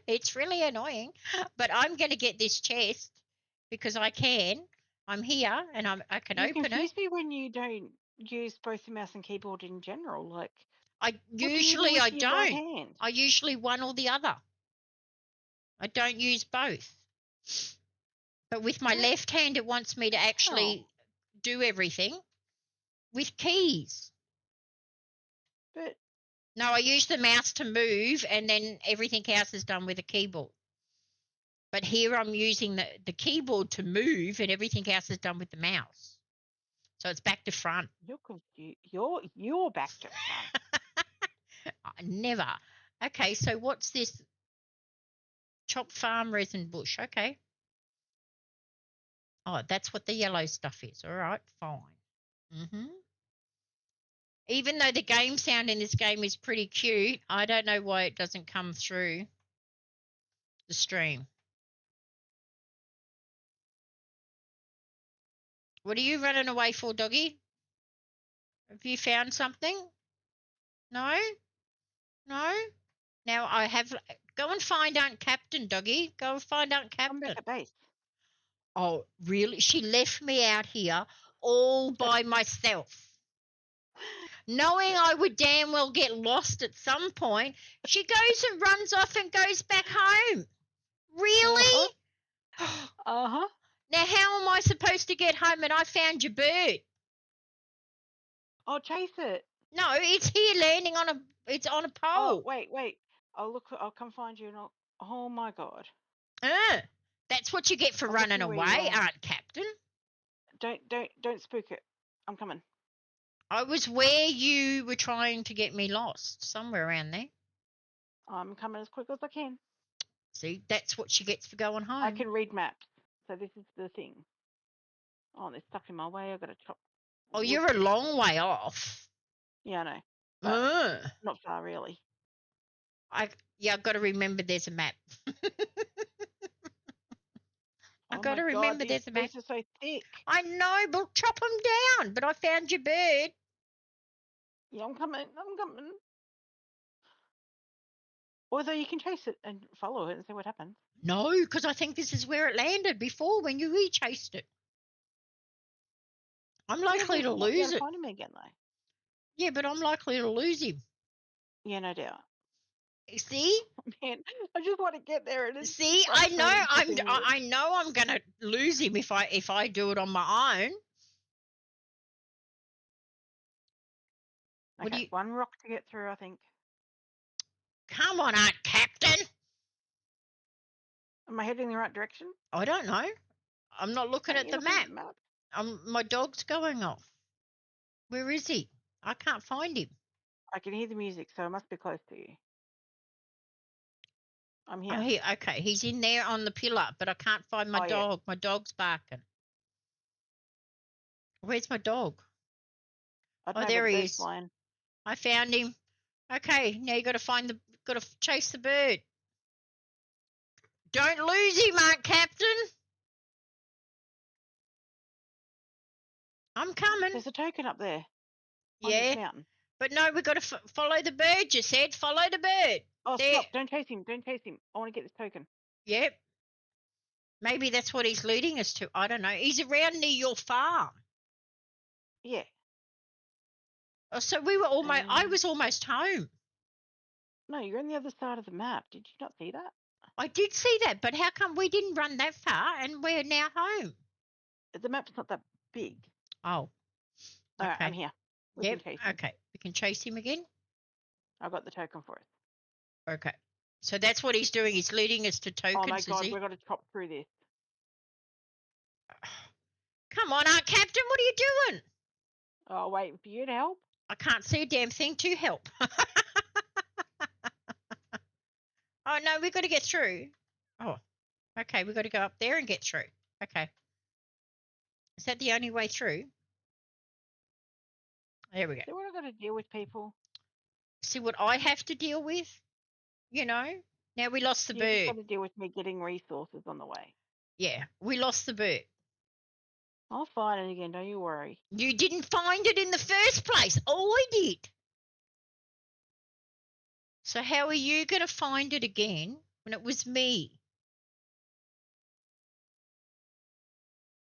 It's really annoying, but I'm going to get this chest because I can. I'm here and I can You open it. confuse me when you don't use both the mouse and keyboard in general. Like, I what do you do with I your right don't. hand? I usually one or the other. I don't use both. But with my How? left hand, it wants me to how? actually do everything with keys. But No, I use the mouse to move, and then everything else is done with a keyboard. But here I'm using the keyboard to move, and everything else is done with the mouse. So it's back to front. you're confused. You're back to front. Never. Okay, so what's this? Chop farm resin bush. Okay. Oh, that's what the yellow stuff is. All right, fine. Even though the game sound in this game is pretty cute, I don't know why it doesn't come through the stream. What are you running away for, doggy? Have you found something? No? No? Now I have. Go and find Aunt Captain, doggy. Go and find Aunt I'm back Captain. at base. Oh, really? She left me out here all by myself. Knowing I would damn well get lost at some point, she goes and runs off and goes back home. Really? Uh-huh. Now, how am I supposed to get home? And I found your bird. I'll chase it. No, it's here landing on a. It's on a Oh, pole. wait. I'll come find you and oh my God. That's what you get for I'll get running you where you away, are. Aunt Captain. Don't spook it. I'm coming. I was where you were trying to get me lost, somewhere around there. I'm coming as quick as I can. See, that's what she gets for going home. I can read maps, so this is the thing. Oh, they're stuck in my way. I've got to chop. Oh, you're a long way off. Yeah, I know. But not far, really. I've got to remember there's a map. I've got to remember there's a map. These are so thick. I know, but chop them down. But I found your bird. Yeah, I'm coming. Although you can chase it and follow it and see what happens. No, because I think this is where it landed before when you chased it. I'm likely to lose it. Find him again, though. Yeah, but I'm likely to lose him. Yeah, no doubt. See? Man, I just want to get there. And see, I know I'm gonna lose him if I do it on my own. Okay, one rock to get through, I think. Come on, Aunt Captain. Am I heading in the right direction? I don't know. I'm not looking at the map. My dog's going off. Where is he? I can't find him. I can hear the music, so I must be close to you. I'm here. Oh, okay. He's in there on the pillar, but I can't find my dog. Yeah. My dog's barking. Where's my dog? There he is. Flying. I found him. Okay, now you got to chase the bird. Don't lose him, Aunt Captain. I'm coming. There's a token up there. Yeah. Mountain. But no, we've got to follow the bird, you said. Follow the bird. Oh, there. Stop. Don't chase him. I want to get this token. Yep. Maybe that's what he's leading us to. I don't know. He's around near your farm. Yeah. Oh, so we were almost. I was almost home. No, you're on the other side of the map. Did you not see that? I did see that, but how come we didn't run that far and we're now home? The map's not that big. Oh. Okay. All right, I'm here. Yep. Okay. We can chase him again. I've got the token for us. Okay. So that's what he's doing. He's leading us to tokens. Oh my God, we've got to chop through this. Come on, Aunt Captain, what are you doing? Oh, waiting for you to help. I can't see a damn thing to help. Oh, no, we've got to get through. Oh, okay, we've got to go up there and get through. Okay. Is that the only way through? There we go. See what I've got to deal with, people? See what I have to deal with? You know? Now we lost the bird. You've got to deal with me getting resources on the way. Yeah, we lost the bird. I'll find it again, don't you worry. You didn't find it in the first place. Oh, I did. So how are you going to find it again when it was me?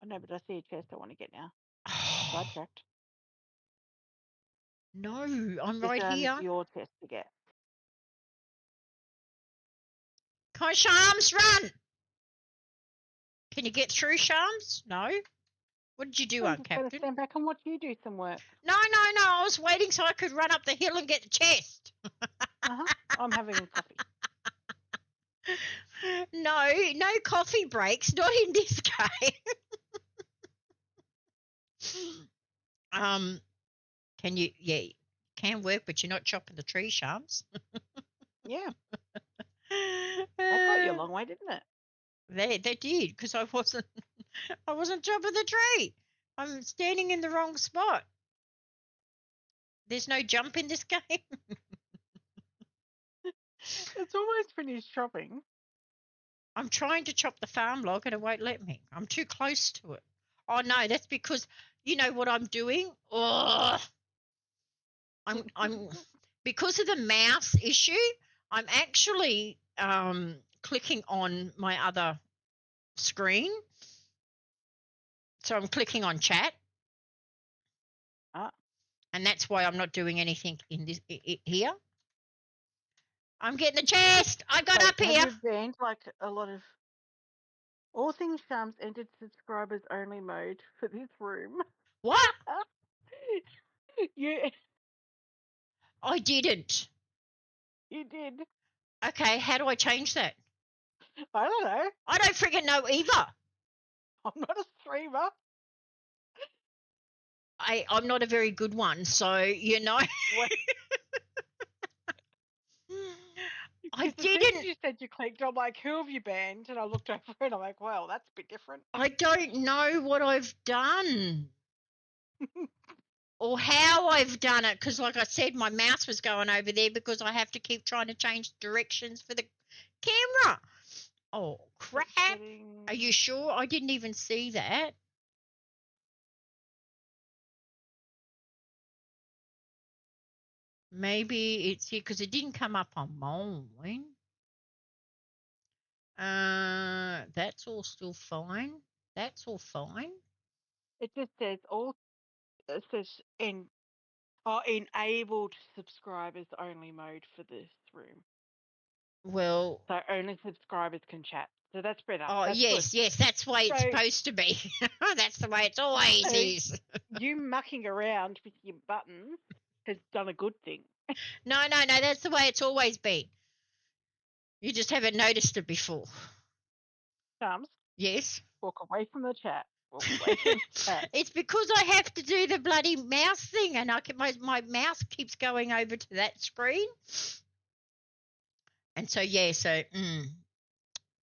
I know, but I see a chest I want to get now. Sidetracked. No, I'm This right one's here. your chest to get. Come on, Sharms, run! Can you get through, Sharms? No? What did you do, I'm Aunt just going to Captain? stand back and watch you do some work. No, I was waiting so I could run up the hill and get the chest. I'm having a coffee. No coffee breaks, not in this game. Yeah, can work, but you're not chopping the tree, Sharms. Yeah, that got you a long way, didn't it? They did, because I wasn't chopping the tree. I'm standing in the wrong spot. There's no jump in this game. It's almost finished chopping. I'm trying to chop the farm log and it won't let me. I'm too close to it. Oh no, that's because you know what I'm doing? Oh, I'm because of the mouse issue, I'm actually clicking on my other screen. So I'm clicking on chat. And that's why I'm not doing anything in this here. I'm getting the chest. I got up here. Have you banned like a lot of AllThingsSharms entered subscribers only mode for this room? What? You I didn't. did. Okay, how do I change that? I don't know. I don't freaking know either. I'm not a streamer. I'm not a very good one, so you know. I As soon as didn't. you said you clicked, I'm like, who have you banned? And I looked over and I'm like, well, that's a bit different. I don't know what I've done or how I've done it because, like I said, my mouse was going over there because I have to keep trying to change directions for the camera. Oh, crap. Are you sure? I didn't even see that. Maybe it's here because it didn't come up on mine. That's all still fine. That's all fine. It just says it says enabled subscribers only mode for this room. Well, so only subscribers can chat. So that's better. Oh, that's yes, good. yes, that's the way it's supposed to be. That's the way it's always So is. you mucking around with your buttons has done a good thing. No, that's the way it's always been. You just haven't noticed it before. Charms, Yes. walk away from the chat. Walk away from the chat. It's because I have to do the bloody mouse thing, and my mouse keeps going over to that screen. And so yeah,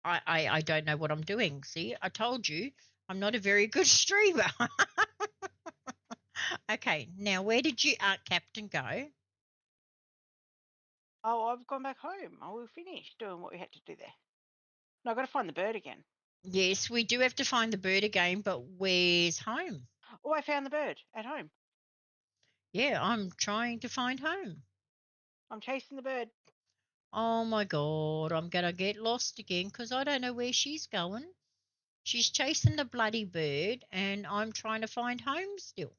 I don't know what I'm doing. See, I told you I'm not a very good streamer. Okay, now where did you, Captain, go? Oh, I've gone back home. Oh, we finished doing what we had to do there. No, I've got to find the bird again. Yes, we do have to find the bird again, but where's home? Oh, I found the bird at home. Yeah, I'm trying to find home. I'm chasing the bird. Oh my God, I'm going to get lost again because I don't know where she's going. She's chasing the bloody bird and I'm trying to find home still.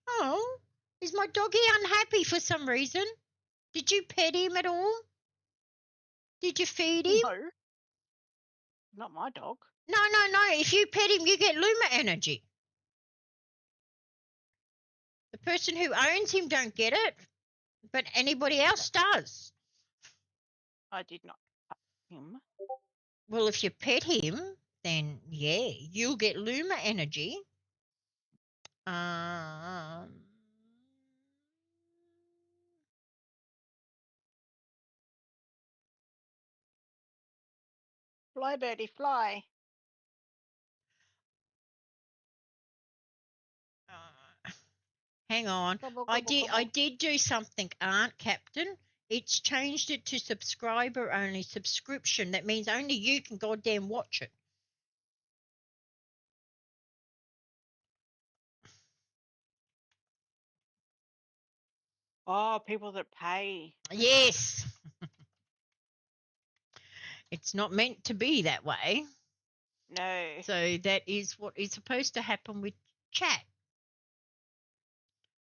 Oh, is my doggy unhappy for some reason? Did you pet him at all? Did you feed him? No, not my dog. No. If you pet him, you get Luma energy. The person who owns him don't get it, but anybody else does. I did not pet him. Well, if you pet him, then yeah, you'll get Luma energy. Fly, birdie, fly. Hang on. Gobble, I gobble, gobble. did do something, Captain. It's changed it to subscriber only subscription. That means only you can goddamn watch it. Oh, people that pay. Yes. It's not meant to be that way. No. So that is what is supposed to happen with chat.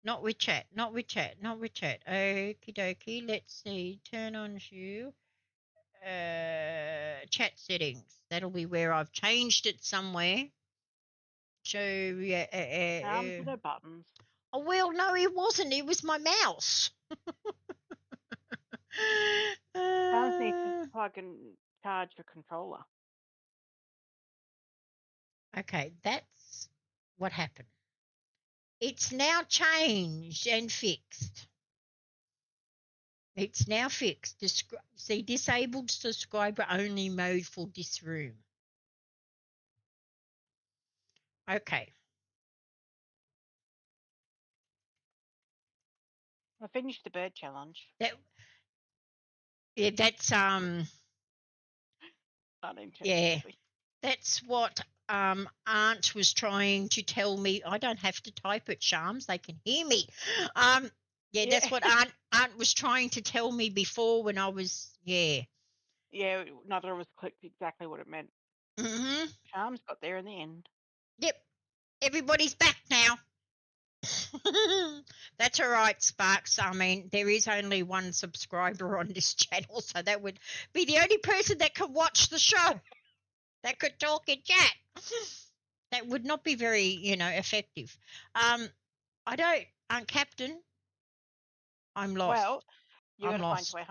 Not with chat, not with chat, not with chat. Okie dokie. Let's see. Turn on shoe. Chat settings. That'll be where I've changed it somewhere. So yeah. Arms and no buttons. Oh well, no, it wasn't. It was my mouse. Arms need to plug and charge your controller. Okay, that's what happened. It's now changed and fixed. It's now fixed. See, disabled subscriber only mode for this room. Okay. I finished the bird challenge. Yeah, that's Unintentionally. that's what Aunt was trying to tell me. I don't have to type it, Sharms. They can hear me. That's what Aunt was trying to tell me before when I was Yeah, neither of us clicked exactly what it meant. Mm-hmm. Charms got there in the end. Yep. Everybody's back now. That's all right, Sparks. I mean, there is only one subscriber on this channel, so that would be the only person that could watch the show, that could talk and chat. That would not be very, effective. I don't, Captain, I'm lost. Well, you got I'm to find lost. your way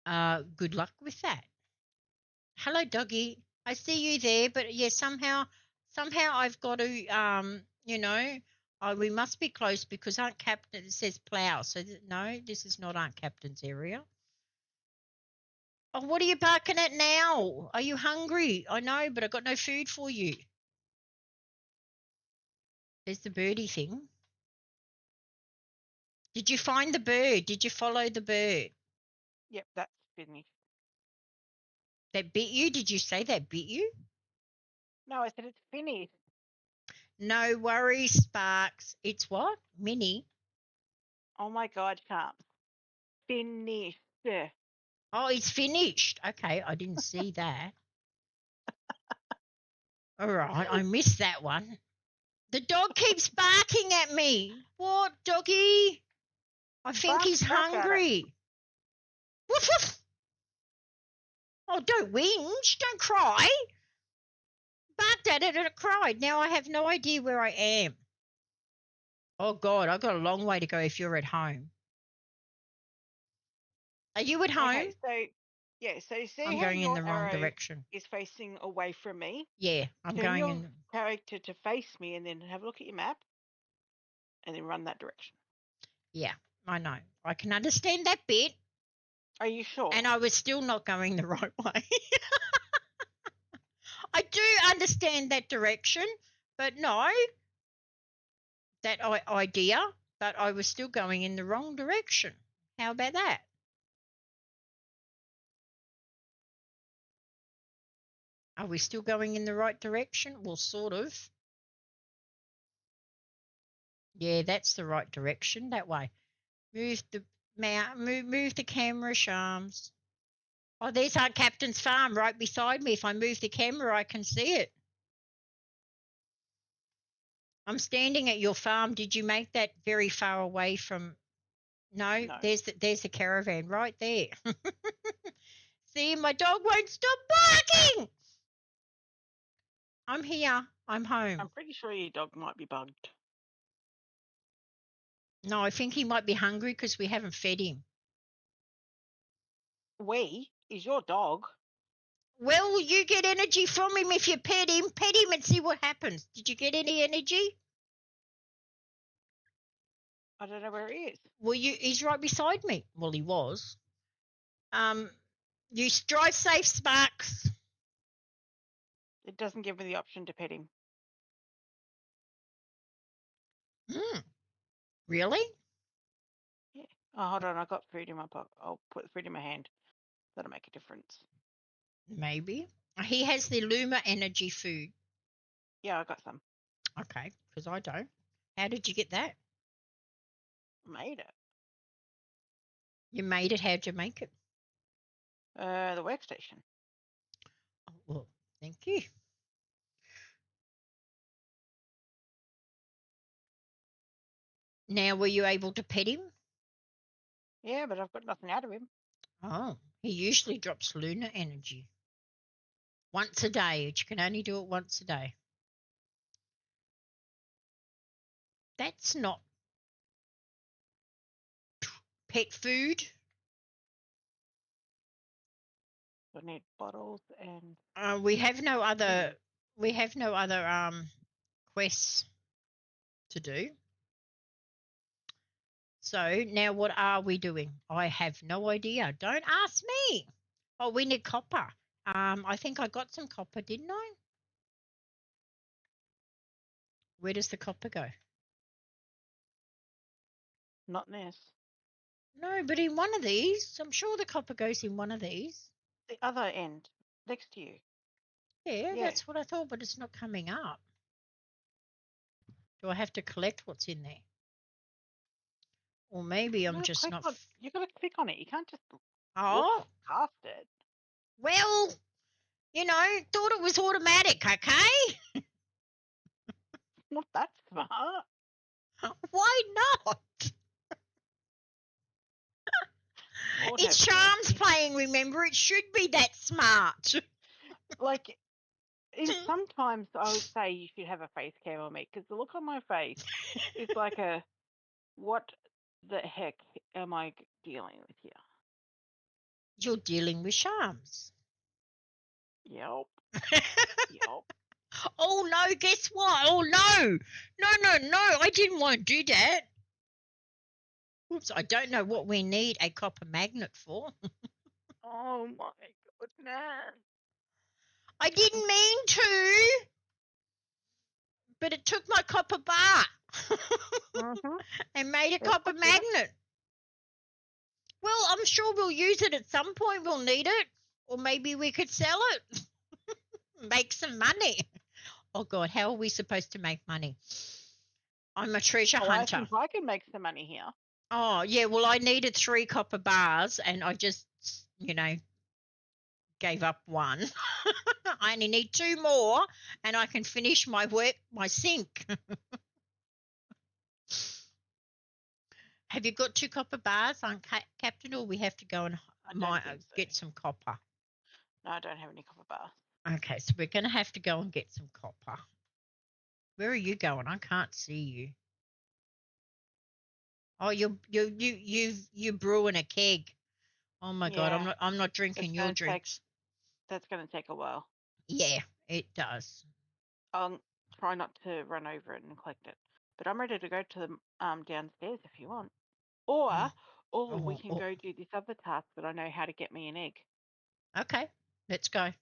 home. Good luck with that. Hello, doggy. I see you there, but yeah, somehow I've got to, we must be close because Aunt Captain, it says plow. So no, this is not Aunt Captain's area. Oh, what are you barking at now? Are you hungry? I know, but I've got no food for you. There's the birdie thing. Did you find the bird? Did you follow the bird? Yep, that's finished. That bit you? Did you say that bit you? No, I said it's finished. No worries, Sparks. It's what? Minnie. Oh my God, Charms. Finished. Oh, it's finished. Okay, I didn't see that. All right, I missed that one. The dog keeps barking at me. What, doggy? I think he's Bark at it. hungry. Woof, woof. Oh, don't whinge. Don't cry. Barked at it and it cried. Now I have no idea where I am. Oh, God, I've got a long way to go if you're at home. Are you at home? Okay, so see I'm how going in your the wrong arrow direction. is facing away from me? Yeah, I'm Turn going your in. character to face me and then have a look at your map and then run that direction. Yeah, I know. I can understand that bit. Are you sure? And I was still not going the right way. I do understand that direction, but no, that idea, but I was still going in the wrong direction. How about that? Are we still going in the right direction? Well, sort of. Yeah, that's the right direction. That way. Move the move the camera, Sharms. Oh, there's our Captain's farm right beside me. If I move the camera, I can see it. I'm standing at your farm. Did you make that very far away from? No. There's the caravan right there. See, my dog won't stop barking. I'm here. I'm home. I'm pretty sure your dog might be bugged. No, I think he might be hungry because we haven't fed him. We is your dog. Well, you get energy from him if you pet him. Pet him and see what happens. Did you get any energy? I don't know where he is. Well, he's right beside me. Well, he was. You drive safe, Sparks. It doesn't give me the option to pet him. Really? Yeah. Oh, hold on. I got food in my pocket. I'll put food in my hand. That'll make a difference. Maybe. He has the Luma energy food. Yeah, I got some. Okay, because I don't. How did you get that? Made it. You made it. How'd you make it? The workstation. Well, thank you. Now, were you able to pet him? Yeah, but I've got nothing out of him. Oh, he usually drops lunar energy once a day. But you can only do it once a day. That's not pet food. I need bottles and We have no other. things. We have no other quests to do. So now, what are we doing? I have no idea. Don't ask me. Oh, we need copper. I think I got some copper, didn't I? Where does the copper go? Not in this. No, but in one of these, I'm sure the copper goes in one of these. The other end, next to you. Yeah, Yeah. that's what I thought, but it's not coming up. Do I have to collect what's in there? Or maybe I'm just not. You gotta click on it. You can't just walk Oh, past it. well, thought it was automatic, okay? Not that smart. Why not? Lord It's have Charms mercy. playing, remember? It should be that smart. Like, sometimes I would say you should have a face cam on me because the look on my face is like what the heck am I dealing with here? You're dealing with Charms. Yep. Yep. Oh, no, guess what? Oh, no. No, I didn't want to do that. Oops, I don't know what we need a copper magnet for. Oh my goodness. I didn't mean to, but it took my copper bar and made a copper magnet. Well, I'm sure we'll use it at some point. We'll need it. Or maybe we could sell it. Make some money. Oh, God, how are we supposed to make money? I'm a treasure hunter. I think I can make some money here. Oh, yeah, well, I needed 3 copper bars and I just, gave up one. I only need 2 more and I can finish my sink. Have you got 2 copper bars on Captain, or we have to go and get some copper? No, I don't have any copper bars. Okay, so we're going to have to go and get some copper. Where are you going? I can't see you. Oh, you're brewing a keg. Oh my God, I'm not drinking your drinks. That's going to take a while. Yeah, it does. I'll try not to run over it and collect it. But I'm ready to go to the downstairs if you want. Or we can go do this other task that I know how to get me an egg. Okay, let's go.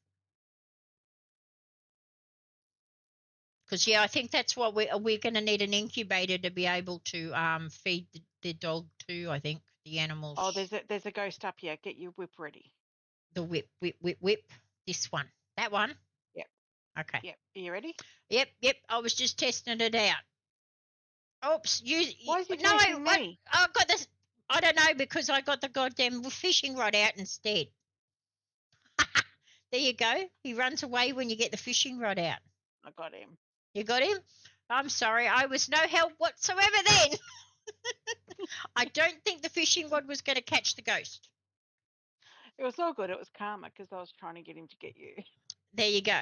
Because, yeah, I think that's what we're going to need an incubator to be able to feed the dog too, I think, the animals. Oh, there's a ghost up here. Get your whip ready. The whip. This one. That one? Yep. Okay. Yep. Are you ready? Yep. I was just testing it out. Oops. Why is it chasing me? I got this. I don't know, because I got the goddamn fishing rod out instead. There you go. He runs away when you get the fishing rod out. I got him. You got him? I'm sorry. I was no help whatsoever then. I don't think the fishing rod was going to catch the ghost. It was all good. It was karma because I was trying to get him to get you. There you go.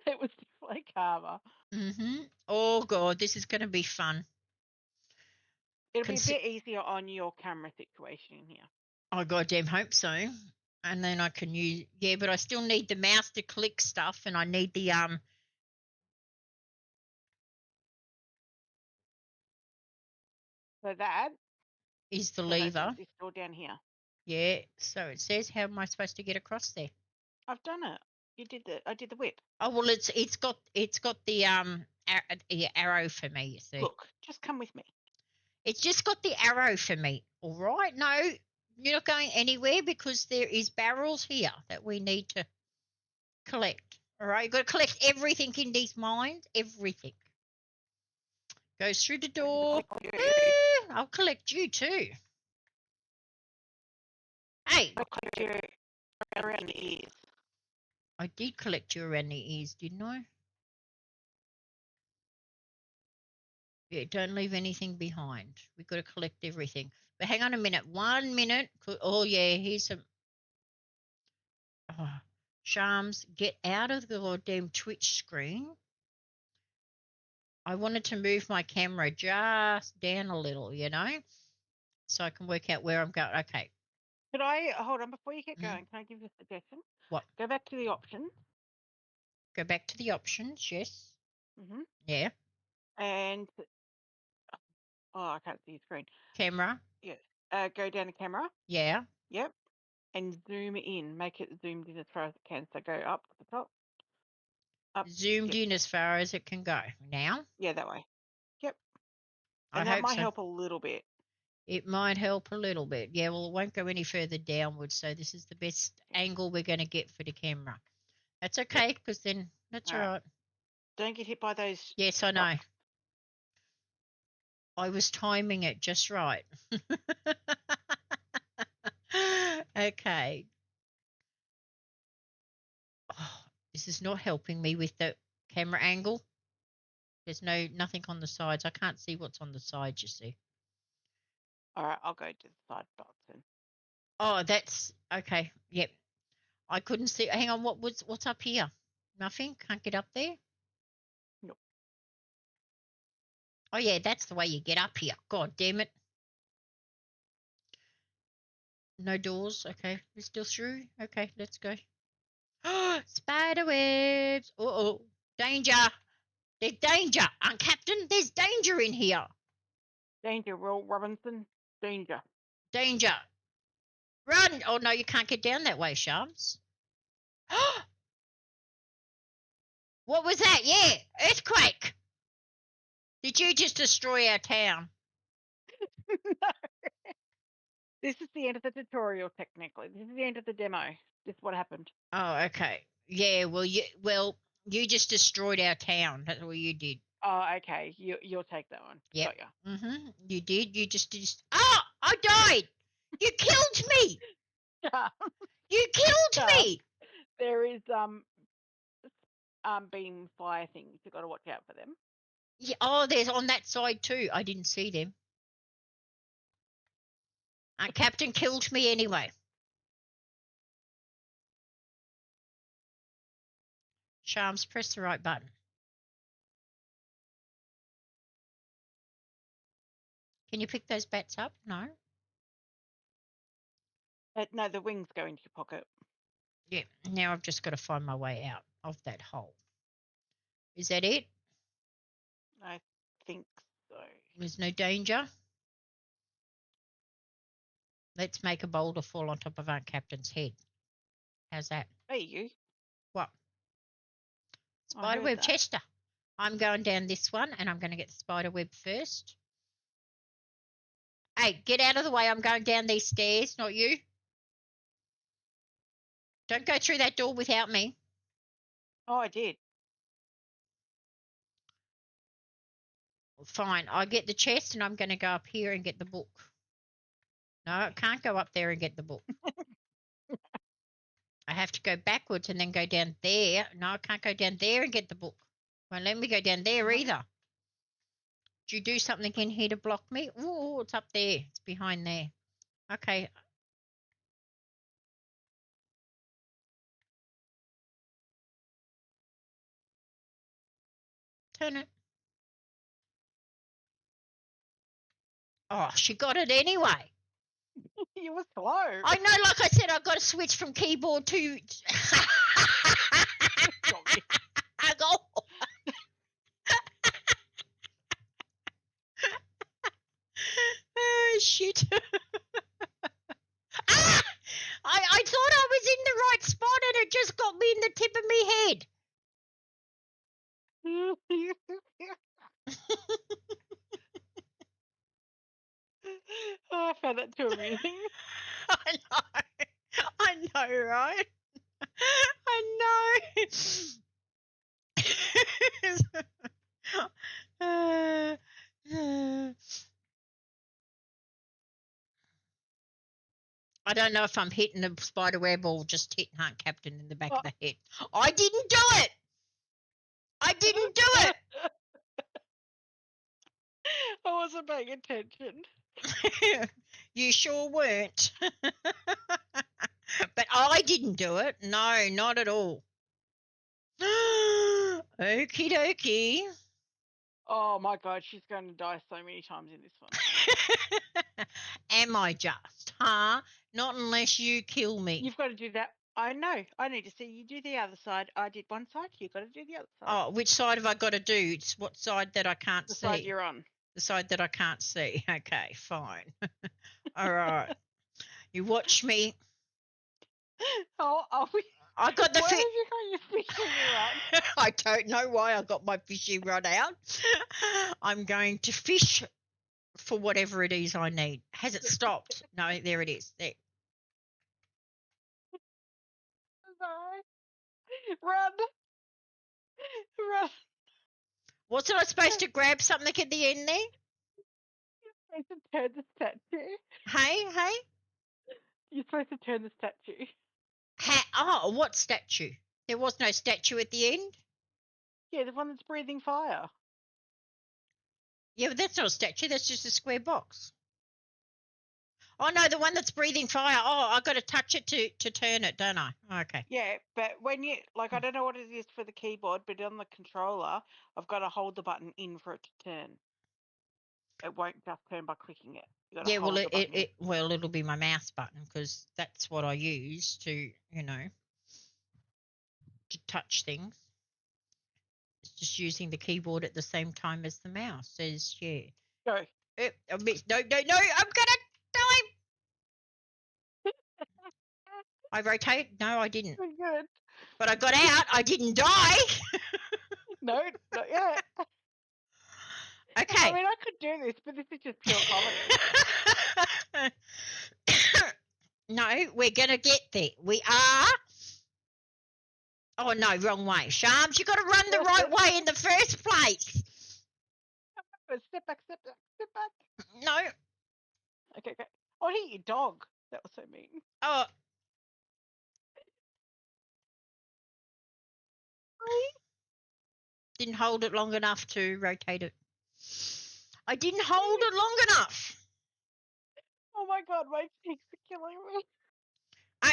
It was definitely karma. Oh, God, this is going to be fun. It'll be a bit easier on your camera situation in here. I goddamn hope so. And then I can use, but I still need the mouse to click stuff, and I need the So that is the lever. It's still down here. Yeah. So it says, how am I supposed to get across there? I've done it. I did the whip. Oh, well, it's got the arrow for me, you see. Look, just come with me. It's just got the arrow for me. All right. No, you're not going anywhere, because there is barrels here that we need to collect. All right. You've got to collect everything in these mines. Everything. Goes through the door. I'll collect you too. Hey. I'll collect you around the ears. I did collect you around the ears, didn't I? Yeah, don't leave anything behind. We've got to collect everything. But hang on a minute. 1 minute. Oh, yeah, here's some. Oh, Sharms, get out of the goddamn Twitch screen. I wanted to move my camera just down a little, so I can work out where I'm going. Okay. Could I hold on before you get going? Can I give you a suggestion? What? Go back to the options. Go back to the options, yes. Mm-hmm. Yeah. And I can't see your screen. Camera. Yeah. Go down to camera. Yeah. Yep. And zoom in. Make it zoomed in as far as it can. So go up to the top. Up. Zoomed in as far as it can go. Now? Yeah, that way. Yep. I And that hope might so. help a little bit. It might help a little bit. Yeah, well, it won't go any further downwards, so this is the best angle we're going to get for the camera. That's okay, because then that's all right. Don't get hit by those. Yes, I know. I was timing it just right. Okay. Oh, this is not helping me with the camera angle. There's nothing on the sides. I can't see what's on the sides, you see. All right, I'll go to the side box then. Oh, that's okay. Yep. I couldn't see. Hang on, what's up here? Nothing? Can't get up there? Nope. Oh yeah, that's the way you get up here. God damn it. No doors. Okay, we're still through. Okay, let's go. Spider webs. Uh-oh. Danger. There's danger. Captain, there's danger in here. Danger, Will Robinson. Danger. Danger. Run. Oh, no, you can't get down that way, Sharms. What was that? Yeah, earthquake. Did you just destroy our town? No. This is the end of the tutorial, technically. This is the end of the demo. This is what happened. Oh, okay. Yeah, well, you just destroyed our town. That's what you did. Oh, okay. You'll take that one. Yep. Got ya. Mm-hmm. You did. You just. Oh, I died. You killed me. You killed me. There is beam fire things. You've got to watch out for them. Yeah. Oh, there's on that side too. I didn't see them. Captain killed me anyway. Sharms, press the right button. Can you pick those bats up? No. No, the wings go into your pocket. Yeah. Now I've just got to find my way out of that hole. Is that it? I think so. There's no danger. Let's make a boulder fall on top of our captain's head. How's that? Hey, you. What? Spiderweb Chester. I'm going down this one, and I'm going to get the spiderweb first. Hey, get out of the way. I'm going down these stairs, not you. Don't go through that door without me. Oh, I did. Fine. I get the chest, and I'm going to go up here and get the book. No, I can't go up there and get the book. I have to go backwards and then go down there. No, I can't go down there and get the book. Won't let me go down there either. Did you do something in here to block me? Oh, it's up there. It's behind there. Okay. Turn it. Oh, she got it anyway. You were slow. I know, like I said, I've got to switch from keyboard to... I go... Oh, shit. I thought I was in the right spot and it just got me in the tip of my head. Oh, I found that too amusing. I know, right? I know. I don't know if I'm hitting the spider web or just hitting Hunt Captain in the back of the head. I didn't do it. I didn't do it. I wasn't paying attention. You sure weren't. But I didn't do it. No, not at all. Okie dokie. Oh my god, she's going to die so many times in this one. Am I just? Huh? Not unless you kill me. You've got to do that. I know. I need to see you do the other side. I did one side. You've got to do the other side. Oh, which side have I got to do? It's what side that I can't see? The side you're on. The side that I can't see. Okay, fine. All right. You watch me. Oh, I got the why have you got your fishing rod? I don't know why I got my fishing rod out. I'm going to fish for whatever it is I need. Has it stopped? No, there it is. There. Run! Run! Wasn't I supposed to grab something at the end there? You're supposed to turn the statue. Hey? You're supposed to turn the statue. Oh, what statue? There was no statue at the end? Yeah, the one that's breathing fire. Yeah, but that's not a statue. That's just a square box. Oh, no, the one that's breathing fire. Oh, I got to touch it to turn it, don't I? Okay. Yeah, but when you, like, I don't know what it is for the keyboard, but on the controller, I've got to hold the button in for it to turn. It won't just turn by clicking it. You got to hold the button. It'll be my mouse button because that's what I use to, to touch things. It's just using the keyboard at the same time as the mouse. Says, yeah. Go. No, I'm gonna die. I rotate. No, I didn't. Good. But I got out. I didn't die. No, not yet. Okay. I mean, I could do this, but this is just pure comedy. No, we're gonna get there. We are. Oh no, wrong way. Sharms, you got to run the right way in the first place. Step back. No. Okay. Oh, hit your dog. That was so mean. Oh. Didn't hold it long enough to rotate it. I didn't hold it long enough. Oh my god, my cheeks are killing me.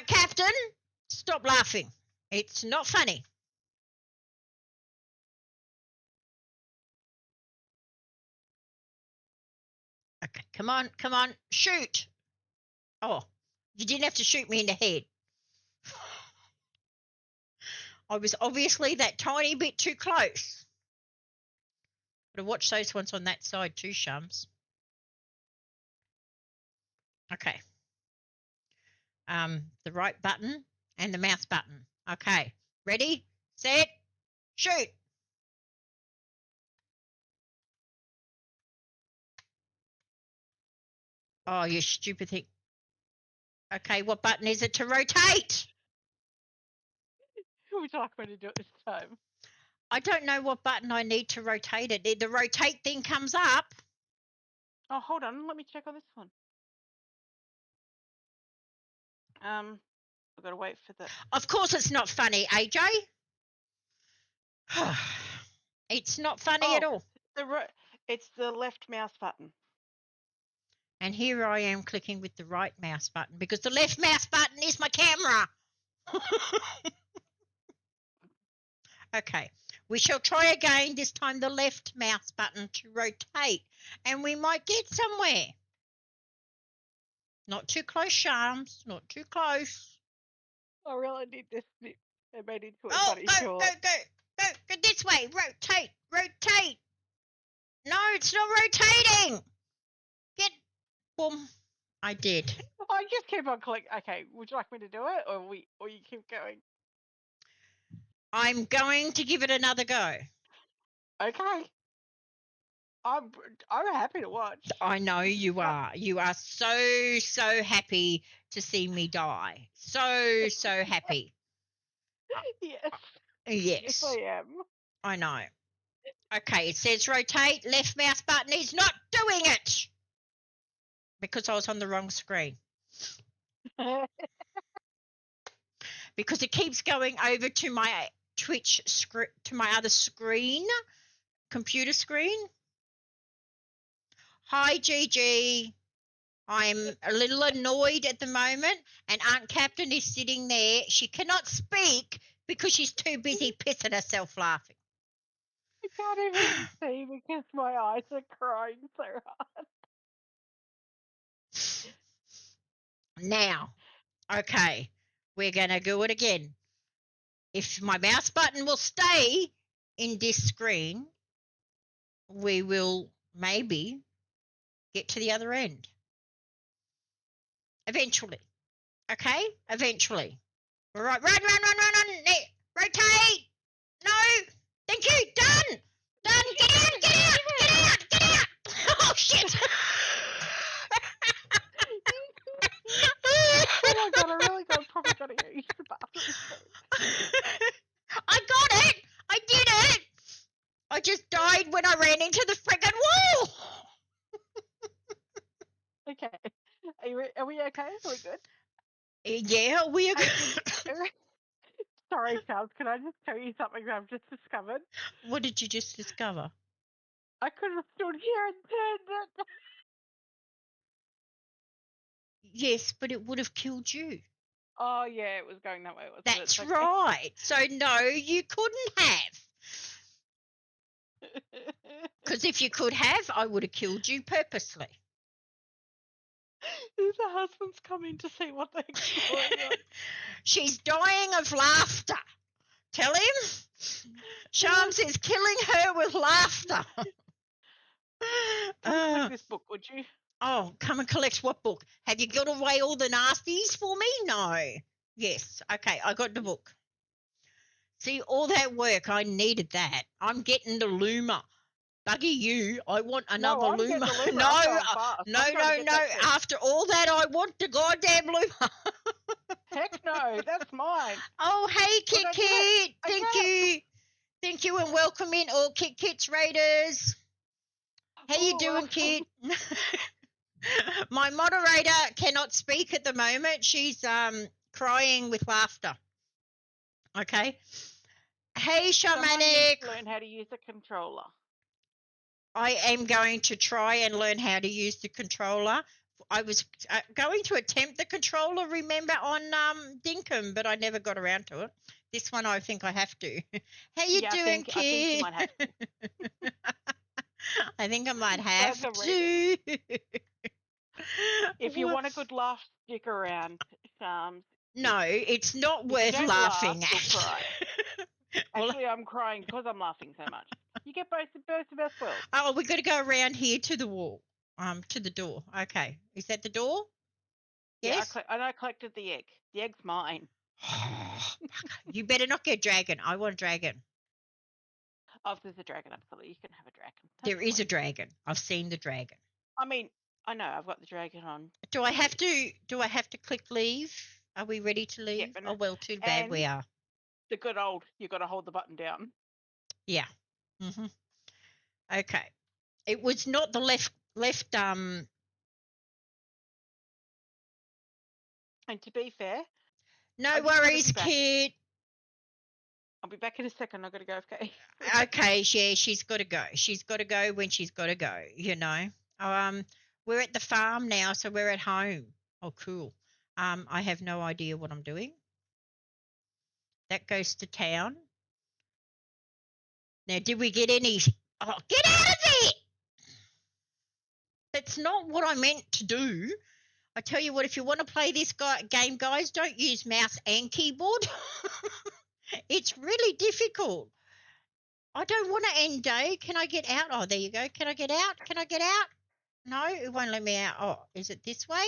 Captain, stop laughing. It's not funny. Okay, come on, shoot. Oh, you didn't have to shoot me in the head. I was obviously that tiny bit too close. But watch those ones on that side too, Shums. Okay. The right button and the mouse button. Okay. Ready, set, shoot. Oh, you stupid thing. Okay, what button is it to rotate? Would you like me to do it this time? I don't know what button I need to rotate it. The rotate thing comes up. Oh, hold on. Let me check on this one. I've got to wait for the... Of course it's not funny, AJ. It's not funny at all. It's the left mouse button. And here I am clicking with the right mouse button because the left mouse button is my camera. Okay, we shall try again, this time the left mouse button to rotate, and we might get somewhere. Not too close, Sharms, not too close. I really need this snip. It made it to a Oh, funny go this way, rotate. No, it's not rotating. Boom. I did. I just keep on clicking. Okay, would you like me to do it, or you keep going? I'm going to give it another go. Okay. I'm happy to watch. I know you are. You are so happy to see me die. So happy. Yes. Yes. Yes, I am. I know. Okay, it says rotate. Left mouse button is not doing it because I was on the wrong screen. because it keeps going over to my Twitch to my other screen, computer screen. Hi, Gigi. I'm a little annoyed at the moment, and Aunt Captain is sitting there. She cannot speak because she's too busy pissing herself laughing. I can't even see because my eyes are crying so hard. Now, okay, we're going to do it again. If my mouse button will stay in this screen, we will maybe get to the other end. Eventually. Okay? Eventually. All right, run. Rotate. No. Thank you. Done. Get out. Oh, shit. Oh my god, I really probably got to use the bathroom soon. I got it. I did it. I just died when I ran into the friggin' wall. Okay. Are we okay? Are we good? Yeah, we are good. Sorry, Charles, can I just tell you something that I've just discovered? What did you just discover? I could have stood here and turned it. Yes, but it would have killed you. Oh, yeah, it was going that way, wasn't it? That's right. So, no, you couldn't have. Because if you could have, I would have killed you purposely. The husband's coming to see what the heck's going on. She's dying of laughter. Tell him. Sharms is killing her with laughter. Come collect this book, would you? Oh, come and collect what book? Have you got away all the nasties for me? No. Yes. Okay, I got the book. See, all that work, I needed that. I'm getting the Luma. Buggy you, I want another Luma. No. After all that, I want the goddamn Luma. Heck no, that's mine. Oh, hey, Kit. Thank you, and welcome in all Kit's Raiders. How you doing, Kit? My moderator cannot speak at the moment. She's crying with laughter. Okay. Hey, Shamanic. Learn how to use a controller. I am going to try and learn how to use the controller. I was going to attempt the controller, remember, on Dinkum, but I never got around to it. This one, I think I have to. How you doing, Kid? I think you might have to. I think I might have to. If you want a good laugh, stick around, Sharms. No, it's not worth laughing at. Actually, I'm crying because I'm laughing so much. You get both of best worlds. Oh, we've got to go around here to the wall, to the door. Okay, is that the door? Yes. Yeah, I collected the egg. The egg's mine. You better not get dragon. I want a dragon. Oh, if there's a dragon, absolutely, you can have a dragon. There is a dragon. I've seen the dragon. I mean, I know I've got the dragon on. Do I have to click leave? Are we ready to leave? Yeah, oh well, too bad we are. The good old, you got to hold the button down. Yeah. Okay. It was not the left. And to be fair, no worries, Kid. I'll be back in a second. I've got to go. Okay. Okay. Yeah, she's got to go. She's got to go when she's got to go. You know. We're at the farm now, so we're at home. Oh, cool. I have no idea what I'm doing. That goes to town. Now, did we get any? Oh, get out of it! That's not what I meant to do. I tell you what, if you want to play this game, guys, don't use mouse and keyboard. It's really difficult. I don't want to end day. Can I get out? Oh, there you go. Can I get out? No, it won't let me out. Oh, is it this way?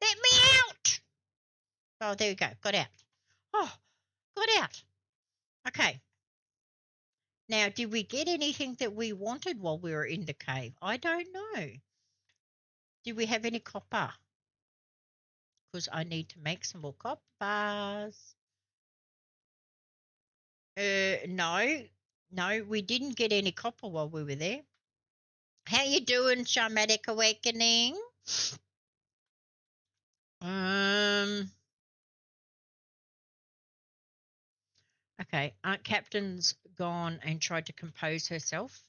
Let me out! Oh, there we go. Got out. Oh, got out. Okay. Now, did we get anything that we wanted while we were in the cave? I don't know. Did we have any copper? Because I need to make some more coppers. No, we didn't get any copper while we were there. How you doing, Shamanic Awakening? Okay, Aunt Captain's gone and tried to compose herself.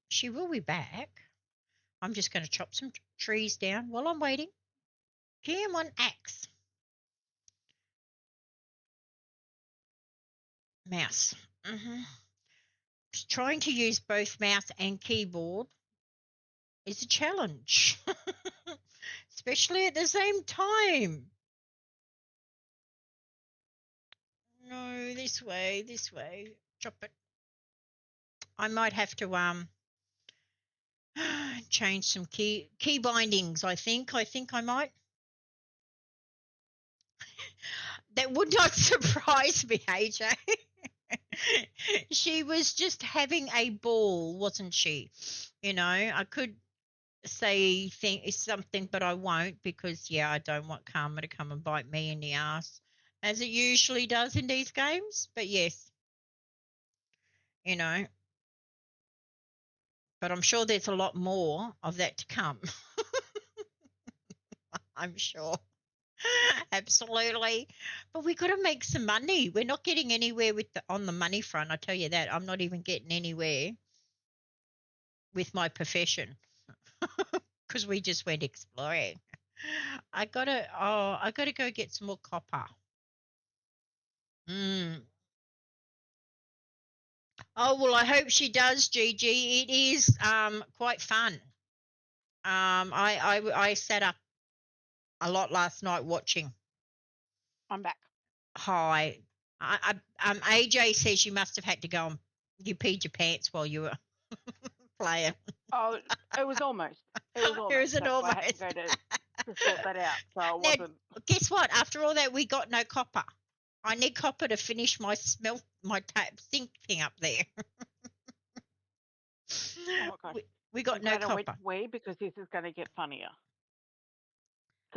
She will be back. I'm just going to chop some trees down while I'm waiting. Come on, axe. Mouse. Trying to use both mouse and keyboard is a challenge, especially at the same time. No, this way, this way. Chop it. I might have to change some key bindings. I think I might. That would not surprise me, AJ. She was just having a ball, wasn't she? You know, I could say something, but I won't because, yeah, I don't want karma to come and bite me in the ass, as it usually does in these games. But yes, you know, but I'm sure there's a lot more of that to come. I'm sure. Absolutely. But we got to make some money. We're not getting anywhere on the money front. I tell you that. I'm not even getting anywhere with my profession because we just went exploring. I gotta go get some more copper. Oh well, I hope she does, Gigi. It is quite fun. I sat up a lot last night watching. I'm back. Hi. AJ says you must have had to go and you peed your pants while you were playing. Oh, it was almost. It was almost. It was an almost. I had to go to sort that out, so it wasn't. Guess what? After all that, we got no copper. I need copper to finish my tap sink thing up there. Oh my gosh. We got no copper. Because this is going to get funnier.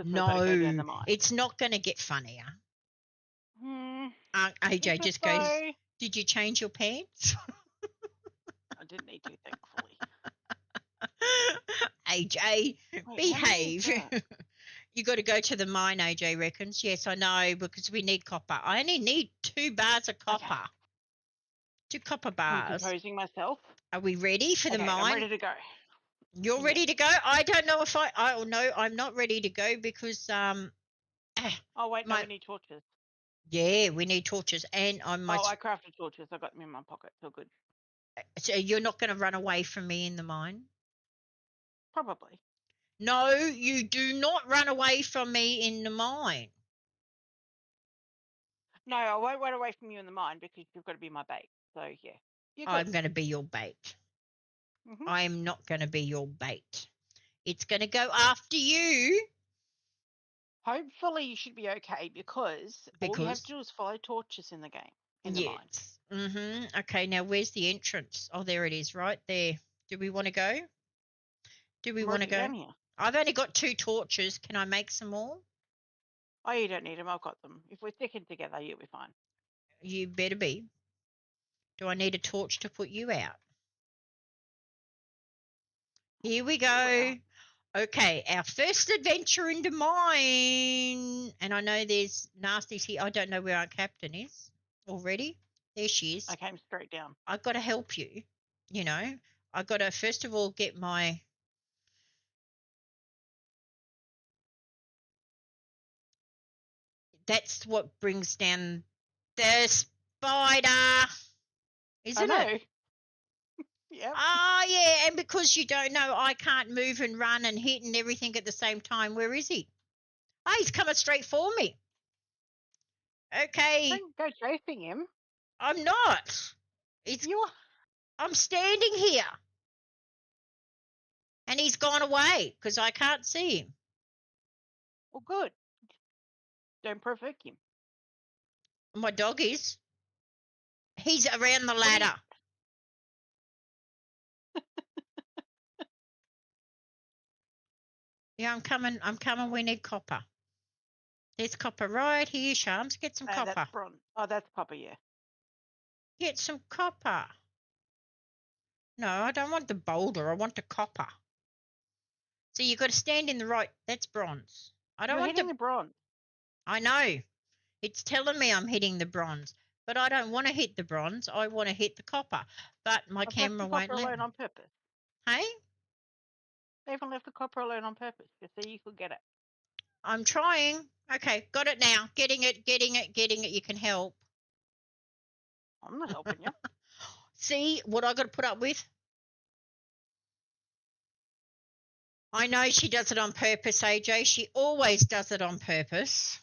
No, it's not going to get funnier. AJ just goes, did you change your pants? I didn't need to, thankfully. AJ, behave. You got to go to the mine, AJ reckons. Yes, I know, because we need copper. I only need 2 bars of copper. Okay. 2 copper bars. I'm composing myself. Are we ready for the mine? I'm ready to go. You're ready to go? I don't know if no, I'm not ready to go because oh wait, no, we need torches. Yeah, we need torches, and I crafted torches. I got them in my pocket. So good. So you're not going to run away from me in the mine? Probably. No, you do not run away from me in the mine. No, I won't run away from you in the mine because you've got to be my bait. So yeah, I'm going to be your bait. I am not going to be your bait. It's going to go after you. Hopefully you should be okay because all you have to do is follow torches in the game, in the mine. Okay, now where's the entrance? Oh, there it is, right there. Do we want to go? Do we want to go? Here. I've only got 2 torches. Can I make some more? Oh, you don't need them. I've got them. If we're sticking together, you'll be fine. You better be. Do I need a torch to put you out? Here we go. Okay, our first adventure into mine. And I know there's nasties here. I don't know where our captain is already. There she is. I came straight down. I've got to help you. You know, I've got to first of all get my... That's what brings down the spider. Isn't it? Yep. Oh, yeah, and because you don't know, I can't move and run and hit and everything at the same time. Where is he? Oh, he's coming straight for me. Okay. Don't go chasing him. I'm not. I'm standing here. And he's gone away because I can't see him. Well, good. Don't provoke him. My dog is. He's around the ladder. Yeah, I'm coming. We need copper. There's copper right here, Sharms. Get some copper. That's bronze. Oh, that's copper, yeah. Get some copper. No, I don't want the boulder. I want the copper. So you've got to stand in the right. That's bronze. I don't want hitting the bronze. I know. It's telling me I'm hitting the bronze. but I don't want to hit the bronze. I want to hit the copper, but my I've left camera the won't copper let alone me. on purpose. Hey? They even left the copper alone on purpose just so you could get it. I'm trying. Okay, got it now. Getting it, getting it, getting it. You can help. I'm not helping you. See what I got to put up with? I know she does it on purpose, AJ. She always does it on purpose.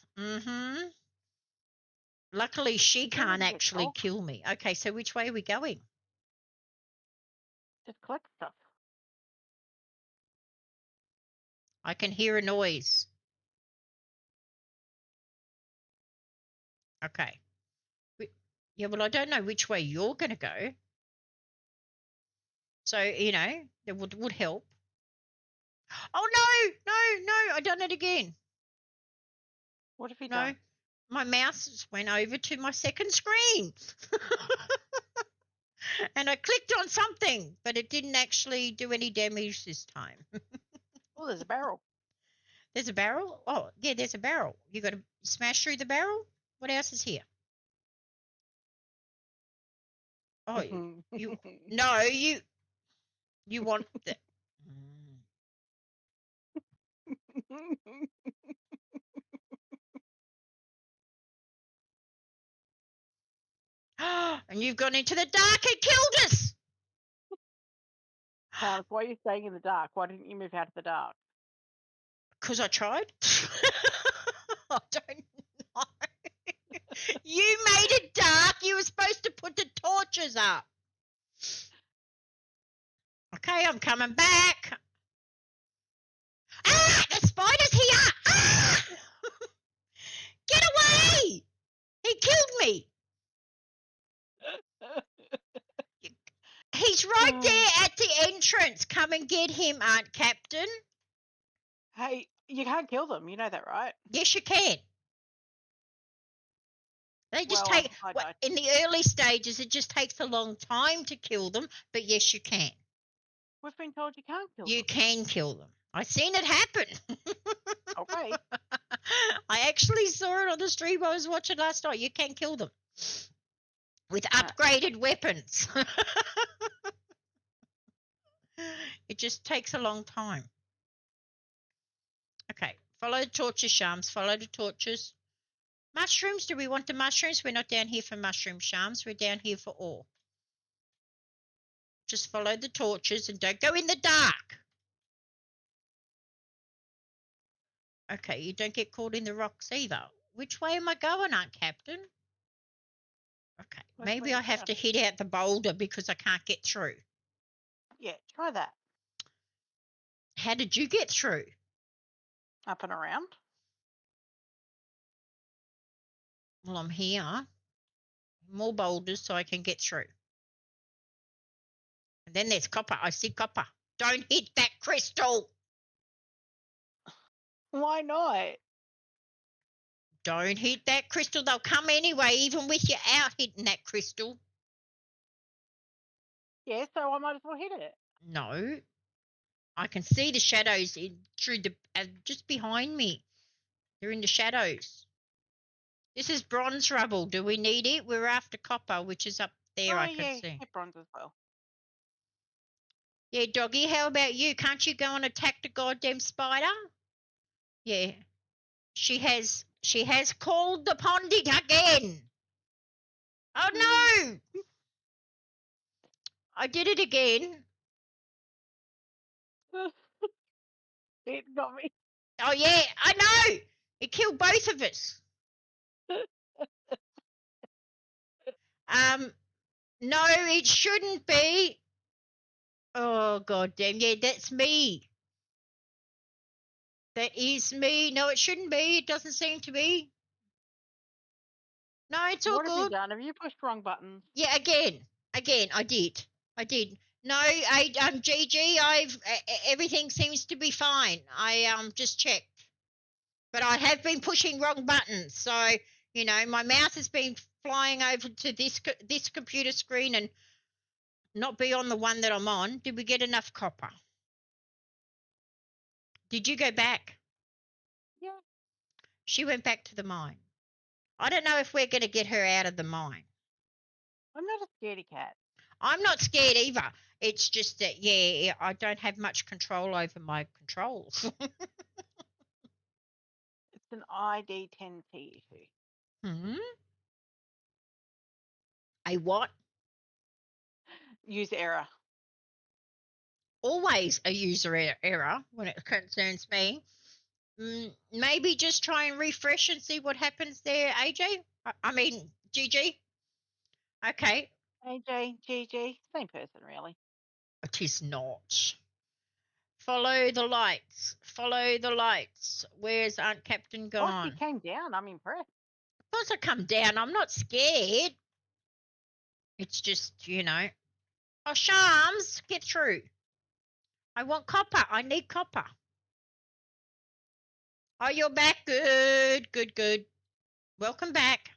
Luckily, she You don't can't need to actually talk. kill me. Okay, so which way are we going? Just collect stuff. I can hear a noise. Okay. Yeah, well, I don't know which way you're going to go. So, that would help. Oh, no, I done it again. What have you No, done? my mouse went over to my second screen. And I clicked on something, but it didn't actually do any damage this time. Oh, there's a barrel. There's a barrel? Oh, yeah, there's a barrel. You got to smash through the barrel? What else is here? Oh, you no, you want the and you've gone into the dark and killed us. Pams, why are you staying in the dark? Why didn't you move out of the dark? Because I tried. I don't know. You made it dark. You were supposed to put the torches up. Okay, I'm coming back. Ah, the spider's here. Ah! Get away. He killed me. He's right there at the entrance. Come and get him, Aunt Captain. Hey, you can't kill them. You know that, right? Yes, you can. They just Well, take, I died. in the early stages, it just takes a long time to kill them, but yes, you can. We've been told you can't kill You them. can kill them. I've seen it happen. Okay. I actually saw it on the stream I was watching last night. You can kill them with upgraded weapons. It just takes a long time. Okay, follow the torches, Sharms. Follow the torches. Mushrooms, do we want the mushrooms? We're not down here for mushroom, Sharms. We're down here for ore. Just follow the torches and don't go in the dark. Okay, you don't get caught in the rocks either. Which way am I going, Aunt Captain? Okay, maybe I have to hit out the boulder because I can't get through. Yeah, try that. How did you get through? Up and around. Well, I'm here. More boulders so I can get through. And then there's copper. I see copper. Don't hit that crystal. Why not? Don't hit that crystal. They'll come anyway, even with you out hitting that crystal. Yeah, so I might as well hit it. No. I can see the shadows through the just behind me. They're in the shadows. This is bronze rubble. Do we need it? We're after copper, which is up there. I can see. Hit bronze as well. Yeah, doggy. How about you? Can't you go and attack the goddamn spider? Yeah. She has called the pondit again. Oh no! I did it again. It got me. Oh yeah, I know. It killed both of us. No, it shouldn't be. Oh goddamn, yeah, that's me. That is me. No, it shouldn't be. It doesn't seem to be. No, it's all What have you good. done? Have you pushed wrong buttons? Yeah, again, I did. No, GG, everything seems to be fine. I just checked, but I have been pushing wrong buttons. So my mouse has been flying over to this computer screen and not be on the one that I'm on. Did we get enough copper? Did you go back? Yeah. She went back to the mine. I don't know if we're going to get her out of the mine. I'm not a scaredy cat. I'm not scared either. It's just that, yeah, I don't have much control over my controls. It's an ID10T issue. Hmm? A what? User error. Always a user error when it concerns me. Maybe just try and refresh and see what happens there, AJ. I mean, GG. Okay. AJ, GG, same person, really. It is not. Follow the lights. Follow the lights. Where's Aunt Captain Oh, she gone? came down. I'm impressed. Of course I come down. I'm not scared. It's just, Oh, Sharms, get through. I want copper. I need copper. Oh, you're back. Good, good, good. Welcome back.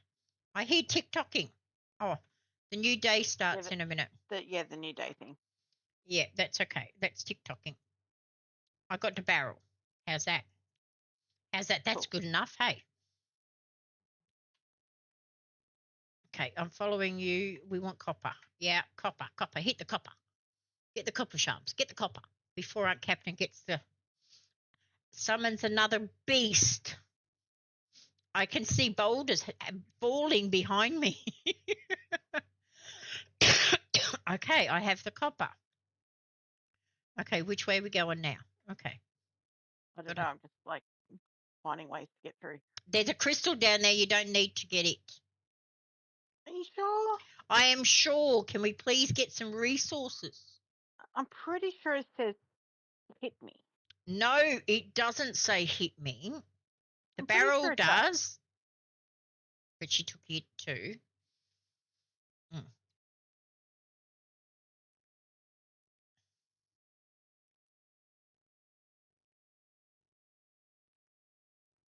I hear tick-tocking. Oh, the new day starts in a minute. The new day thing. Yeah, that's okay. That's tick-tocking. I got the barrel. How's that? That's Cool. good enough, hey? Okay, I'm following you. We want copper. Yeah, copper. Hit the copper. Get the copper, Sharps. Get the copper before our captain summons another beast. I can see boulders falling behind me. Okay, I have the copper. Okay, which way are we going now? Okay. I don't know. I'm just like finding ways to get through. There's a crystal down there. You don't need to get it. Are you sure? I am sure. Can we please get some resources? I'm pretty sure it says hit me. No, it doesn't say hit me. The I'm barrel sure does. But she took it too.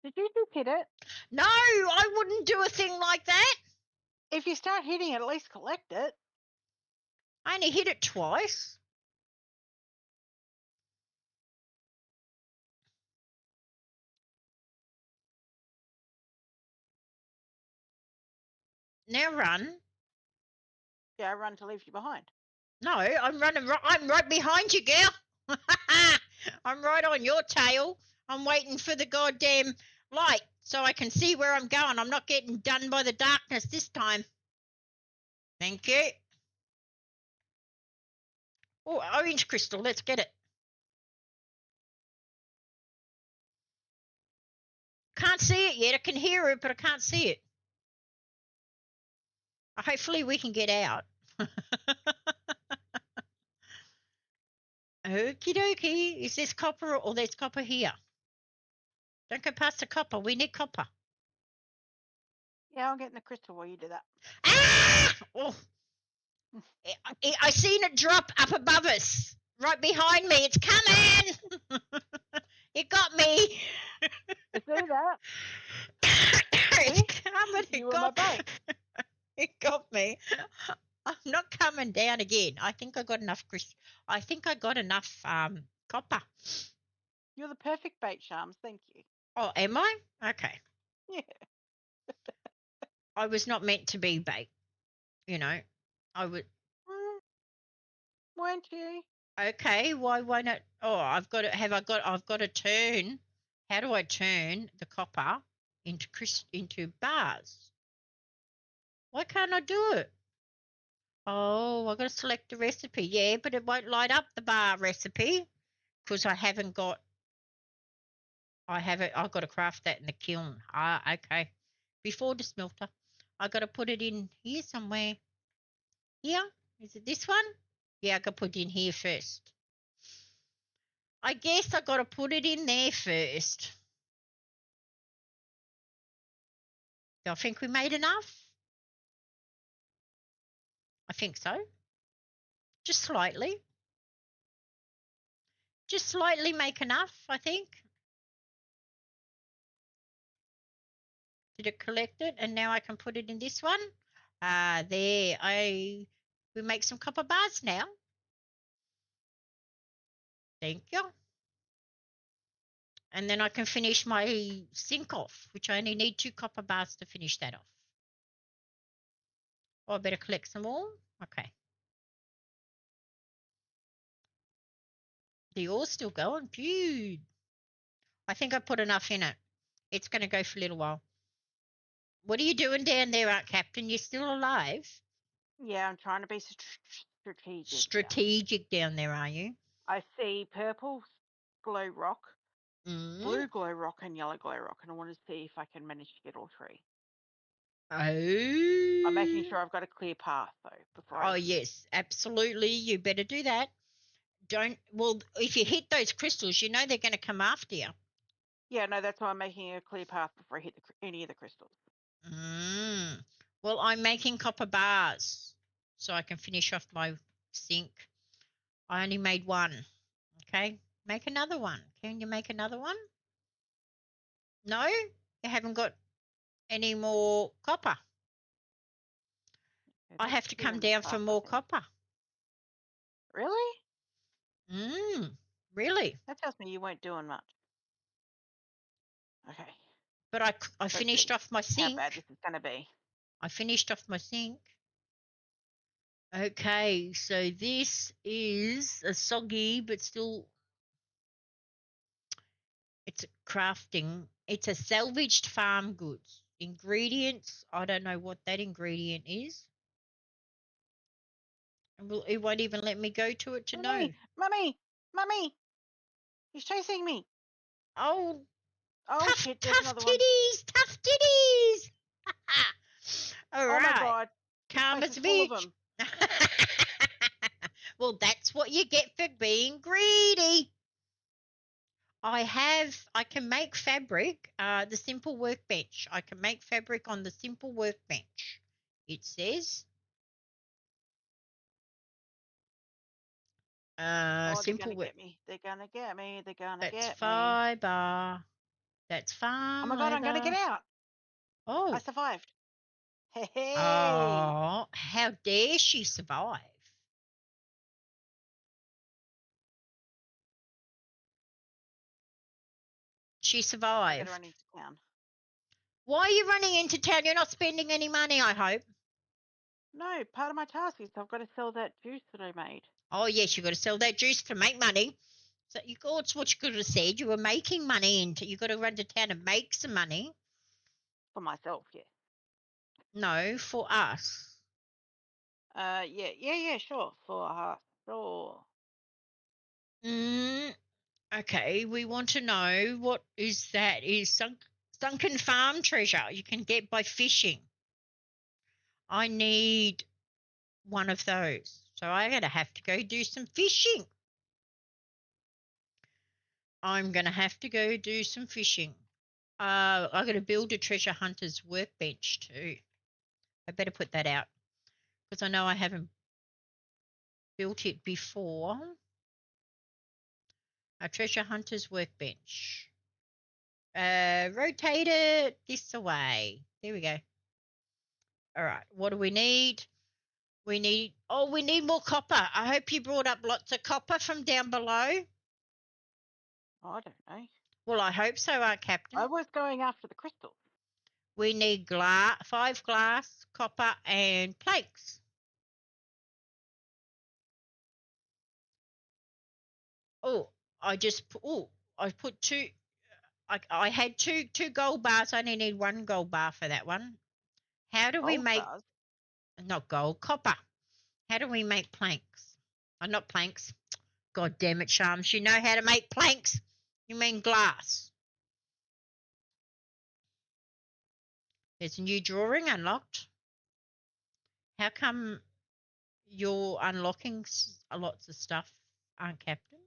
Did you just hit it? No, I wouldn't do a thing like that. If you start hitting it, at least collect it. I only hit it twice. Now run. Yeah, I run to leave you behind. No, I'm running. I'm right behind you, girl. I'm right on your tail. I'm waiting for the goddamn light so I can see where I'm going. I'm not getting done by the darkness this time. Thank you. Oh, orange crystal. Let's get it. Can't see it yet. I can hear it, but I can't see it. Hopefully we can get out. Okie dokie. Is this copper or there's copper here? Don't go past the copper. We need copper. Yeah, I'll get in the crystal while you do that. Ah! Oh. I seen it drop up above us. Right behind me. It's coming. It got me. I see that. It's coming. You were my bait. It got me. I'm not coming down again. I think I got enough copper. You're the perfect bait, Sharms. Thank you. Oh, am I? Okay. Yeah. I was not meant to be bait. I would. Weren't you? Okay, why won't it? Oh, I've got to turn. How do I turn the copper into bars? Why can't I do it? Oh, I've got to select the recipe. Yeah, but it won't light up the bar recipe because I've got to craft that in the kiln. Ah, okay. Before the smelter. I got to put it in here somewhere. Here? Is it this one? Yeah, I got to put it in here first. I guess I got to put it in there first. Do I think we made enough? I think so. Just slightly. Just slightly make enough, I think. Did it collect it? And now I can put it in this one. There. We make some copper bars now. Thank you. And then I can finish my sink off, which I only need 2 copper bars to finish that off. Oh, I better collect some more. Okay. The ore's still going. Dude. I think I put enough in it. It's going to go for a little while. What are you doing down there, Art Captain? You're still alive? Yeah, I'm trying to be strategic. Strategic down there, are you? I see purple glow rock, Mm. blue glow rock, and yellow glow rock, and I want to see if I can manage to get all three. Oh. I'm making sure I've got a clear path, though, before I... Oh, yes, absolutely. You better do that. Well, if you hit those crystals, you know they're going to come after you. Yeah, no, that's why I'm making a clear path before I hit any of the crystals. Well, I'm making copper bars so I can finish off my sink. I only made one. Okay, make another one. Can you make another one? No? You haven't got any more copper. Yeah, I that's have to two come in the down path, for I more think. copper. Really? Really? That tells me you weren't doing much. Okay. But I finished off my how bad sink. this is going to be. I finished off my sink. Okay, so this is a soggy, but still, it's a crafting. It's a salvaged farm goods. Ingredients, I don't know what that ingredient is. It won't even let me go to it to know. Mummy! He's chasing me. Oh, Oh, shit, there's tough another one. titties, tough titties. All Oh, my right, God. This calm place as is a full of bitch. them. Well, that's what you get for being greedy. I can make fabric, the simple workbench. I can make fabric on the simple workbench. It says, Oh, they're going simple to work. get me. They're going to get me. They're going to That's get me. fiber. That's Oh, my God, I'm going to get fiber. out. I Oh, survived. Hey. oh, how dare she survive? She I better run survived. into town. Why are you running into town? You're not spending any money, I hope. No, part of my task is I've got to sell that juice that I made. Oh, yes, you've got to sell that juice to make money. So it's what you could have said. You were making money, and you've got to run to town and make some money. For myself, yeah. No, for us. Yeah, sure. For her, sure. Okay, we want to know what is that? Is sunken farm treasure you can get by fishing. I need one of those. So I'm going to have to go do some fishing. I'm going to have to go do some fishing. I'm going to build a treasure hunter's workbench too. I better put that out because I know I haven't built it before. A treasure hunter's workbench. Rotate it this away. There we go. All right. What do we need? We need more copper. I hope you brought up lots of copper from down below. Oh, I don't know. Well, I hope so, Captain. I was going after the crystals. We need 5 glass, copper, and planks. Oh, I put two. I had two gold bars. I only need 1 gold bar for that one. How do we Gold make bars. not gold, copper? How do we make planks? Not planks. God damn it, Sharms. You know how to make planks. You mean glass. There's a new drawing unlocked. How come you're unlocking lots of stuff, Captain?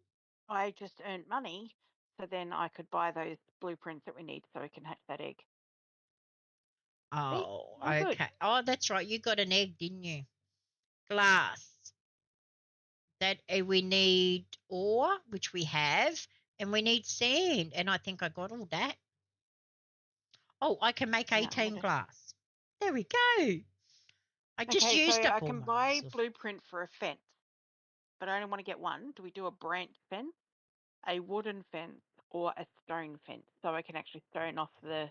I just earned money, so then I could buy those blueprints that we need so we can hatch that egg. See? Oh, All good. okay. Oh, that's right. You got an egg, didn't you? Glass. That we need ore, which we have, and we need sand, and I think I got all that. Oh, I can make Yeah, 18 glass. There we go. I just okay, so used up I all can my buy resources. blueprint for a fence, but I only want to get one. Do we do a branch fence, a wooden fence, or a stone fence so I can actually stone off the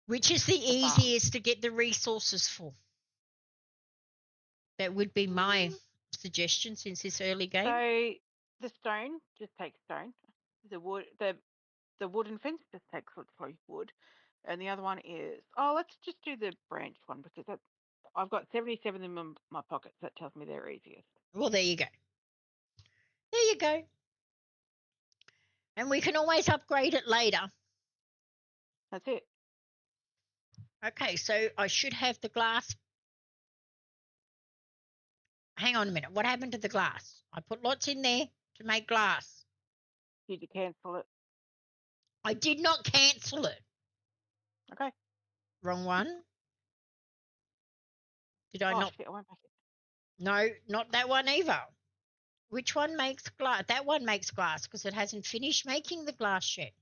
Which is the farm? easiest to get the resources for? That would be my suggestion since this early game. So the stone, just take stone. The wood, the wooden fence just takes literally wood, and the other one is let's just do the branch one because I've got 77 in my pockets. That tells me they're easiest. Well, there you go. There you go. And we can always upgrade it later. That's it. Okay, so I should have the glass. Hang on a minute. What happened to the glass? I put lots in there to make glass. Did you cancel it? I did not cancel it. Okay. Wrong one. Did I not? Shit, I went back. No, not that one either. Which one makes glass? That one makes glass because it hasn't finished making the glass yet.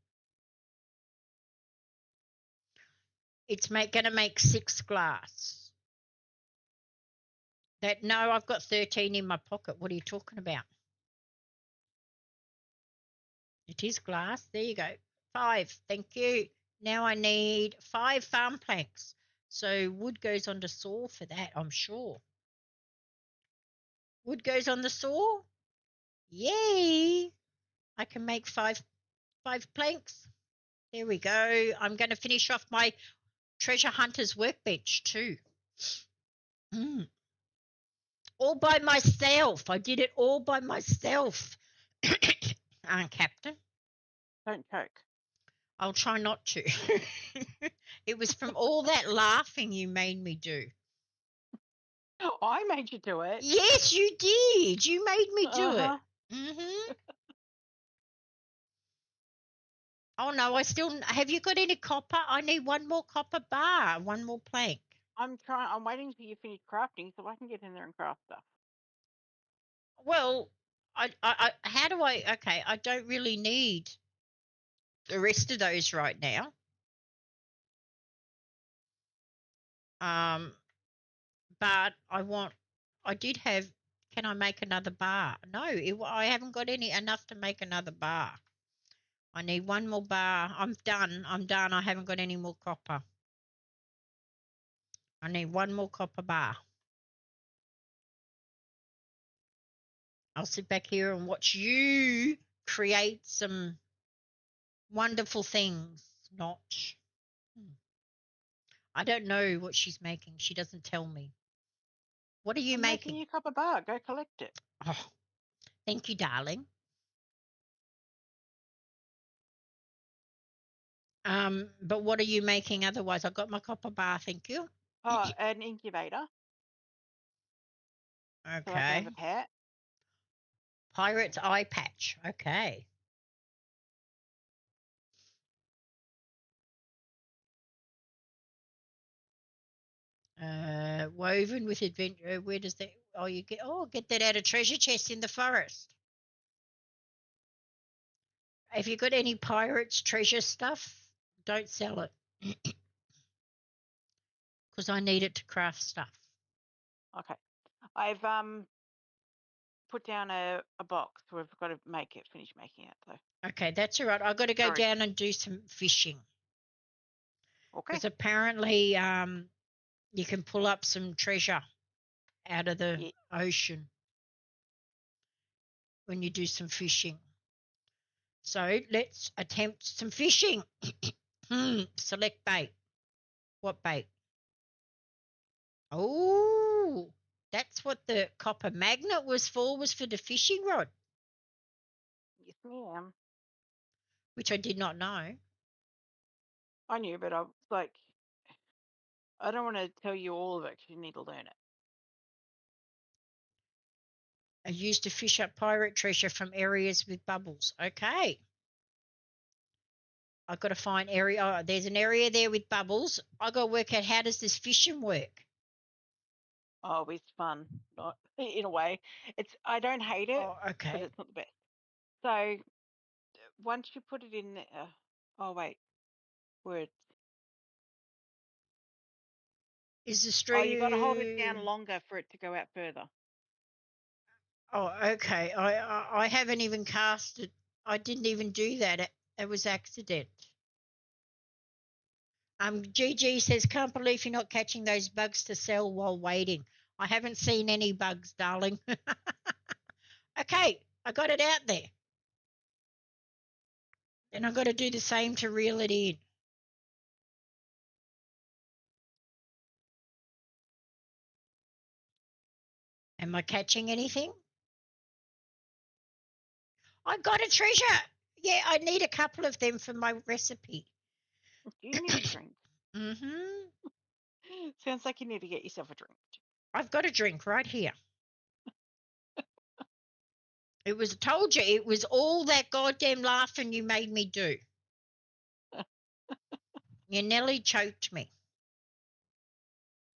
It's going to make 6 glass. No, I've got 13 in my pocket. What are you talking about? It is glass. There you go. 5. Thank you. Now I need 5 farm planks. So wood goes on the saw for that, I'm sure. Wood goes on the saw. Yay! I can make 5 planks. There we go. I'm going to finish off my treasure hunter's workbench too. All by myself. I did it all by myself. Captain. Don't choke. I'll try not to. It was from all that laughing you made me do. I made you do it. Yes, you did. You made me do it. Oh, no, have you got any copper? I need one more copper bar, one more plank. I'm waiting till you finish crafting so I can get in there and craft stuff. Well, how do okay, I don't really need the rest of those right now. But can I make another bar? No, I haven't got enough to make another bar. I need one more bar. I'm done. I haven't got any more copper. I need one more copper bar. I'll sit back here and watch you create some wonderful things. I don't know what she's making. She doesn't tell me. What are you making? Making you copper bar. Go collect it. Oh, thank you, darling. But what are you making otherwise? I've got my copper bar, thank you. An incubator. Okay. So I can have a pet. Pirate's eye patch. Okay. Woven with adventure. Where does that? Oh, get that out of treasure chest in the forest. If you got any pirates treasure stuff, don't sell it because I need it to craft stuff. Okay, I've put down a box. We've got to finish making it though. Okay, that's all right. I've got to go down and do some fishing. Okay. Because apparently, you can pull up some treasure out of the ocean when you do some fishing. So let's attempt some fishing. Select bait. What bait? Oh, that's what the copper magnet was for the fishing rod. Yes, ma'am. Which I did not know. I knew, but I was like, I don't want to tell you all of it because you need to learn it. I used to fish up pirate treasure from areas with bubbles. Okay. I've got to find area. Oh, there's an area there with bubbles. I've got to work out how does this fishing work. Oh, it's fun. Not in a way. I don't hate it. Oh, okay. But it's not the best. So once you put it in there. Oh wait. Words. Is the stream? Oh, you got to hold it down longer for it to go out further. Oh, okay. I haven't even cast it. I didn't even do that. It was accident. GG says, can't believe you're not catching those bugs to sell while waiting. I haven't seen any bugs, darling. Okay, I got it out there. Then I've got to do the same to reel it in. Am I catching anything? I got a treasure. Yeah, I need a couple of them for my recipe. Do you need a drink? Mm-hmm. Sounds like you need to get yourself a drink. I've got a drink right here. It was told you it was all that goddamn laughing you made me do. You nearly choked me.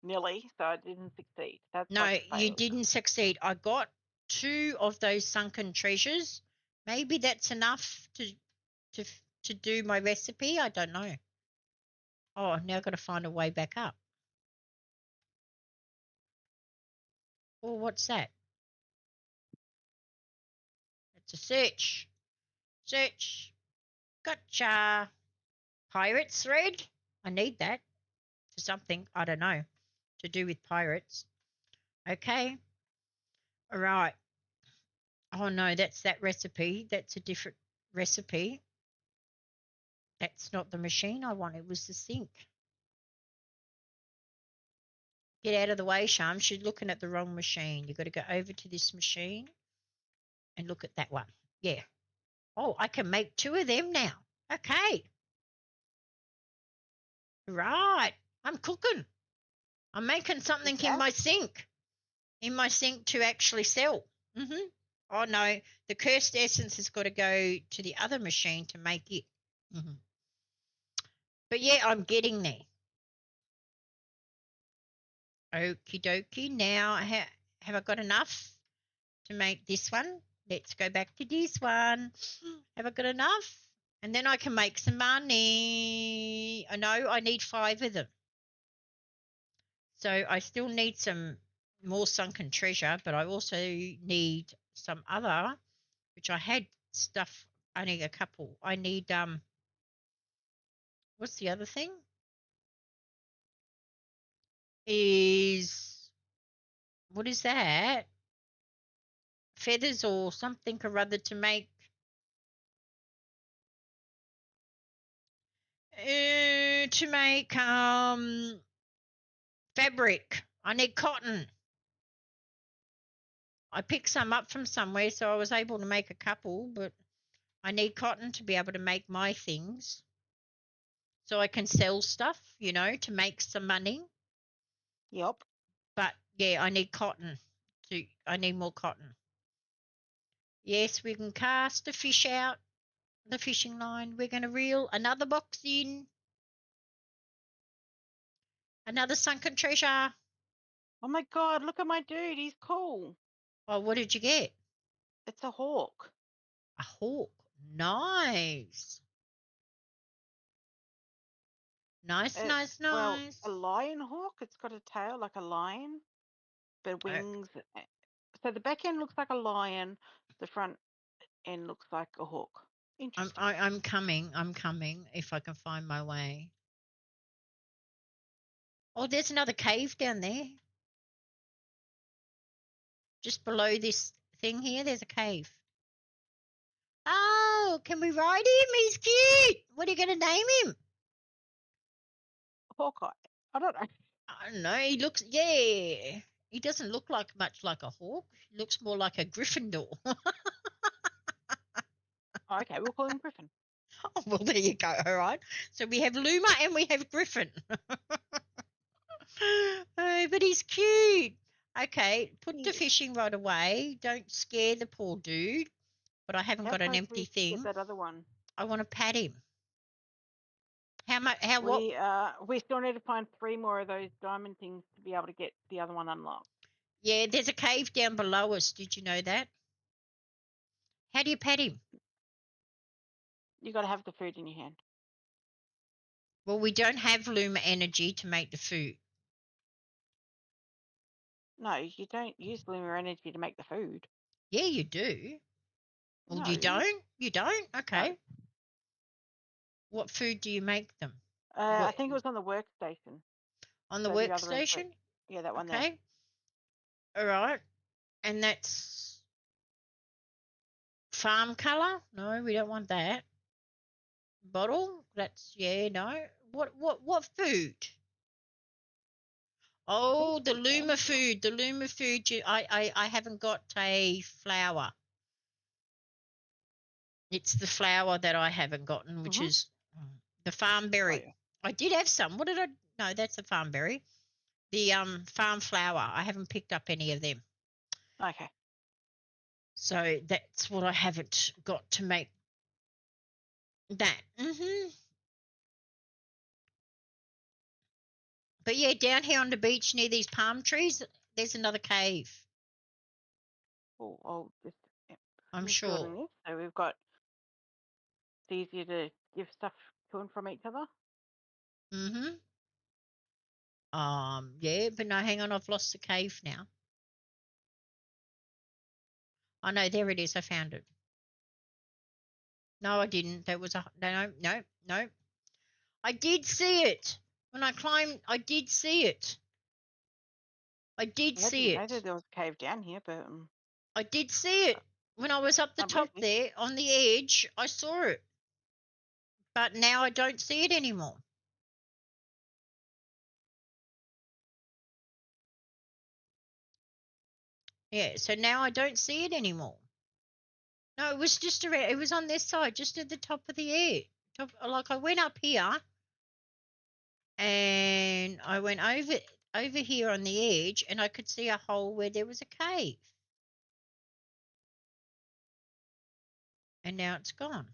Nearly, so I didn't succeed. That's like No, a you failure. didn't succeed. I got 2 of those sunken treasures. Maybe that's enough to to do my recipe. I don't know. Oh, now I've got to find a way back up. Oh, what's that? It's a search. Search. Gotcha. Pirates thread. I need that for something. I don't know. To do with pirates. Okay. All right. Oh no, that's that recipe. That's a different recipe. That's not the machine I want. It was the sink. Get out of the way, Shams. You're looking at the wrong machine. You've got to go over to this machine and look at that one. Yeah. Oh, I can make 2 of them now. Okay. Right. I'm cooking. I'm making Is something that? in my sink to actually sell. Oh no, the cursed essence has got to go to the other machine to make it. But yeah, I'm getting there. Okie dokie. Now, have I got enough to make this one? Let's go back to this one. Have I got enough? And then I can make some money. I know I need 5 of them. So I still need some more sunken treasure, but I also need some other, which I had stuff, only a couple. I need, what's the other thing? What is that? Feathers or something or other to make fabric. I need cotton. I picked some up from somewhere, so I was able to make a couple, but I need cotton to be able to make my things. So I can sell stuff, to make some money. Yep. But yeah, I need cotton. I need more cotton. Yes, we can cast a fish out the fishing line. We're going to reel another box in. Another sunken treasure. Oh my god, look at my dude. He's cool. Oh, what did you get? It's a hawk. A hawk. Nice. Nice, It's, nice, well, nice. a lion hawk. It's got a tail like a lion, but wings. So the back end looks like a lion. The front end looks like a hawk. Interesting. I'm coming. I'm coming if I can find my way. Oh, there's another cave down there. Just below this thing here, there's a cave. Oh, can we ride him? He's cute. What are you going to name him? Hawkeye. I don't know. I don't know. Yeah. He doesn't look much like a hawk. He looks more like a Gryffindor. Okay, we'll call him Griffin. Oh, well, there you go. All right. So we have Luma and we have Griffin. Oh, but he's cute. Okay, put the Yes. fishing rod away. Don't scare the poor dude. But I haven't How got an close are empty we to get thing. that other one? I want to pat him. How much? What? We still need to find 3 more of those diamond things to be able to get the other one unlocked. Yeah, there's a cave down below us. Did you know that? How do you pat him? You got to have the food in your hand. Well, we don't have Luma energy to make the food. No, you don't use Luma energy to make the food. Yeah, you do. Well, No. you don't? You don't? Okay. No. What food do you make them? I think it was on the workstation. On the So the other input. workstation? Yeah, that one there. Okay. All right. And that's farm colour. No, we don't want that. Bottle. That's no. What food? I think Oh, it's the called Luma Angel. food. The Luma food. I haven't got a flower. It's the flower that I haven't gotten, which Mhm. is the farm Oh berry. yeah. I did have some. What did I? No, that's the farm berry. The farm flower. I haven't picked up any of them. Okay. So that's what I haven't got to make that. But yeah, down here on the beach near these palm trees, there's another cave. Oh, I'll just I'm finish building sure. this. So we've got. It's easier to give stuff to and from each other. Mhm. Yeah, but no, hang on, I've lost the cave now. Oh no, there it is. I found it. No, I didn't. That was a no. I did see it when I climbed. I did see it. I did I see didn't know it. that there was a cave down here, but I did see it when I was up the I believe top you. there on the edge. I saw it, but now I don't see it anymore. Yeah, so now I don't see it anymore. No, it was just around. It was on this side, just at the top of the edge. Like I went up here and I went over here on the edge, and I could see a hole where there was a cave, and now it's gone.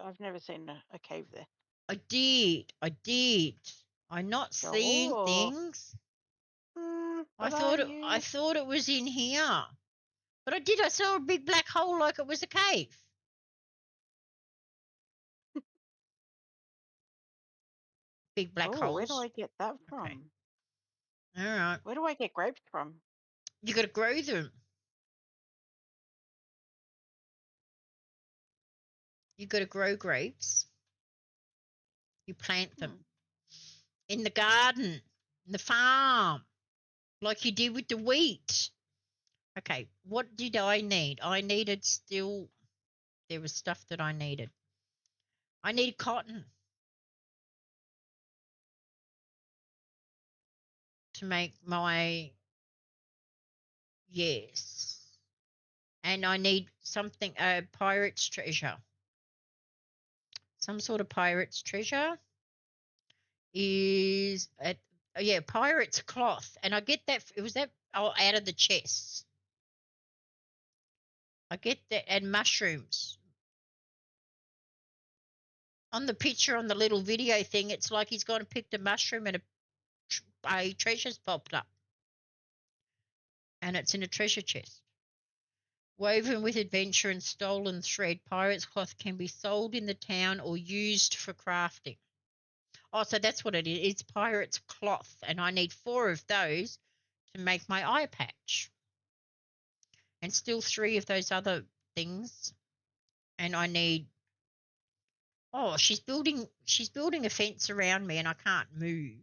I've never seen a cave there. I did. I did. I'm not seeing Sure. things. I But are thought it. I you? thought it was in here, but I did. I saw a big black hole like it was a cave. Big black Oh, where do holes. I get that Okay. from? All right. Where do I get grapes from? You got to grow them. You got to grow grapes. You plant them Hmm. in the garden, in the farm, like you did with the wheat. Okay. What did I need? I needed still. There was stuff that I needed. I needed cotton to make my yes. And I need something, a pirate's treasure. Some sort of pirate's treasure is at, yeah, pirate's cloth. And I get that, it was that, oh, out of the chests. I get that, and mushrooms. On the picture on the little video thing, it's like he's gone and picked a mushroom and a treasure's popped up. And it's in a treasure chest. Woven with adventure and stolen thread, pirate's cloth can be sold in the town or used for crafting. Oh, so that's what it is. It's pirate's cloth, and I need 4 of those to make my eye patch, and still 3 of those other things. And I need. Oh, She's building a fence around me, and I can't move.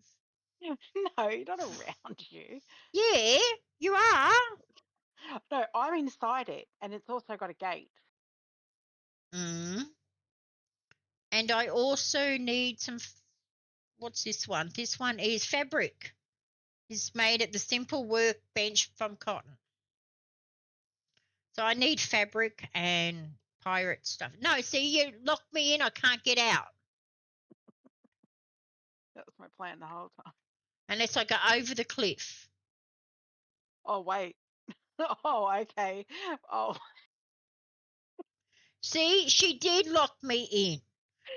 No, not around you. Yeah, you are. No, I'm inside it, and it's also got a gate. Mm. And I also need some. What's this one? This one is fabric. It's made at the simple workbench from cotton. So I need fabric and pirate stuff. No, see, you locked me in. I can't get out That was my plan the whole time. unless I go over the cliff. Oh wait. Oh, okay. Oh. See, she did lock me in.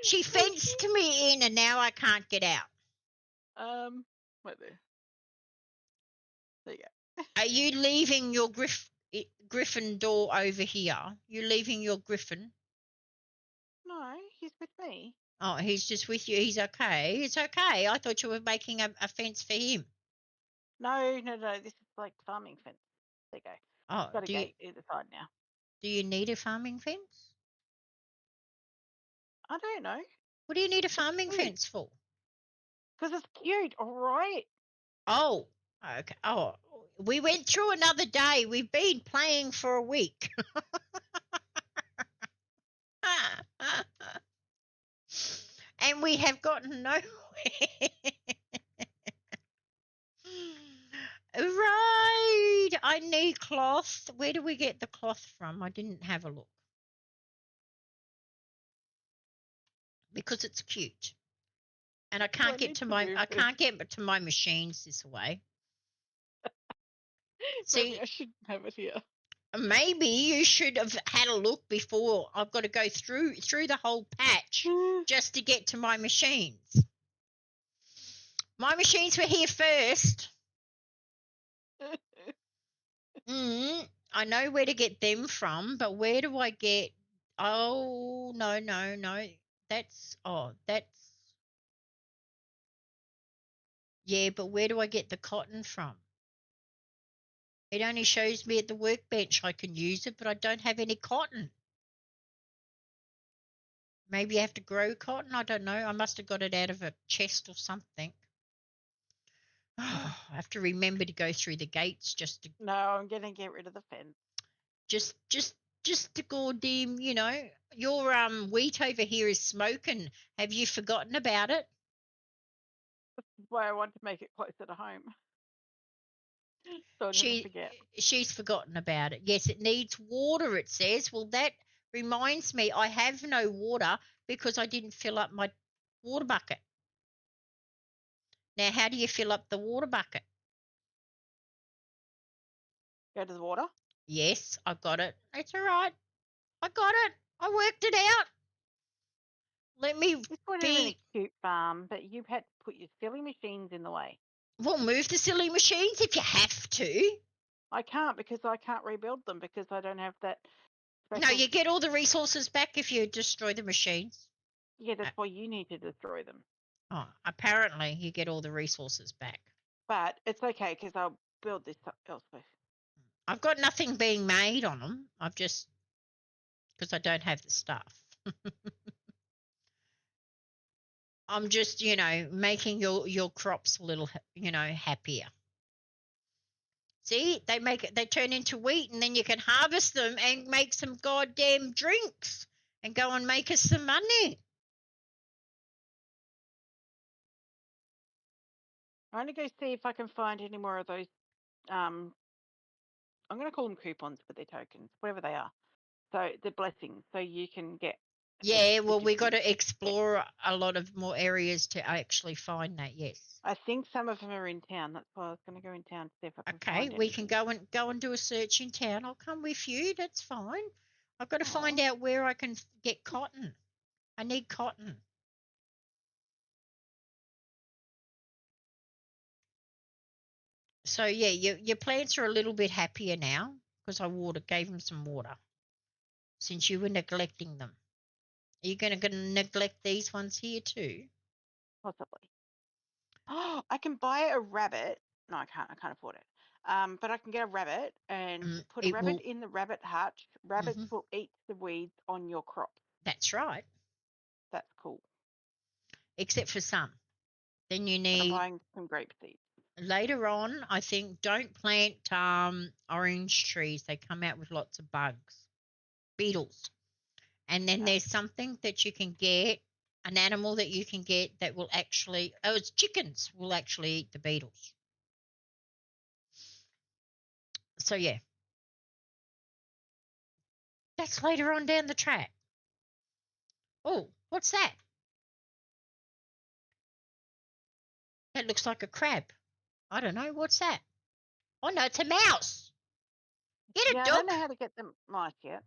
She fenced me in, and now I can't get out. Wait there. There you go. Are you leaving your griffin door over here? You leaving your griffin? No, he's with me. Oh, he's just with you. He's okay. It's okay. I thought you were making a fence for him. No, no, no. This is like farming fence. There you go. Oh, It's got a gate either side now. do you need a farming fence? I don't know. What do you need a It's farming cute. fence for? Because it's cute, all right? Oh, okay. Oh, We went through another day. We've been playing for a week. And we have gotten nowhere. Right. I need cloth. Where do we get the cloth from? I didn't have a look. Because it's cute. And I can't get to my machines this way. Maybe See, I shouldn't have it here. maybe you should have had a look before. I've got to go through the whole patch just to get to my machines. My machines were here first. I know where to get them from, but where do I get? Oh, no. That's yeah, but where do I get the cotton from? It only shows me at the workbench I can use it, but I don't have any cotton. Maybe I have to grow cotton. I don't know. I must have got it out of a chest or something. I have to remember to go through the gates just to. No, I'm gonna get rid of the fence. Just to goddamn, your wheat over here is smoking. Have you forgotten about it? That's why I want to make it closer to home. So I never forget. She's forgotten about it. Yes, it needs water, it says. Well, that reminds me, I have no water because I didn't fill up my water bucket. Now, how do you fill up the water bucket? Go to the water? Yes, I got it. It's all right. I got it. I worked it out. Let me This would have been a cute farm, but you've had to put your silly machines in the way. Well, move the silly machines if you have to. I can't because I can't rebuild them because I don't have that. No, you get all the resources back if you destroy the machines. Yeah, that's why you need to destroy them. Oh, apparently you get all the resources back. But it's okay because I'll build this up elsewhere. I've got nothing being made on them. I've just, because I don't have the stuff. I'm just, making your crops a little, happier. See, they turn into wheat, and then you can harvest them and make some goddamn drinks and go and make us some money. I'm going to go see if I can find any more of those. I'm going to call them coupons, but they're tokens, whatever they are. So they're blessings. So you can get. Yeah, well, we got to explore a lot of more areas to actually find that. Yes. I think some of them are in town. That's why I was going to go in town to see if I can find Okay, we can go and do a search in town. I'll come with you. That's fine. I've got to find out where I can get cotton. I need cotton. So yeah, your plants are a little bit happier now because I gave them some water. Since you were neglecting them, are you going to neglect these ones here too? Possibly. Oh, I can buy a rabbit. No, I can't. I can't afford it. But I can get a rabbit and put a rabbit in the rabbit hutch. Rabbits will eat the weeds on your crop. That's right. That's cool. Except for some. Then you need. I'm buying some grape seeds. Later on, I think don't plant orange trees. They come out with lots of bugs, beetles. And then there's something that you can get, an animal that you can get that will actually, it's chickens will actually eat the beetles. So yeah. That's later on down the track. Oh, what's that? That looks like a crab. I don't know. What's that? Oh, no, it's a mouse. Get a dog. I don't know how to get them mice yet.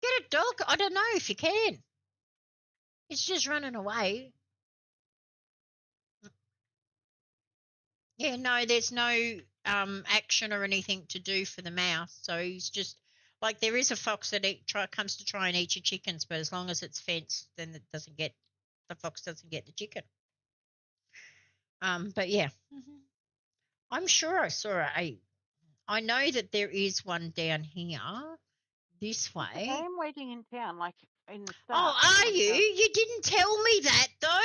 Get a dog. I don't know if you can. It's just running away. Yeah, no, there's no action or anything to do for the mouse. So he's just like there is a fox that comes to try and eat your chickens, but as long as it's fenced, then the fox doesn't get the chicken. But yeah, I'm sure I saw I know that there is one down here this way. I am waiting in town, like in the start. Oh, are you? You didn't tell me that though.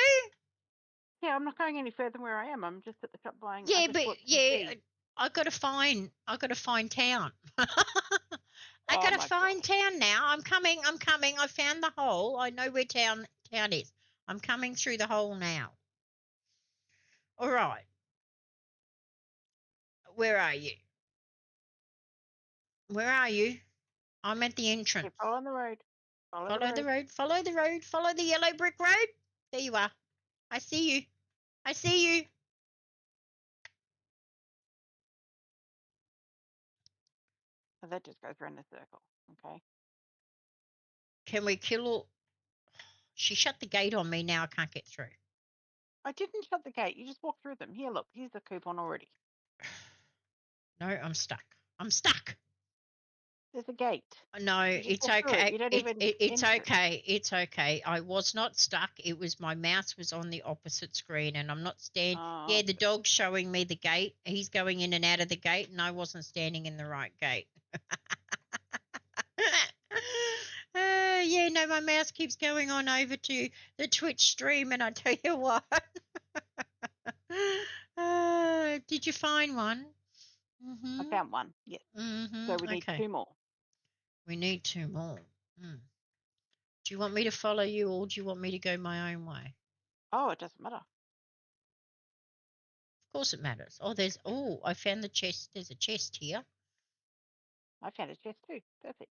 Yeah, I'm not going any further than where I am. I'm just at the shop buying. Yeah, but yeah, I gotta find town. I Oh gotta my find gosh. town now. I'm coming. I found the hole. I know where town is. I'm coming through the hole now. All right. Where are you? Where are you? I'm at the entrance. Keep following the road. Follow the Follow the road. road. Follow the road. Follow the yellow brick road. There you are. I see you. I see you. So that just goes around the circle. Okay. Can we kill all? She shut the gate on me. Now I can't get through. I didn't shut the gate. You just walk through them. Here, look. Here's the coupon already. No, I'm stuck. I'm stuck. There's a gate. No, You just it's walk through it. okay. You don't even It's enter it. okay. It's okay. I was not stuck. It was my mouse was on the opposite screen, and I'm not standing. Yeah, Oh, the dog's showing me the gate. He's going in and out of the gate, and I wasn't standing in the right gate. Yeah, no, my mouse keeps going on over to the Twitch stream, and I tell you what. Did you find one? I Mhm. found one. Yes. So we Mhm. need Okay. two more. We need two more. Mm. Do you want me to follow you, or do you want me to go my own way? Oh, it doesn't matter. Of course it matters. I found the chest. There's a chest here. I found a chest too. Perfect.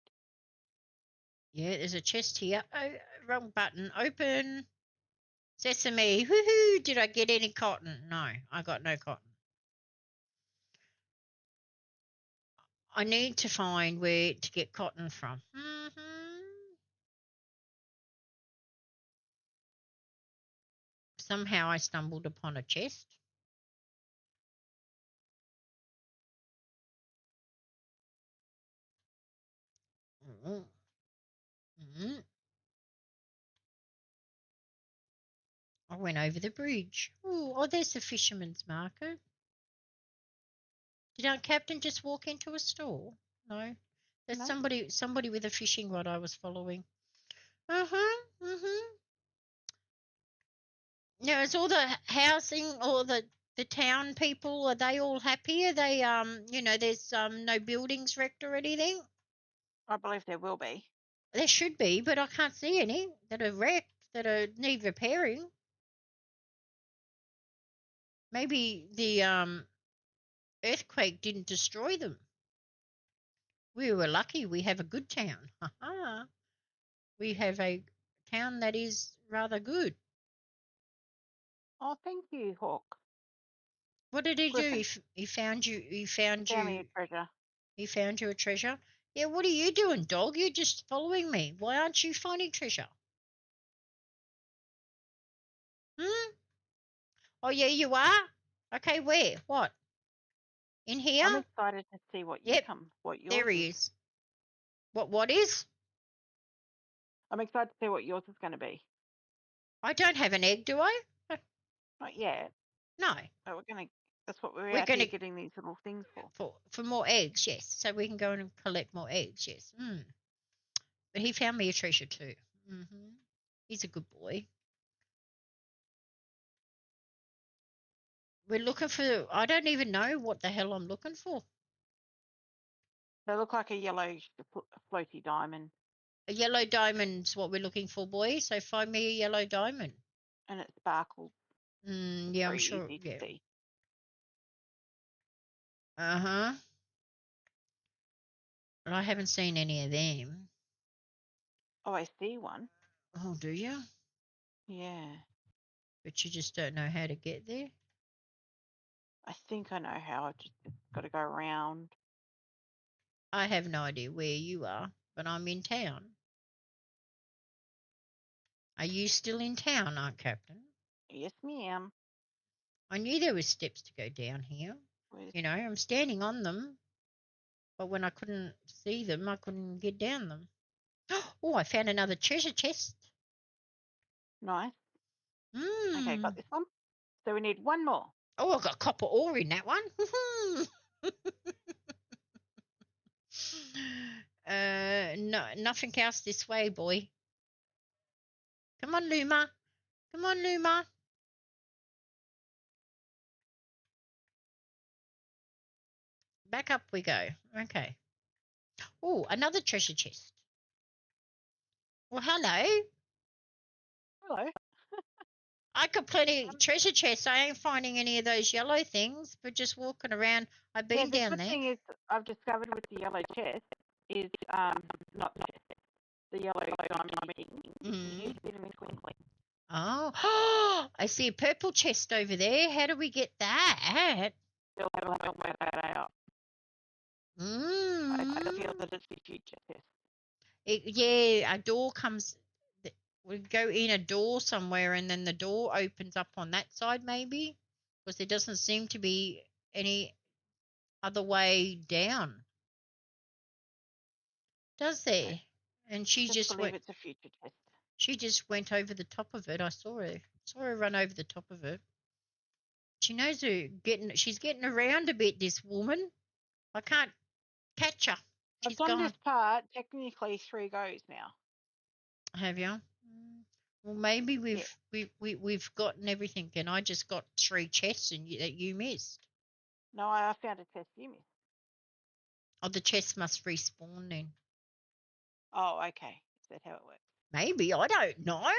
Yeah, there's a chest here. Oh, wrong button. Open. Sesame. Woohoo! Did I get any cotton? No, I got no cotton. I need to find where to get cotton from. Somehow I stumbled upon a chest. Mm, mm. I went over the bridge. Oh, there's the fisherman's market. Did our captain just walk into a store? No. That's No, somebody with a fishing rod I was following. Uh-huh. Mm-hmm. Now is all the housing or the town people, are they all happy? Are they there's no buildings wrecked or anything? I believe there will be. There should be, but I can't see any that are wrecked, that are need repairing. Maybe the earthquake didn't destroy them. We were lucky we have a good town. We have a town that is rather good. Oh, thank you, Hawk. What did he do? Griffin, He found you. found me a treasure. He found you a treasure. Yeah. What are you doing, dog? You're just following me. Why aren't you finding treasure? Hmm. Oh yeah, you are. Okay. Where? What? In here? I'm excited to see what Yep. what yours There he is. is. What is? I'm excited to see what yours is going to be. I don't have an egg, do I? Not yet, No. but we're going to. That's what we're We're out here gonna getting these little things for. for more eggs. Yes. So we can go and collect more eggs. Yes. But he found me a treasure too. He's a good boy. We're looking for. I don't even know what the hell I'm looking for. They look like a yellow floaty diamond, A yellow diamond's what we're looking for, boy. So find me a yellow diamond. and it sparkles. Yeah, I'm Very sure. easy to Yeah. see. Uh-huh. But I haven't seen any of them. Oh, I see one. Oh, do you? Yeah, But you just don't know how to get there? I think I know how. I just got to go around. I have no idea where you are, but I'm in town. Are you still in town, Aunt Captain? Yes, ma'am. I knew there were steps to go down here. Where's I'm standing on them, but when I couldn't see them, I couldn't get down them. Oh, I found another treasure chest. nice? Okay, Hmm. got this one. So we need one more. Oh, I got copper ore in that one. No, nothing else this way, boy. Come on, Luma. Come on, Luma. Back up we go. Okay. Oh, another treasure chest. Well, hello. Hello. I got plenty treasure chests. I ain't finding any of those yellow things, but just walking around. I've Yeah, been the down good there. thing is I've discovered with the yellow chest is not the chest, the yellow diamond thing. You Mm. get them in twinkling. Oh, I see a purple chest over there. How do we get that? They'll have to work that out. I feel Mm. that it's the future chest. Yeah, a door comes. We go in a door somewhere, and then the door opens up on that side, maybe, because there doesn't seem to be any other way down, does No, there? And she just just believe went. it's a future chest. She just went over the top of it. I saw her. Saw her run over the top of it. She knows her getting. She's getting around a bit. This woman. I can't catch her. I've She's done gone. this part technically 3 goes now. Have you? Well, maybe Yeah. we've gotten everything, and I just got 3 chests and that you missed. No, I found a chest you missed. Oh, the chests must respawn then. Oh, okay. Is that how it works? Maybe I don't know.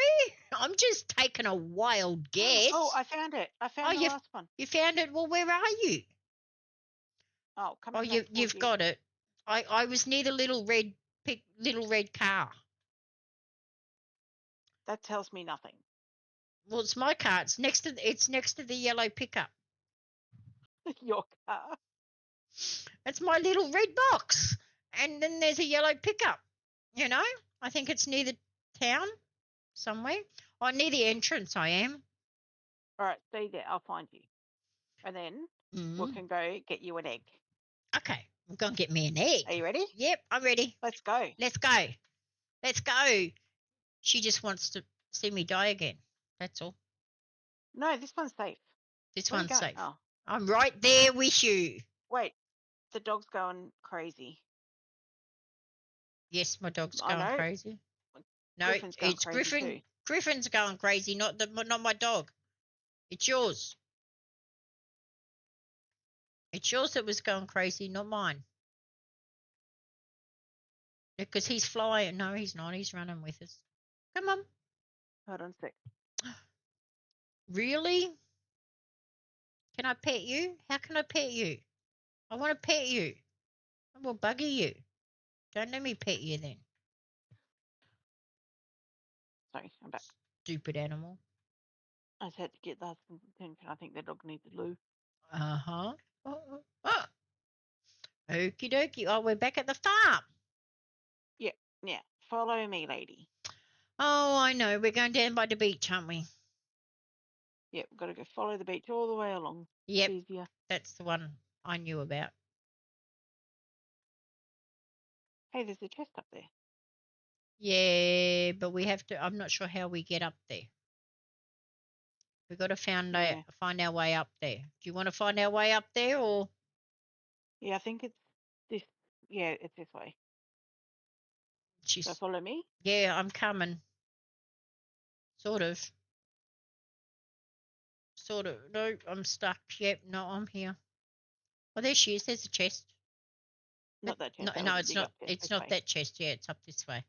I'm just taking a wild guess. Oh, I found it. I Oh, found the last one. you found it. Well, where are you? Oh, Oh, coming back towards you've you. got it. I was near the little red car. That tells me nothing. Well, it's my car. It's next to the yellow pickup. Your car. It's my little red box. And then there's a yellow pickup. You know? I think it's near the town somewhere. Oh, near the entrance I am. All right, stay there. I'll find you. And then we can go get you an egg. Okay. I'm going to get me an egg. Are you ready? Yep, I'm ready. Let's go. Let's go. Let's go. She just wants to see me die again. That's all. No, this one's safe. This Where'd it one's go? safe. Oh, I'm right there with you. wait. The dog's going crazy. Yes, my dog's I going know. crazy. No, Griffin's going it's crazy Griffin. too. Griffin's going crazy, not my dog. It's yours. It's yours that was going crazy, not mine. Because he's flying. No, he's not. He's running with us. Come on. Hold on a sec. Really? Can I pet you? How can I pet you? I want to pet you. I will bugger you. Don't let me pet you then. Sorry, I'm back. Stupid animal. I just had to get the husband's attention. I think the dog needs a loo. Uh-huh. Oh. Okie dokie. Oh, we're back at the farm. Yeah, yeah. Follow me, lady. Oh, I know. We're going down by the beach, aren't we? Yep, got to go follow the beach all the way along. Yep. It's easier. That's the one I knew about. Hey, there's a chest up there. Yeah, but we have to. I'm not sure how we get up there. We've got to find our way up there. Do you want to find our way up there or? Yeah, I think it's this. Yeah, it's this way. So follow me. Yeah, I'm coming. Sort of. Sort of. No, I'm stuck. Yep, no, I'm here. Oh, there she is. There's a chest. Not that chest. No, That no, was a it's dig not. up chest. It's This not way. that chest. Yeah, it's up this way.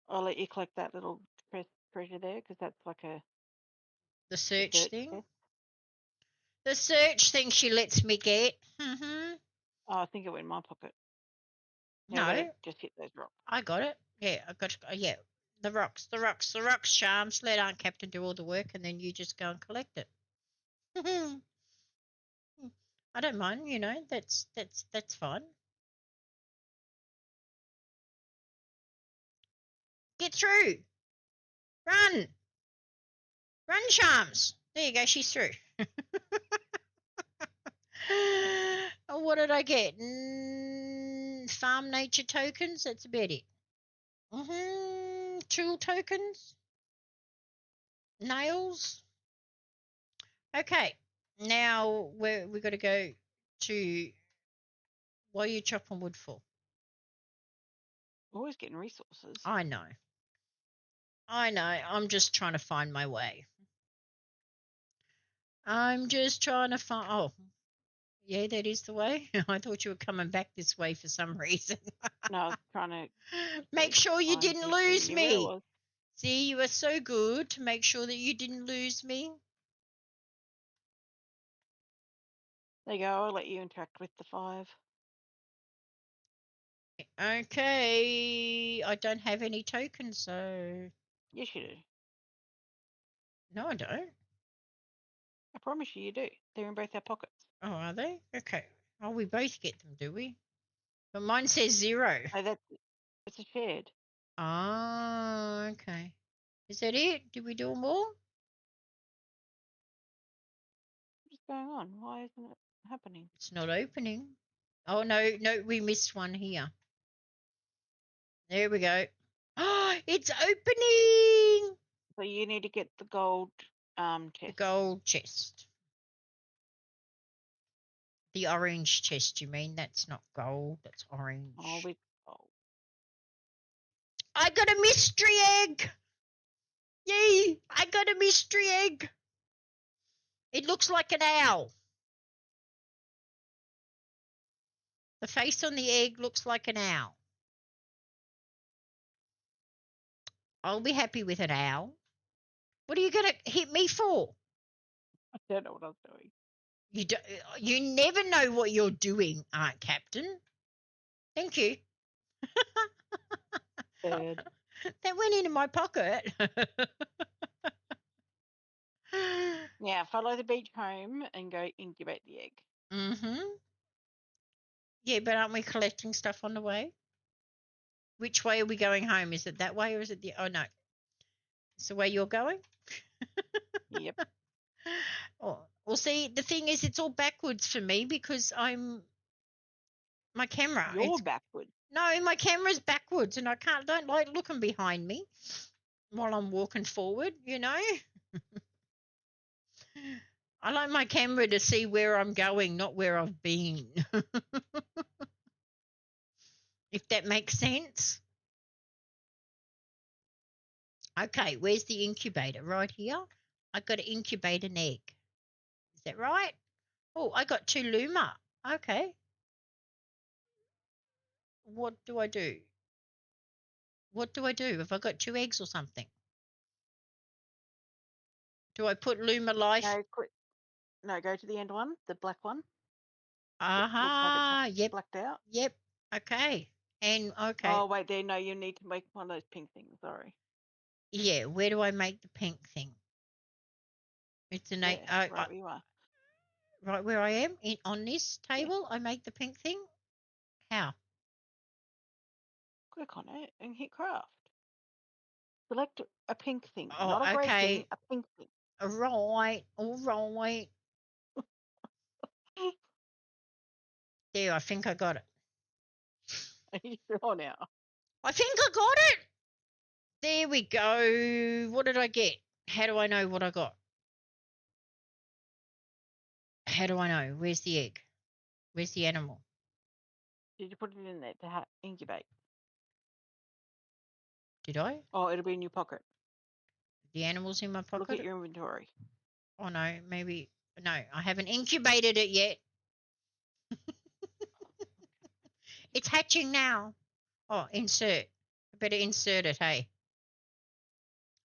I'll let you collect that little treasure there because that's like The search thing. chest. The search thing she lets me get. Oh, I think it went in my pocket. No, just hit those rocks. I got it. Yeah, I got. Yeah, the rocks, Charms. Let Aunt Captain do all the work, and then you just go and collect it. I don't mind. You know, that's fine. Get through. Run, run, Charms. There you go. She's through. What did I get? Farm nature tokens. That's about it. Tool tokens. Nails. Okay. Now we got to go to. What are you chopping wood for? Always getting resources. I know. I'm just trying to find my way. I'm just trying to find. Oh, Yeah, that is the way. I thought you were coming back this way for some reason. No, I was trying to Make sure you find didn't you so you lose knew where it me. was. See, you were so good to make sure that you didn't lose me. There you go. I'll let you interact with the 5. Okay, I don't have any tokens, so Yes, you do. no, I don't. I promise you, you do. They're in both our pockets. Oh, are they? Okay. Oh, we both get them, do we? But mine says 0. No, it's a shared. Oh, okay. Is that it? Did we do them all? What's going on? Why isn't it happening? It's not opening. Oh, no, we missed one here. There we go. Oh, it's opening! So you need to get the gold The chest. gold chest. The orange chest, you mean? That's not gold, that's orange. Oh, with gold. I got a mystery egg! Yay! I got a mystery egg! It looks like an owl. The face on the egg looks like an owl. I'll be happy with an owl. What are you going to hit me for? I don't know what I was doing. You never know what you're doing, Aunt Captain. Thank you. Bird. That went into my pocket. Now follow the beach home and go incubate the egg. Mm-hmm. Yeah, but aren't we collecting stuff on the way? Which way are we going home? Is it that way or is it the... Oh, no. It's the way you're going? Yep. Oh, well, see, the thing is, it's all backwards for me because my camera. You're backwards. No, my camera's backwards and I don't like looking behind me while I'm walking forward, you know? I like my camera to see where I'm going, not where I've been. If that makes sense. Okay, where's the incubator? Right here. I got to incubate an egg. Is that right? Oh, I got 2 Luma. Okay. What do I do? What do I do? Have I got 2 eggs or something? Do I put Luma Life? No, quit. No, go to the end one, the black one. Looks like it's Yep. blacked out. Yep. Okay. And okay. Oh wait, there. No, you need to make one of those pink things. Sorry. Yeah. Where do I make the pink thing? It's an There, right where you are. right where I am on this table. I make the pink thing. How? Click on it and hit craft. Select a pink thing, Oh, not a grey okay. thing, a pink thing. All right. All right. There. I think I got it. Are you sure now? I think I got it. There we go. What did I get? How do I know what I got? How do I know? Where's the egg? Where's the animal? Did you put it in there to incubate? Did I? Oh, it'll be in your pocket. The animal's in my pocket? Look at your inventory. Oh, no. Maybe. No, I haven't incubated it yet. It's hatching now. Oh, insert. I better insert it, hey.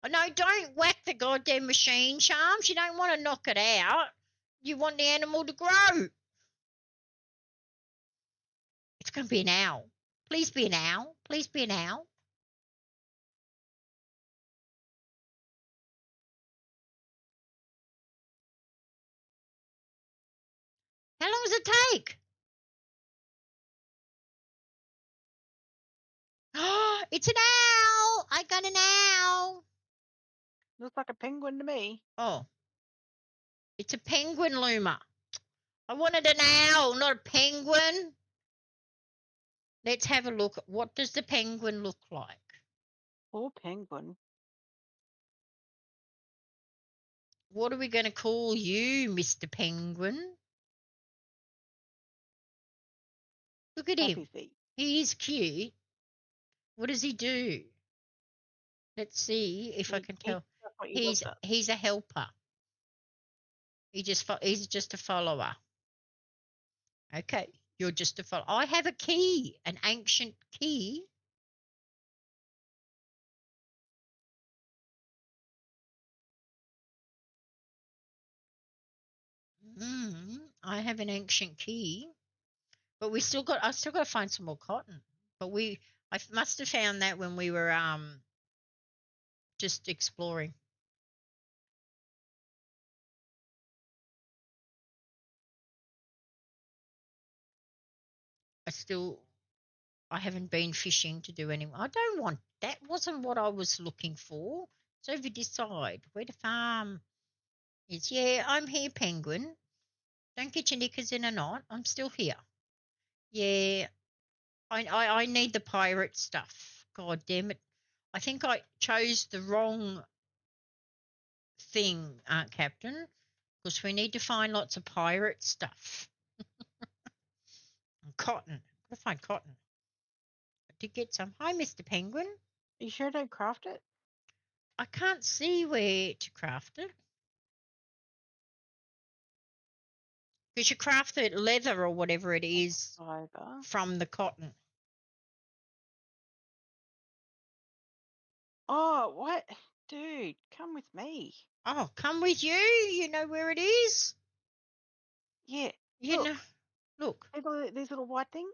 Oh, no, don't whack the goddamn machine, Charms. You don't want to knock it out. You want the animal to grow. It's going to be an owl. Please be an owl. Please be an owl. How long does it take? Oh, it's an owl. I got an owl. Looks like a penguin to me. Oh, it's a penguin, Luma. I wanted an owl, not a penguin. Let's have a look. What does the penguin look like? Poor penguin. What are we going to call you, Mr. Penguin? Look at him. Happy feet. He is cute. What does he do? Let's see if I can tell. He's a helper. He's just a follower. Okay, you're just a follower. I have a key, an ancient key. I have an ancient key, but I still got to find some more cotton. But I must have found that when we were just exploring. I haven't been fishing to do any. I don't want that. Wasn't what I was looking for. It's over this side where the farm is. Yeah, I'm here, penguin. Don't get your knickers in a knot. I'm still here. Yeah, I need the pirate stuff. God damn it! I think I chose the wrong thing, Captain, because we need to find lots of pirate stuff. And cotton. Gotta find cotton. I did get some. Hi, Mr. Penguin. You sure don't craft it? I can't see where to craft it. Because you craft the leather or whatever it is Fiber. from the cotton. Oh, what? Dude, come with me. Oh, come with you. You know where it is. Yeah. You Look, know. Look. these little white things.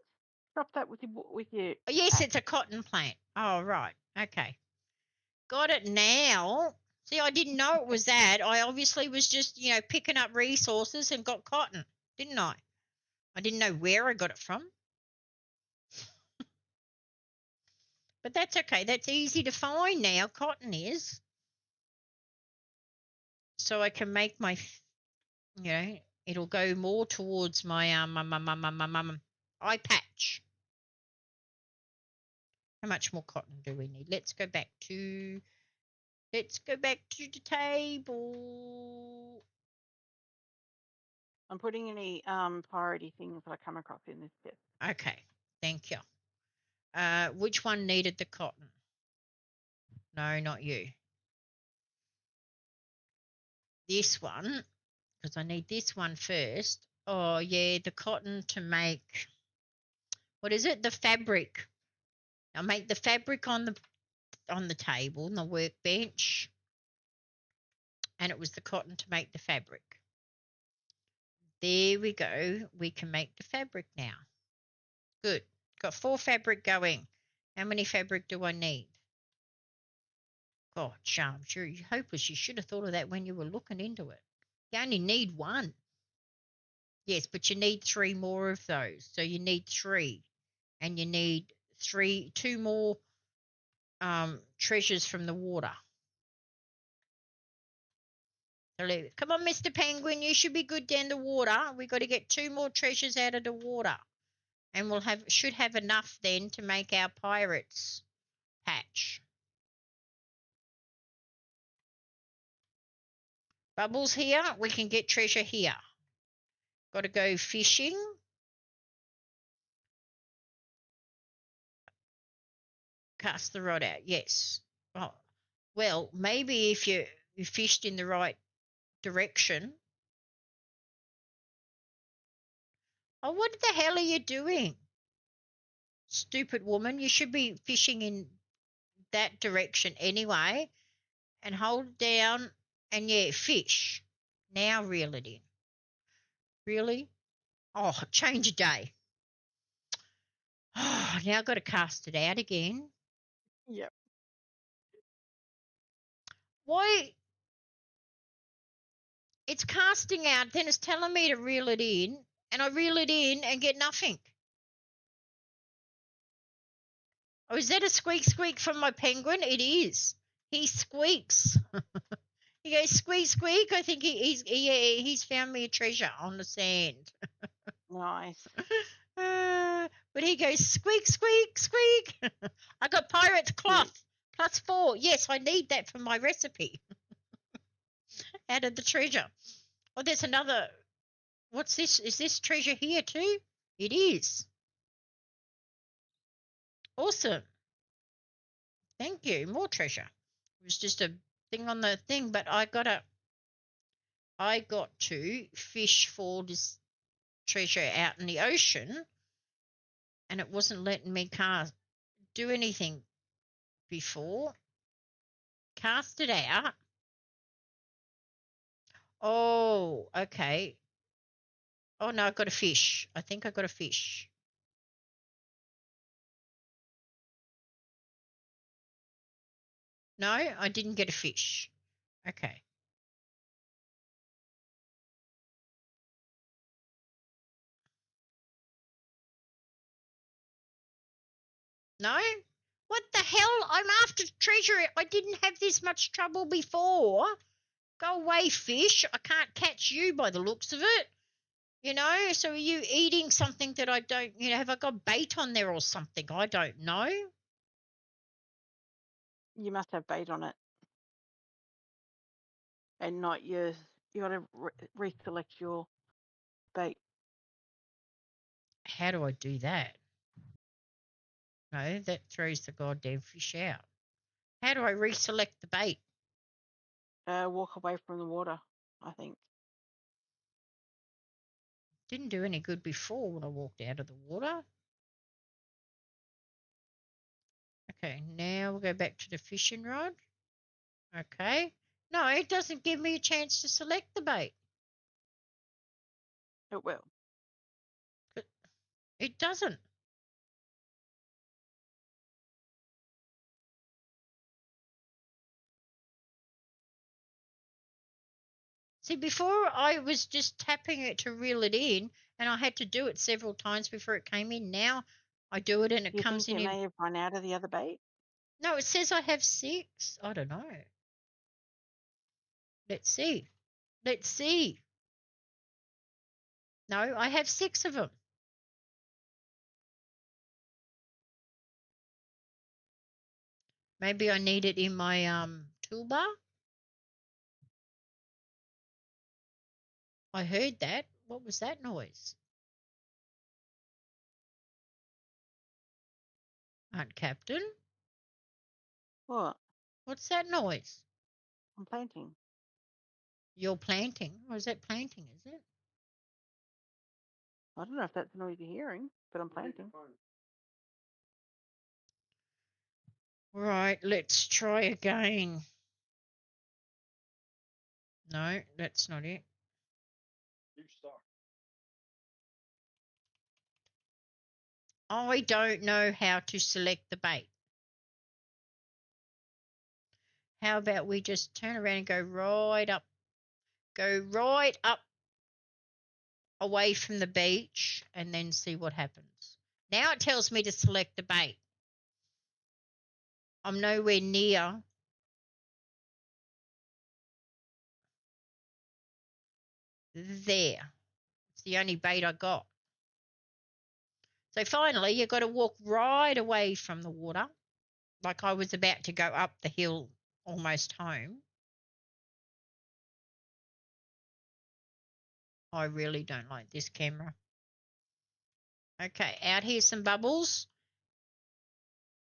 Drop that with your. Oh, yes, it's a cotton plant. Oh, right. Okay. Got it now. See, I didn't know it was that. I obviously was just, picking up resources and got cotton, didn't I? I didn't know where I got it from. But that's okay. That's easy to find now. Cotton is. So I can make it'll go more towards my eye patch. How much more cotton do we need? Let's go back to the table. I'm putting any priority things that I come across in this bit. Okay, thank you. Which one needed the cotton? No, not you. This one, because I need this one first. Oh yeah, the cotton to make, what is it? The fabric. I'll make the fabric on the table, on the workbench, and it was the cotton to make the fabric. There we go. We can make the fabric now. Good. Got 4 fabric going. How many fabric do I need? God, Charms, you're hopeless. You should have thought of that when you were looking into it. You only need 1. Yes, but you need 3 more of those. So you need 3. And you need 2 more treasures from the water. So come on, Mr. Penguin, you should be good down the water. We've got to get 2 more treasures out of the water. And should have enough then to make our pirates patch. Bubbles here, we can get treasure here. Got to go fishing. Cast the rod out, yes. Oh, well, maybe if you fished in the right direction. Oh, what the hell are you doing? Stupid woman, you should be fishing in that direction anyway. And hold down and fish. Now reel it in. Really? Oh, change a day. Oh, now I've got to cast it out again. Yep. Why? It's casting out, then it's telling me to reel it in, and I reel it in and get nothing. Oh, is that a squeak squeak from my penguin? It is. He squeaks. He goes squeak squeak. I think he's found me a treasure on the sand. Nice. But he goes squeak squeak squeak. I got pirate's cloth +4. Yes, I need that for my recipe. Out of the treasure. Oh, there's another. What's this? Is this treasure here too? It is. Awesome. Thank you. More treasure. It was just a thing on the thing, but I got to fish for this treasure out in the ocean, and it wasn't letting me do anything before. Cast it out. Oh, okay. Oh, no, I got a fish. I think I got a fish. No, I didn't get a fish. Okay. No? What the hell? I'm after treasure. I didn't have this much trouble before. Go away, fish. I can't catch you by the looks of it. So are you eating something that I don't, have I got bait on there or something? I don't know. You must have bait on it, and not yours. You got to reselect your bait. How do I do that? No, that throws the goddamn fish out. How do I reselect the bait? Walk away from the water, I think. Didn't do any good before when I walked out of the water. Okay, now we'll go back to the fishing rod. Okay. No, it doesn't give me a chance to select the bait. It will. It doesn't. See, before I was just tapping it to reel it in, and I had to do it several times before it came in. Now I do it and it Do you comes think in. you may have run out of the other bait? No, it says I have 6. I don't know. Let's see. Let's see. No, I have 6 of them. Maybe I need it in my toolbar. I heard that. What was that noise? Aunt Captain? What? What's that noise? I'm planting. You're planting. Or is that planting, is it? I don't know if that's the noise you're hearing, but I'm planting. Right, let's try again. No, that's not it. I don't know how to select the bait. How about we just turn around and go right up away from the beach and then see what happens. Now it tells me to select the bait. I'm nowhere near. There. It's the only bait I got. So finally, you've got to walk right away from the water, like I was about to go up the hill almost home. I really don't like this camera. Okay, out here some bubbles.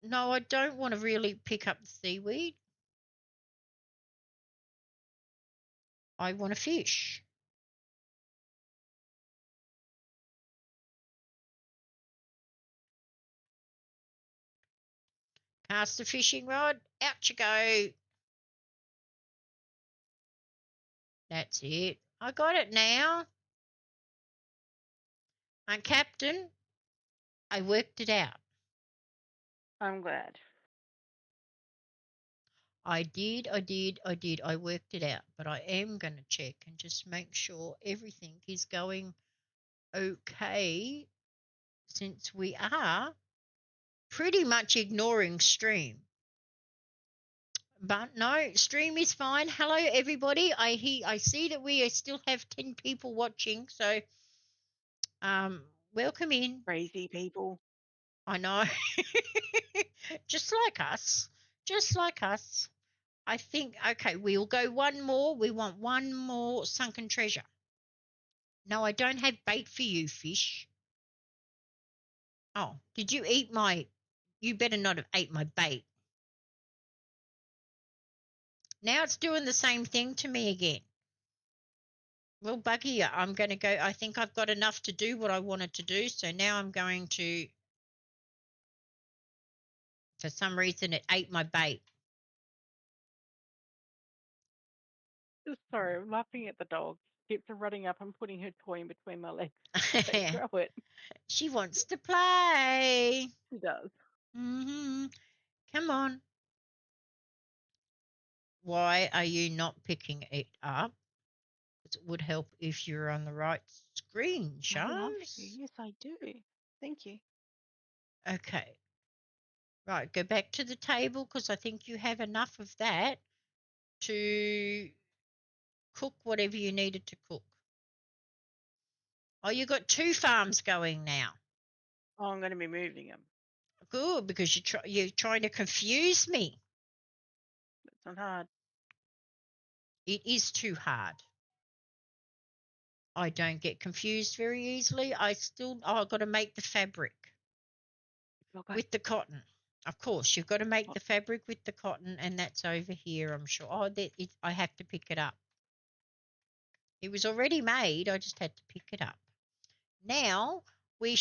No, I don't want to really pick up the seaweed. I want to fish. Cast the fishing rod. Out you go. That's it. I got it now. And Captain, I worked it out. I'm glad. I did. I worked it out. But I am going to check and just make sure everything is going okay, since we are pretty much ignoring stream. But no, stream is fine. Hello, everybody. I see that we still have 10 people watching, so welcome in. Crazy people. I know. Just like us. Just like us. I think, okay, we'll go one more. We want one more sunken treasure. No, I don't have bait for you, fish. Oh, did you eat my... You better not have ate my bait. Now it's doing the same thing to me again. Well, Buggy, I'm going to go. I think I've got enough to do what I wanted to do. So now I'm going to, for some reason, it ate my bait. Sorry, I'm laughing at the dog. Keeps running up and putting her toy in between my legs. They throw it. She wants to play. She does. Come on. Why are you not picking it up? It would help if you're on the right screen, I love you. Sharms. Yes, I do. Thank you. Okay. Right, go back to the table because I think you have enough of that to cook whatever you needed to cook. Oh, you got 2 farms going now. Oh, I'm going to be moving them. Good, because you're trying to confuse me. It's not hard. It is too hard. I don't get confused very easily. I've got to make the fabric Okay. with the cotton. Of course, you've got to make the fabric with the cotton, and that's over here, I'm sure. Oh, I have to pick it up. It was already made. I just had to pick it up. Now we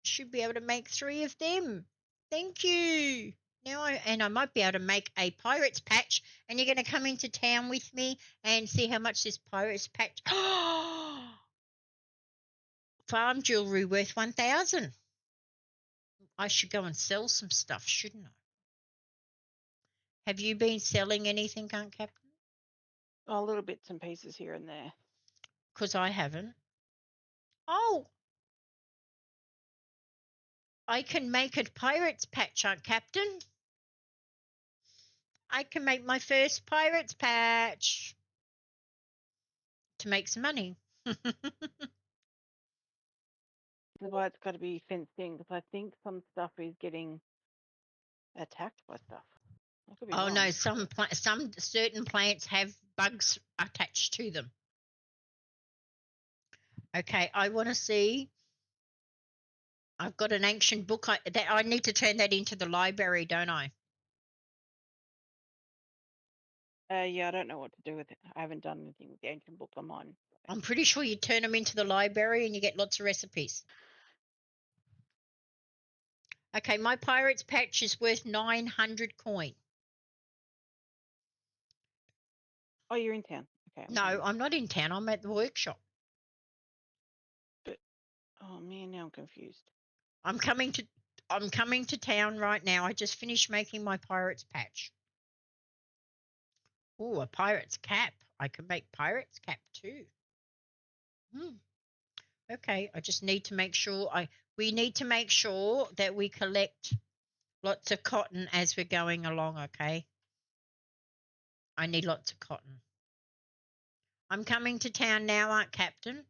should be able to make 3 of them. Thank you. Now I might be able to make a pirate's patch, and you're going to come into town with me and see how much this pirate's patch. Farm jewelry worth 1,000. I should go and sell some stuff, shouldn't I? Have you been selling anything, Aunt Captain? Oh, little bits and pieces here and there. Because I haven't. Oh, I can make a pirate's patch, Aunt Captain. I can make my first pirate's patch to make some money. That's why it's got to be fenced in, because I think some stuff is getting attacked by stuff. I could be Oh wrong. no, some certain plants have bugs attached to them. Okay, I want to see. I've got an ancient book that I need to turn that into the library, don't I? Yeah, I don't know what to do with it. I haven't done anything with the ancient book on mine. I'm pretty sure you turn them into the library and you get lots of recipes. Okay, my pirate's patch is worth 900 coin. Oh, you're in town. Okay. No, I'm not in town. I'm at the workshop. But, oh man, now I'm confused. I'm coming to town right now. I just finished making my pirate's patch. Oh, a pirate's cap. I can make pirate's cap too. Okay, I just need to make sure we need to make sure that we collect lots of cotton as we're going along, okay? I need lots of cotton. I'm coming to town now, Aunt Captain.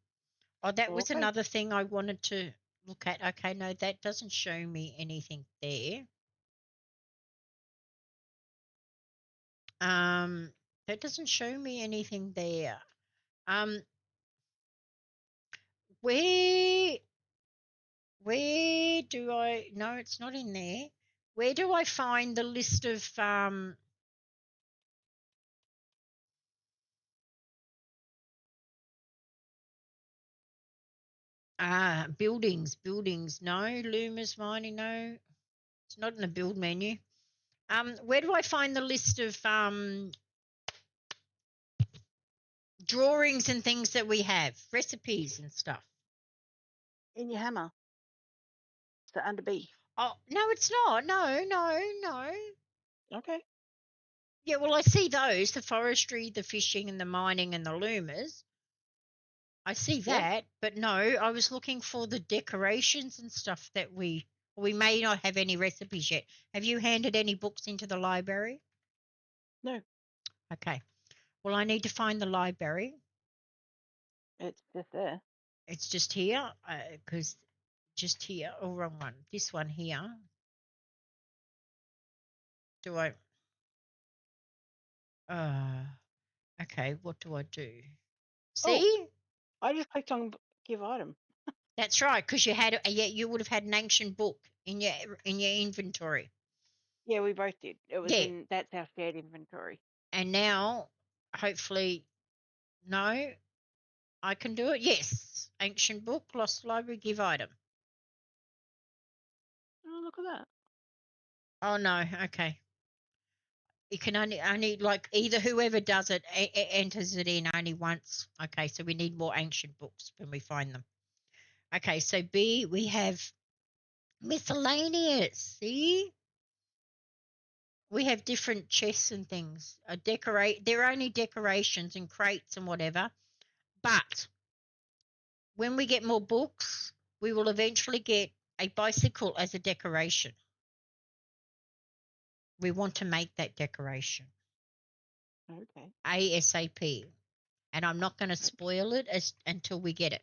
Oh, that was Okay. another thing I wanted to look at. Okay, no, that doesn't show me anything there. That doesn't show me anything there. Um, where do I? No, it's not in there. Where do I find the list of buildings? No, Lumas mining. No, it's not in the build menu. Where do I find the list of drawings and things that we have, recipes and stuff? In your hammer. So under B. Oh, no, it's not. No. Okay. Yeah, well, I see those, the forestry, the fishing, and the mining, and the Lumas. I see that, but no, I was looking for the decorations and stuff that we may not have any recipes yet. Have you handed any books into the library? No. Okay. Well, I need to find the library. It's just there. It's just here, because just here. Oh, wrong one. This one here. Do I? Okay. What do I do? Oh, See? I just clicked on give item. That's right, because you would have had an ancient book in your inventory. Yeah, we both did. It was Yeah, that's our shared inventory. and now hopefully no. I can do it. Yes. Ancient book, lost library, give item. Oh, look at that. Oh no. Okay. You can only like either whoever does it enters it in only once. Okay, so we need more ancient books when we find them. Okay, so B we have miscellaneous. See, we have different chests and things. They're only decorations and crates and whatever. But when we get more books, we will eventually get a bicycle as a decoration. We want to make that decoration Okay. ASAP, and I'm not going to Okay. spoil it until we get it.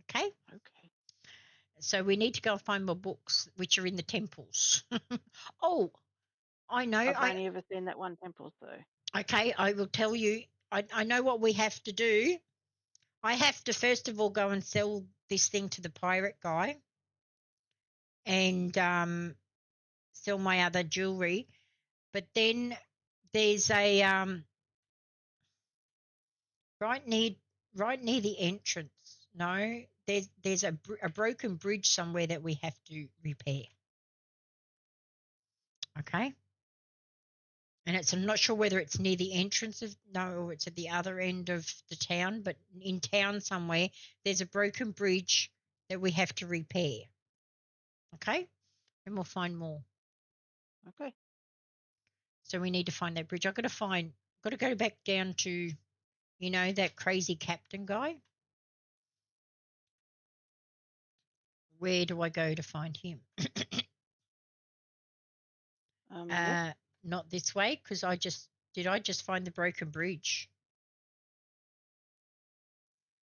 Okay. Okay. So we need to go and find more books, which are in the temples. Oh, I know. I've only ever seen that one temple, so. Okay, I will tell you. I know what we have to do. I have to first of all go and sell this thing to the pirate guy, and sell my other jewelry. But then there's a right near right near the entrance. No, there's a broken bridge somewhere that we have to repair. Okay. And I'm not sure whether it's near the entrance of, no, it's at the other end of the town, but in town somewhere, there's a broken bridge that we have to repair. Okay? And we'll find more. Okay. So we need to find that bridge. Got to go back down to, that crazy captain guy. Where do I go to find him? Yep. Not this way, because I just find the broken bridge?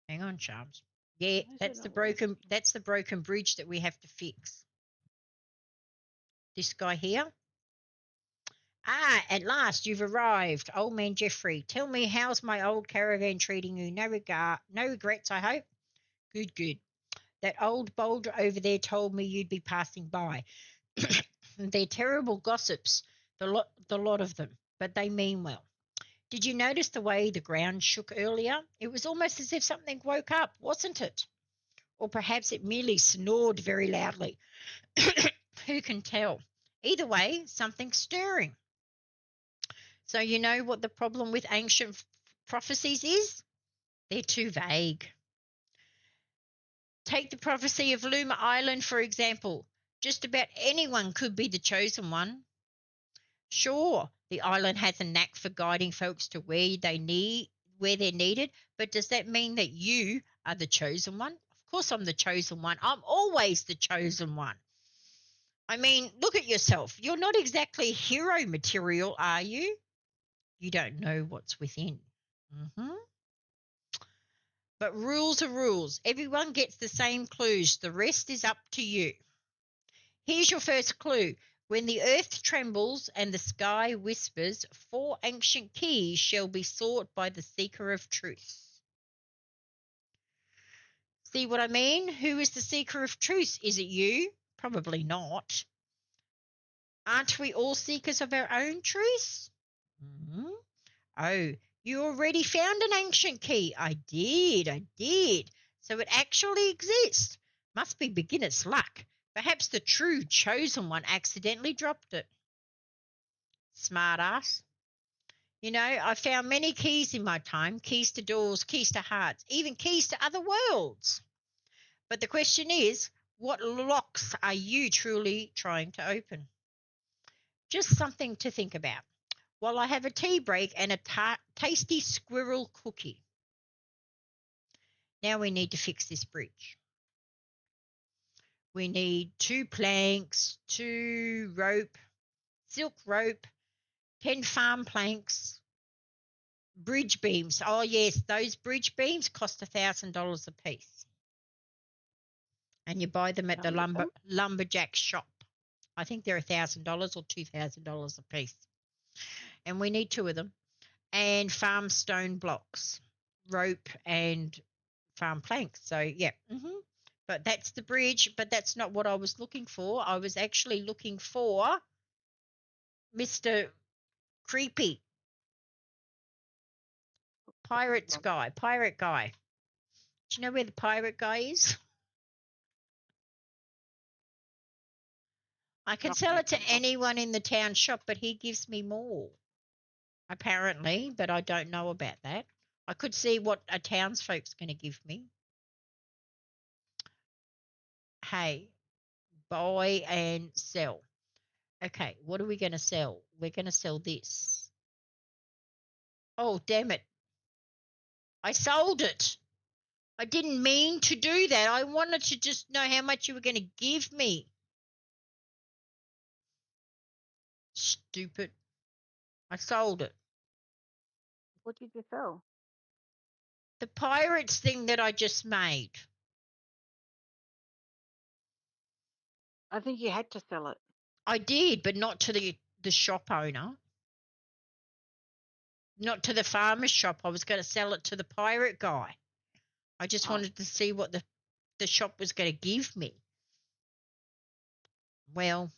Hang on, Charms. Yeah, that's the broken bridge that we have to fix. This guy here. Ah, at last you've arrived, old man Jeffrey. Tell me, how's my old caravan treating you? No regrets, I hope. Good, good. That old boulder over there told me you'd be passing by. They're terrible gossips, the lot of them, but they mean well. Did you notice the way the ground shook earlier? It was almost as if something woke up, wasn't it? Or perhaps it merely snored very loudly. Who can tell? Either way, something's stirring. So you know what the problem with ancient prophecies is? They're too vague. Take the prophecy of Luma Island, for example. Just about anyone could be the chosen one. Sure, the island has a knack for guiding folks to where they're needed, but does that mean that you are the chosen one? Of course I'm the chosen one. I'm always the chosen one. I mean, look at yourself. You're not exactly hero material, are you? You don't know what's within. Mm-hmm. But rules are rules. Everyone gets the same clues. The rest is up to you. Here's your first clue. When the earth trembles and the sky whispers, 4 ancient keys shall be sought by the seeker of truth. See what I mean? Who is the seeker of truth? Is it you? Probably not. Aren't we all seekers of our own truth? Mm-hmm. Oh, you already found an ancient key. I did. So it actually exists. Must be beginner's luck. Perhaps the true chosen one accidentally dropped it. Smart ass. I found many keys in my time. Keys to doors, keys to hearts, even keys to other worlds. But the question is, what locks are you truly trying to open? Just something to think about. While I have a tea break and a tasty squirrel cookie. Now we need to fix this bridge. We need 2 planks, 2 rope, silk rope, 10 farm planks, bridge beams. Oh, yes, those bridge beams cost $1,000 a piece. And you buy them at the lumberjack shop. I think they're $1,000 or $2,000 a piece. And we need 2 of them. And farm stone blocks, rope and farm planks. So, yeah. Mm-hmm. But that's the bridge, but that's not what I was looking for. I was actually looking for Mr. Creepy. Pirate guy. Do you know where the pirate guy is? I can Not sell gonna it to come up. anyone in the town shop, but he gives me more, apparently, but I don't know about that. I could see what a townsfolk's going to give me. Hey, buy and sell. Okay, what are we going to sell? We're going to sell this. Oh, damn it. I sold it. I didn't mean to do that. I wanted to just know how much you were going to give me. Stupid. I sold it. What did you sell? The pirates thing that I just made. I think you had to sell it. I did, but not to the shop owner. Not to the farmer's shop. I was going to sell it to the pirate guy. I just wanted to see what the shop was going to give me. Well,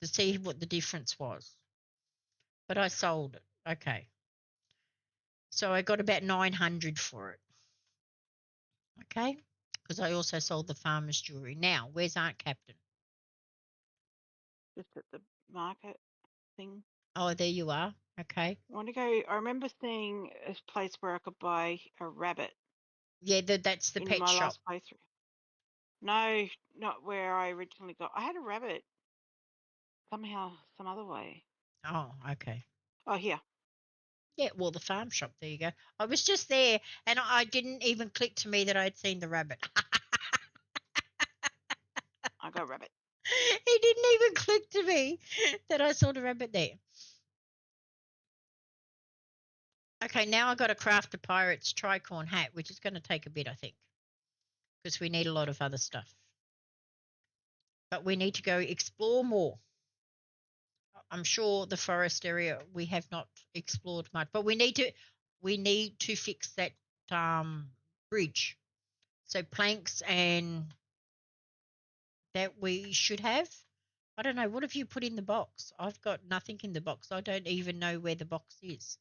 to see what the difference was. But I sold it. Okay. So I got about 900 for it. Okay. Because I also sold the farmer's jewelry. Now, where's Aunt Captain? Just at the market thing. Oh, there you are. Okay. I want to go. I remember seeing a place where I could buy a rabbit Yeah, that's the in pet my shop. last playthrough. No, not where I originally got. I had a rabbit somehow, some other way. Oh, okay. Oh, here. Yeah, well, the farm shop. There you go. I was just there, and I didn't even click to me that I'd seen the rabbit. I got a rabbit. He didn't even click to me that I saw the rabbit there. Okay, now I've got to craft a pirate's tricorn hat, which is going to take a bit, I think, because we need a lot of other stuff. But we need to go explore more. I'm sure the forest area we have not explored much, but we need to fix that bridge. So planks and that we should have. I don't know. What have you put in the box? I've got nothing in the box. I don't even know where the box is.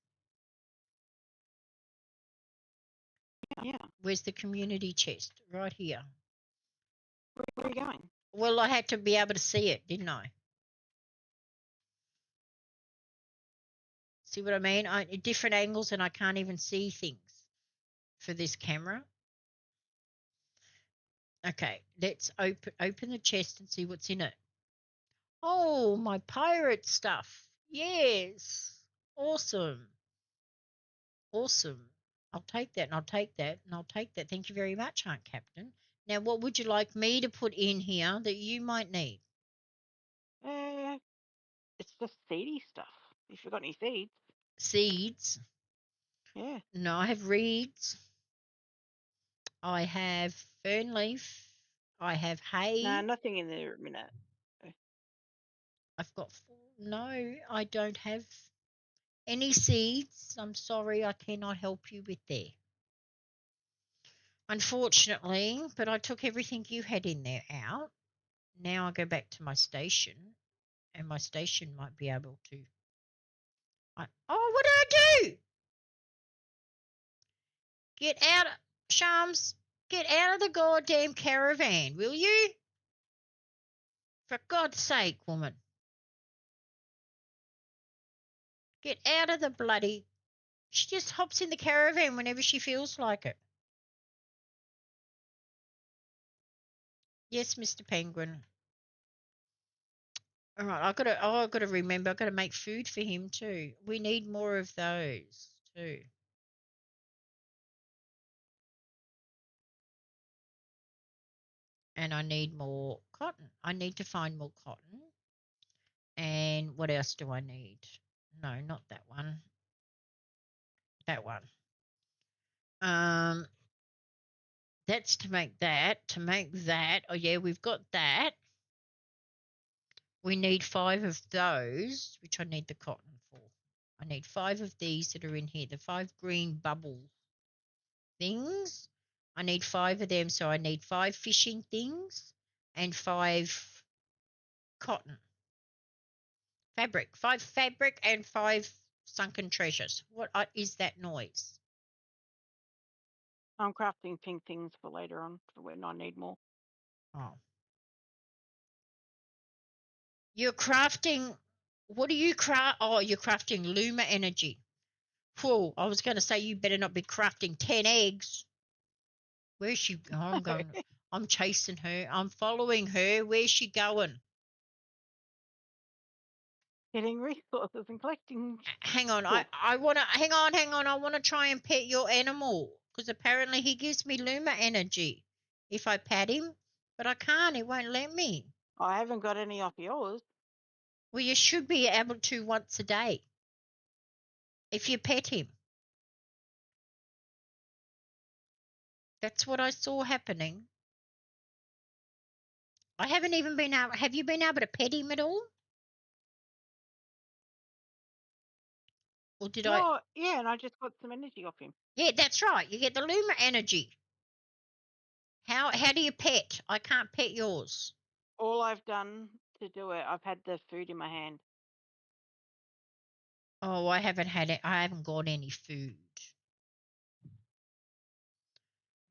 Yeah. Where's the community chest? Right here. Where are you going? Well, I had to be able to see it, didn't I? See what I mean? Different angles, and I can't even see things for this camera. Okay, let's open the chest and see what's in it. Oh, my pirate stuff. Yes. Awesome. Awesome. I'll take that, and I'll take that, and I'll take that. Thank you very much, Aunt Captain. Now, what would you like me to put in here that you might need? It's just seedy stuff. If you've got any seeds. Seeds. Yeah. No, I have reeds. I have fern leaf. I have hay. Nah, nothing in there a minute. I've got no, I don't have any seeds. I'm sorry, I cannot help you with there. Unfortunately, but I took everything you had in there out. Now I go back to my station, and my station might be able to. Oh, what did I do? Get out, Sharms. Get out of the goddamn caravan, will you? For God's sake, woman. Get out of the bloody. She just hops in the caravan whenever she feels like it. Yes, Mr. Penguin. All right, I've got to remember. I've got to make food for him too. We need more of those too. And I need more cotton. I need to find more cotton. And what else do I need? No, not that one. That one. That's to make that. To make that. Oh yeah, we've got that. We need 5 of those, which I need the cotton for. I need 5 of these that are in here. The 5 green bubble things. I need 5 of them, so I need 5 fishing things and 5 cotton. Fabric. 5 fabric and 5 sunken treasures. What is that noise? I'm crafting pink things for later on for when I need more. Oh. You're crafting. What are you craft? Oh, you're crafting Luma energy. Whoa, I was going to say you better not be crafting 10 eggs. Where's she? Oh, I'm going. I'm chasing her. I'm following her. Where's she going? Getting resources and collecting. Hang on. Cool. I want to. Hang on. I want to try and pet your animal because apparently he gives me Luma energy if I pet him, but I can't. He won't let me. I haven't got any off yours. Well, you should be able to once a day if you pet him. That's what I saw happening. I haven't even been able. Have you been able to pet him at all? Or did I? Well, yeah, and I just got some energy off him. Yeah, that's right. You get the Luma energy. How do you pet? I can't pet yours. All I've done to do it, I've had the food in my hand. Oh, I haven't had it. I haven't got any food.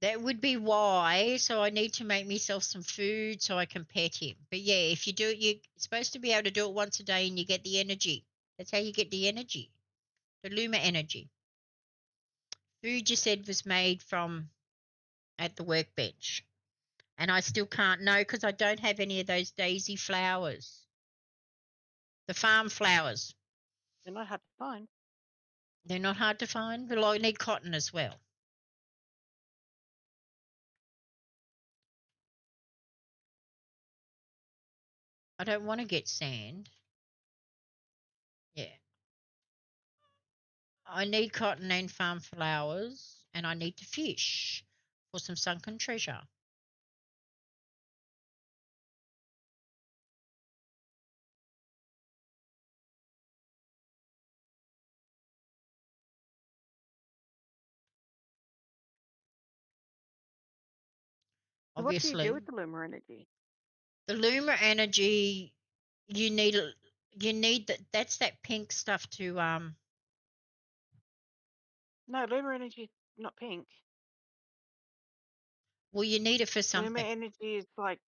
That would be why. So I need to make myself some food so I can pet him. But yeah, if you do it, you're supposed to be able to do it once a day and you get the energy. That's how you get the energy, the Luma energy. Food you said was made from at the workbench. And I still can't know because I don't have any of those daisy flowers, the farm flowers. They're not hard to find. They're not hard to find, but I need cotton as well. I don't want to get sand. Yeah. I need cotton and farm flowers, and I need to fish for some sunken treasure. So what do you do Obviously, with the Luma energy? the Luma energy, you need that's that pink stuff to No, Luma energy is not pink. well, you need it for Luma something. energy is like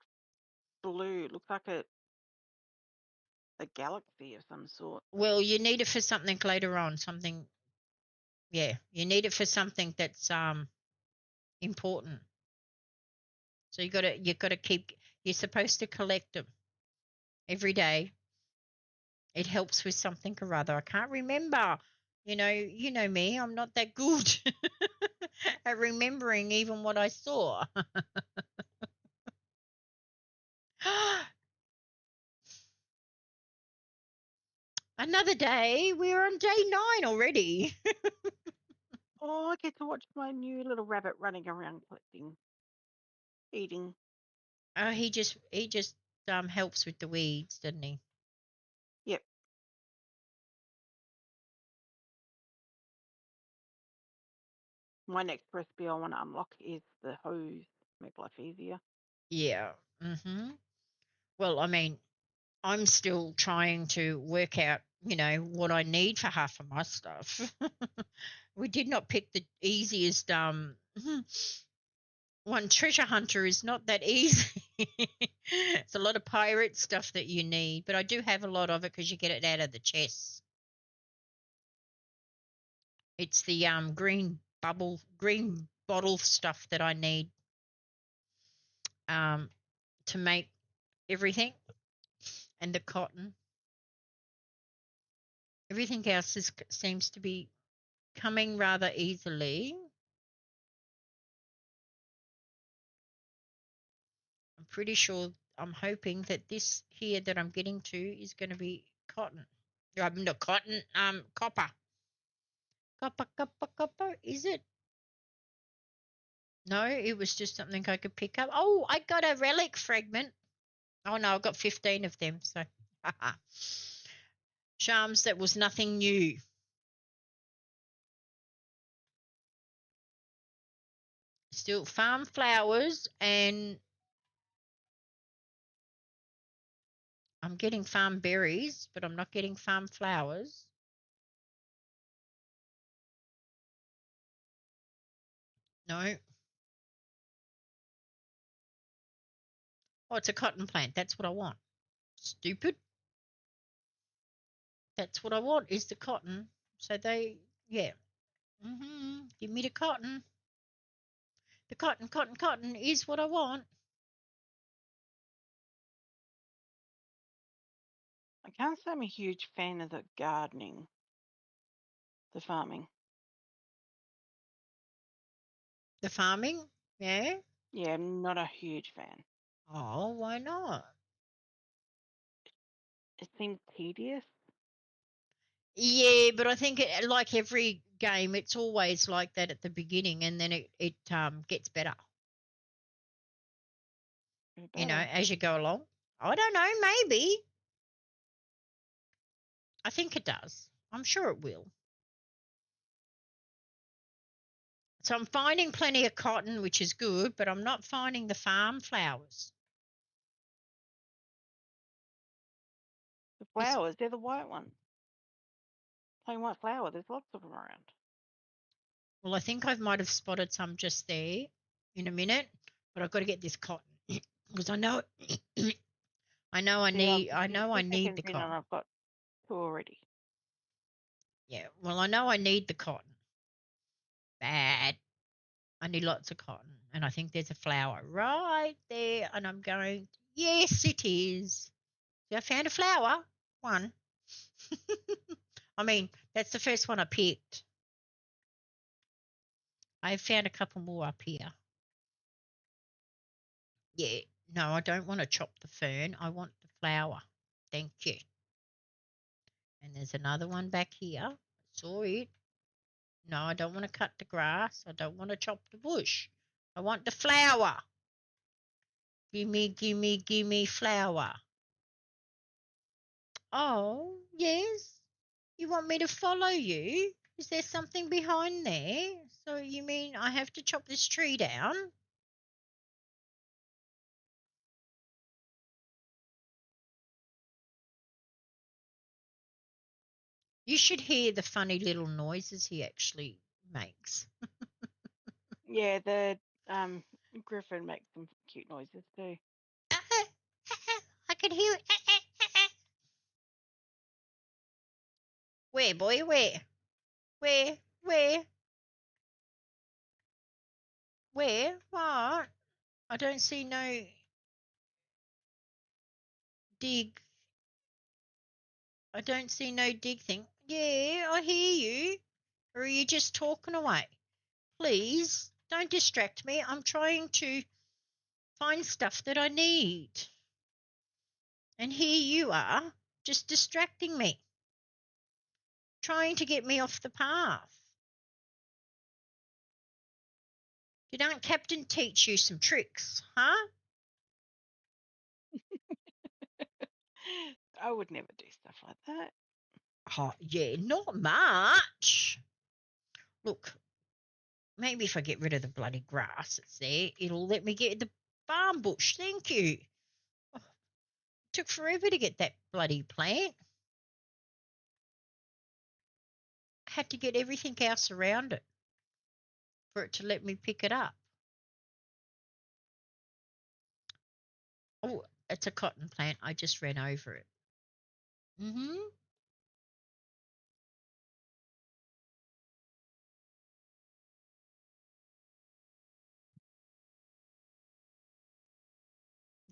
blue. It looks like a galaxy of some sort. Well, you need it for something later on, something yeah, you need it for something that's important. So you got to keep you're supposed to collect them every day. It helps with something or other. I can't remember. You know me. I'm not that good at remembering even what I saw. Another day. We're on day 9 already. Oh, I get to watch my new little rabbit running around collecting, eating. Oh, he just helps with the weeds, doesn't he? Yep. My next recipe I want to unlock is the hose. Make life easier. Yeah. Mhm. Well, I mean, I'm still trying to work out, what I need for half of my stuff. We did not pick the easiest one. Treasure hunter is not that easy. It's a lot of pirate stuff that you need, but I do have a lot of it because you get it out of the chests. It's the green bottle stuff that I need um to make everything, and the cotton. Everything else seems to be coming rather easily. I'm pretty sure. I'm hoping that this here that I'm getting to is going to be cotton. Not cotton. Copper. Copper, copper, copper. Is it? No, it was just something I could pick up. Oh, I got a relic fragment. Oh no, I've got 15 of them. So, charms, that was nothing new. Still farm flowers, and I'm getting farm berries, but I'm not getting farm flowers. No. Oh, it's a cotton plant. That's what I want. Stupid. That's what I want is the cotton. So yeah. Give me the cotton. The cotton, cotton, cotton is what I want. I can't say I'm a huge fan of the gardening, the farming. The farming, yeah. Yeah, I'm not a huge fan. Oh, why not? It seems tedious. Yeah, but I think like every game, it's always like that at the beginning, and then it gets better. Better. As you go along. I don't know, maybe. I think it does. I'm sure it will. So I'm finding plenty of cotton, which is good, but I'm not finding the farm flowers. The flowers, they're the white ones. Plain white flower. There's lots of them around. Well, I think I might have spotted some just there in a minute, but I've got to get this cotton because I know I know I See, need I you're know I 2 need seconds the in and cotton. I've got 2 already. Yeah, well, I know I need the cotton. Bad. I need lots of cotton, and I think there's a flower right there, and I'm going, yes, it is. See, I found a flower. One. I mean, that's the first one I picked. I found a couple more up here. Yeah, no, I don't want to chop the fern. I want the flower. Thank you. And there's another one back here. I saw it. No, I don't want to cut the grass. I don't want to chop the bush. I want the flower. Gimme, gimme, gimme flower. Oh, yes. You want me to follow you? Is there something behind there? So you mean I have to chop this tree down? You should hear the funny little noises he actually makes. Yeah, the griffin makes some cute noises too. I can hear it. Where, boy? Where? Where? Where? Where? What? I don't see no dig. I don't see no dig thing. Yeah, I hear you. Or are you just talking away? Please don't distract me. I'm trying to find stuff that I need. And here you are, just distracting me, trying to get me off the path. Did Aunt Captain teach you some tricks, huh? I would never do stuff like that. Oh, yeah, not much. Look, maybe if I get rid of the bloody grass that's there, it'll let me get the balm bush. Thank you. Oh, it took forever to get that bloody plant. I had to get everything else around it for it to let me pick it up. Oh, it's a cotton plant. I just ran over it. Mm-hmm.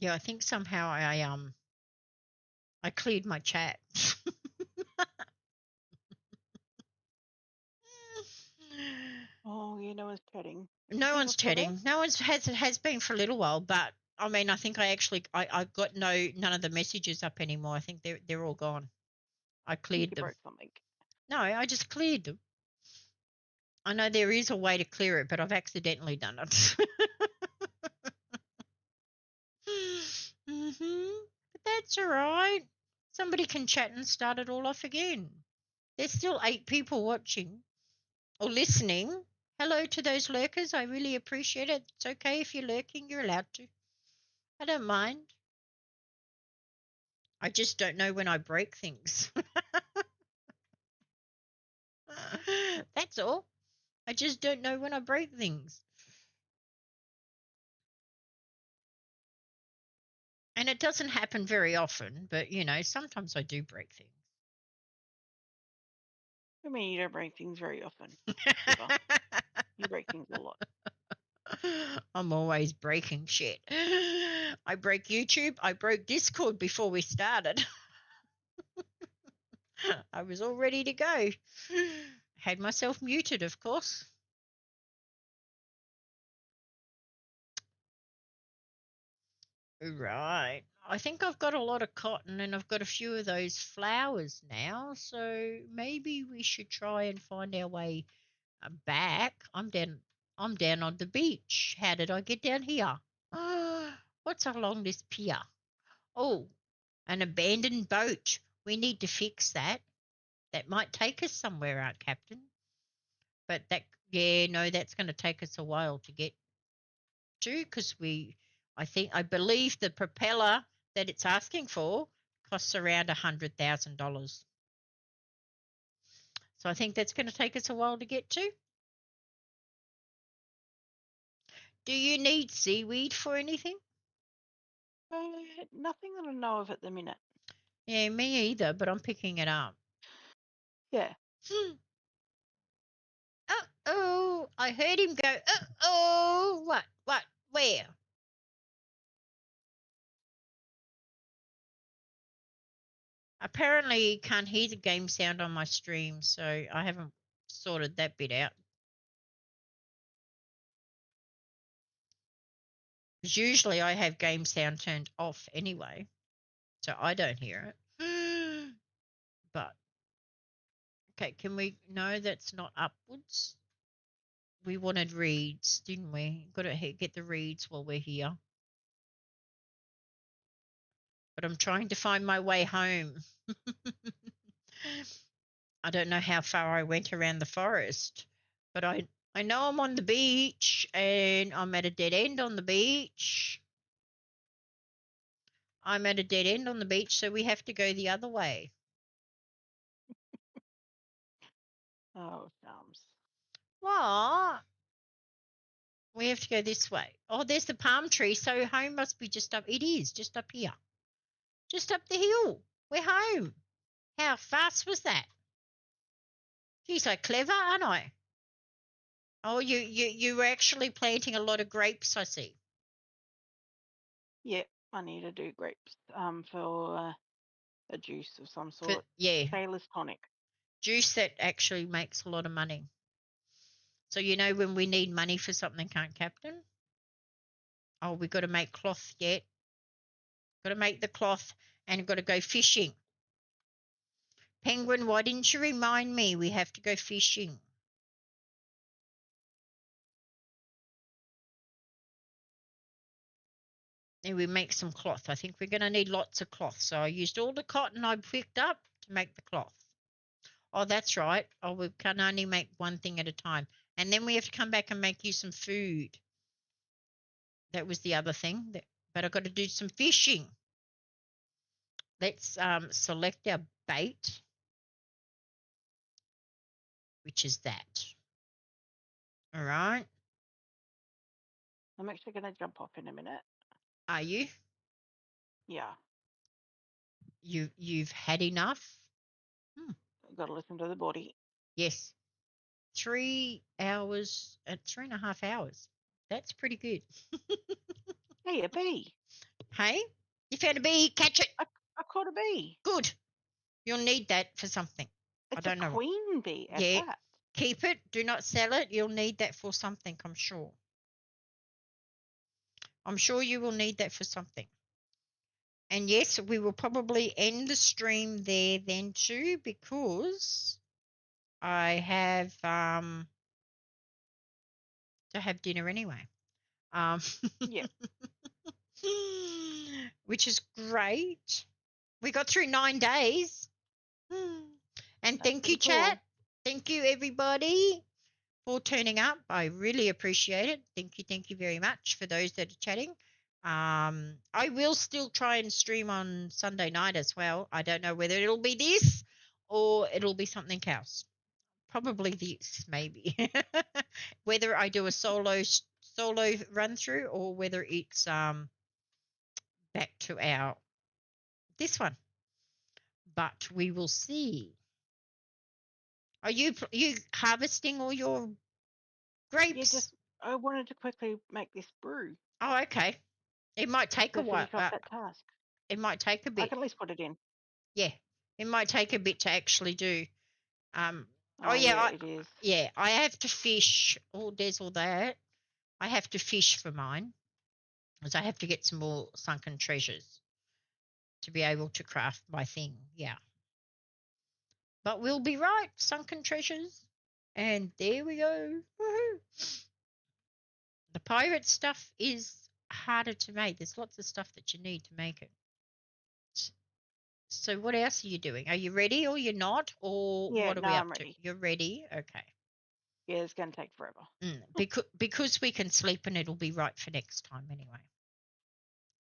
Yeah, I think somehow I cleared my chat. Oh, yeah, no one's chatting. Is No people one's still there? chatting. No one's has been for a little while, but I mean, I think I got none of the messages up anymore. I think they're all gone. I I think cleared you them. broke something. No, I just cleared them. I know there is a way to clear it, but I've accidentally done it. But that's all right. Somebody can chat and start it all off again. There's still 8 people watching or listening. Hello to those lurkers. I really appreciate it. It's okay if you're lurking, you're allowed to. I don't mind. I just don't know when I break things. That's all. I just don't know when I break things. And it doesn't happen very often, but sometimes I do break things. I mean, you don't break things very often. Ever. You break things a lot. I'm always breaking shit. I break YouTube. I broke Discord before we started. I was all ready to go. Had myself muted, of course. Right. I think I've got a lot of cotton and I've got a few of those flowers now, so maybe we should try and find our way back. I'm down on the beach. How did I get down here? What's along this pier? Oh, an abandoned boat. We need to fix that. That might take us somewhere out, Captain. But that's going to take us a while to get to because I believe the propeller that it's asking for costs around $100,000. So I think that's going to take us a while to get to. Do you need seaweed for anything? Nothing that I know of at the minute. Yeah, me either, but I'm picking it up. Yeah. Uh-oh, I heard him go, uh-oh. What, where? Apparently you can't hear the game sound on my stream, so I haven't sorted that bit out. Because usually I have game sound turned off anyway, so I don't hear it. But, okay, can we, no, that's not upwards. We wanted reeds, didn't we? Got to get the reeds while we're here. But I'm trying to find my way home. I don't know how far I went around the forest, but I know I'm on the beach and I'm at a dead end on the beach. I'm at a dead end on the beach, so we have to go the other way. Oh, Sharms. What? We have to go this way. Oh, there's the palm tree, so home must be just up. It is, just up here. Just up the hill. We're home. How fast was that? Geez, so clever, aren't I? Oh, you were actually planting a lot of grapes, I see. Yeah, I need to do grapes for a juice of some sort. Yeah, Sailor's tonic. juice that actually makes a lot of money. So when we need money for something, can't Captain? Oh, we got to make cloth yet. Got to make the cloth and got to go fishing. Penguin, why didn't you remind me we have to go fishing? And we make some cloth. I think we're going to need lots of cloth. So I used all the cotton I picked up to make the cloth. Oh, that's right. Oh, we can only make one thing at a time. And then we have to come back and make you some food. That was the other thing. But I've got to do some fishing. Let's select our bait, which is that. All right. I'm actually going to jump off in a minute. Are you? Yeah. You've had enough? I've got to listen to the body. Yes. 3 hours, 3.5 hours. That's pretty good. Hey, a bee. Hey, you found a bee? Catch it. I caught a bee. Good. You'll need that for something. I It's don't a know. queen bee at Yeah. that. Keep it. Do not sell it. You'll need that for something, I'm sure. I'm sure you will need that for something. And yes, we will probably end the stream there then too because I have to have dinner anyway. Yeah. Which is great. We got through 9 days. And That's thank you, pretty cool. chat. Thank you, everybody, for turning up. I really appreciate it. Thank you very much for those that are chatting. I will still try and stream on Sunday night as well. I don't know whether it'll be this or it'll be something else. Probably this, maybe. Whether I do a solo run through or whether it's back to our this one. But we will see. Are you harvesting all your Yeah, grapes? I wanted to quickly make this brew Oh, okay. It might take a to while. finish off that task. It might take a I bit. can at least put it in. Yeah, it might take a bit to actually do. Um. Oh Oh yeah. yeah, it is. I have to fish. Oh, there's all that. I have to fish for mine because I have to get some more sunken treasures to be able to craft my thing. Yeah. But we'll be right. Sunken treasures. And there we go. Woohoo. The pirate stuff is harder to make. There's lots of stuff that you need to make it. So what else are you doing? Are you ready or you're not? Or Yeah, what are no, we I'm up to? ready. You're ready? Okay. Yeah, it's going to take forever. Because we can sleep and it'll be right for next time anyway.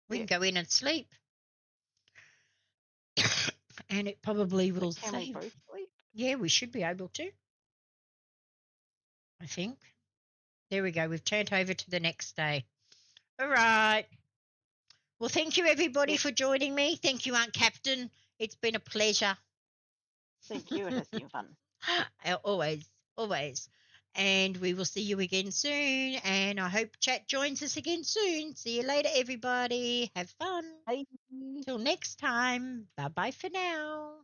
We Yeah. can go in and sleep. And it probably will But can we save. both sleep? Yeah, we should be able to, I think. There we go. We've turned over to the next day. All right. Well, thank you, everybody, Yep. for joining me. Thank you, Aunt Captain. It's been a pleasure. Thank you. It has been fun. Always, always. And we will see you again soon. And I hope chat joins us again soon. See you later, everybody. Have fun. Bye. Till next time. Bye bye for now.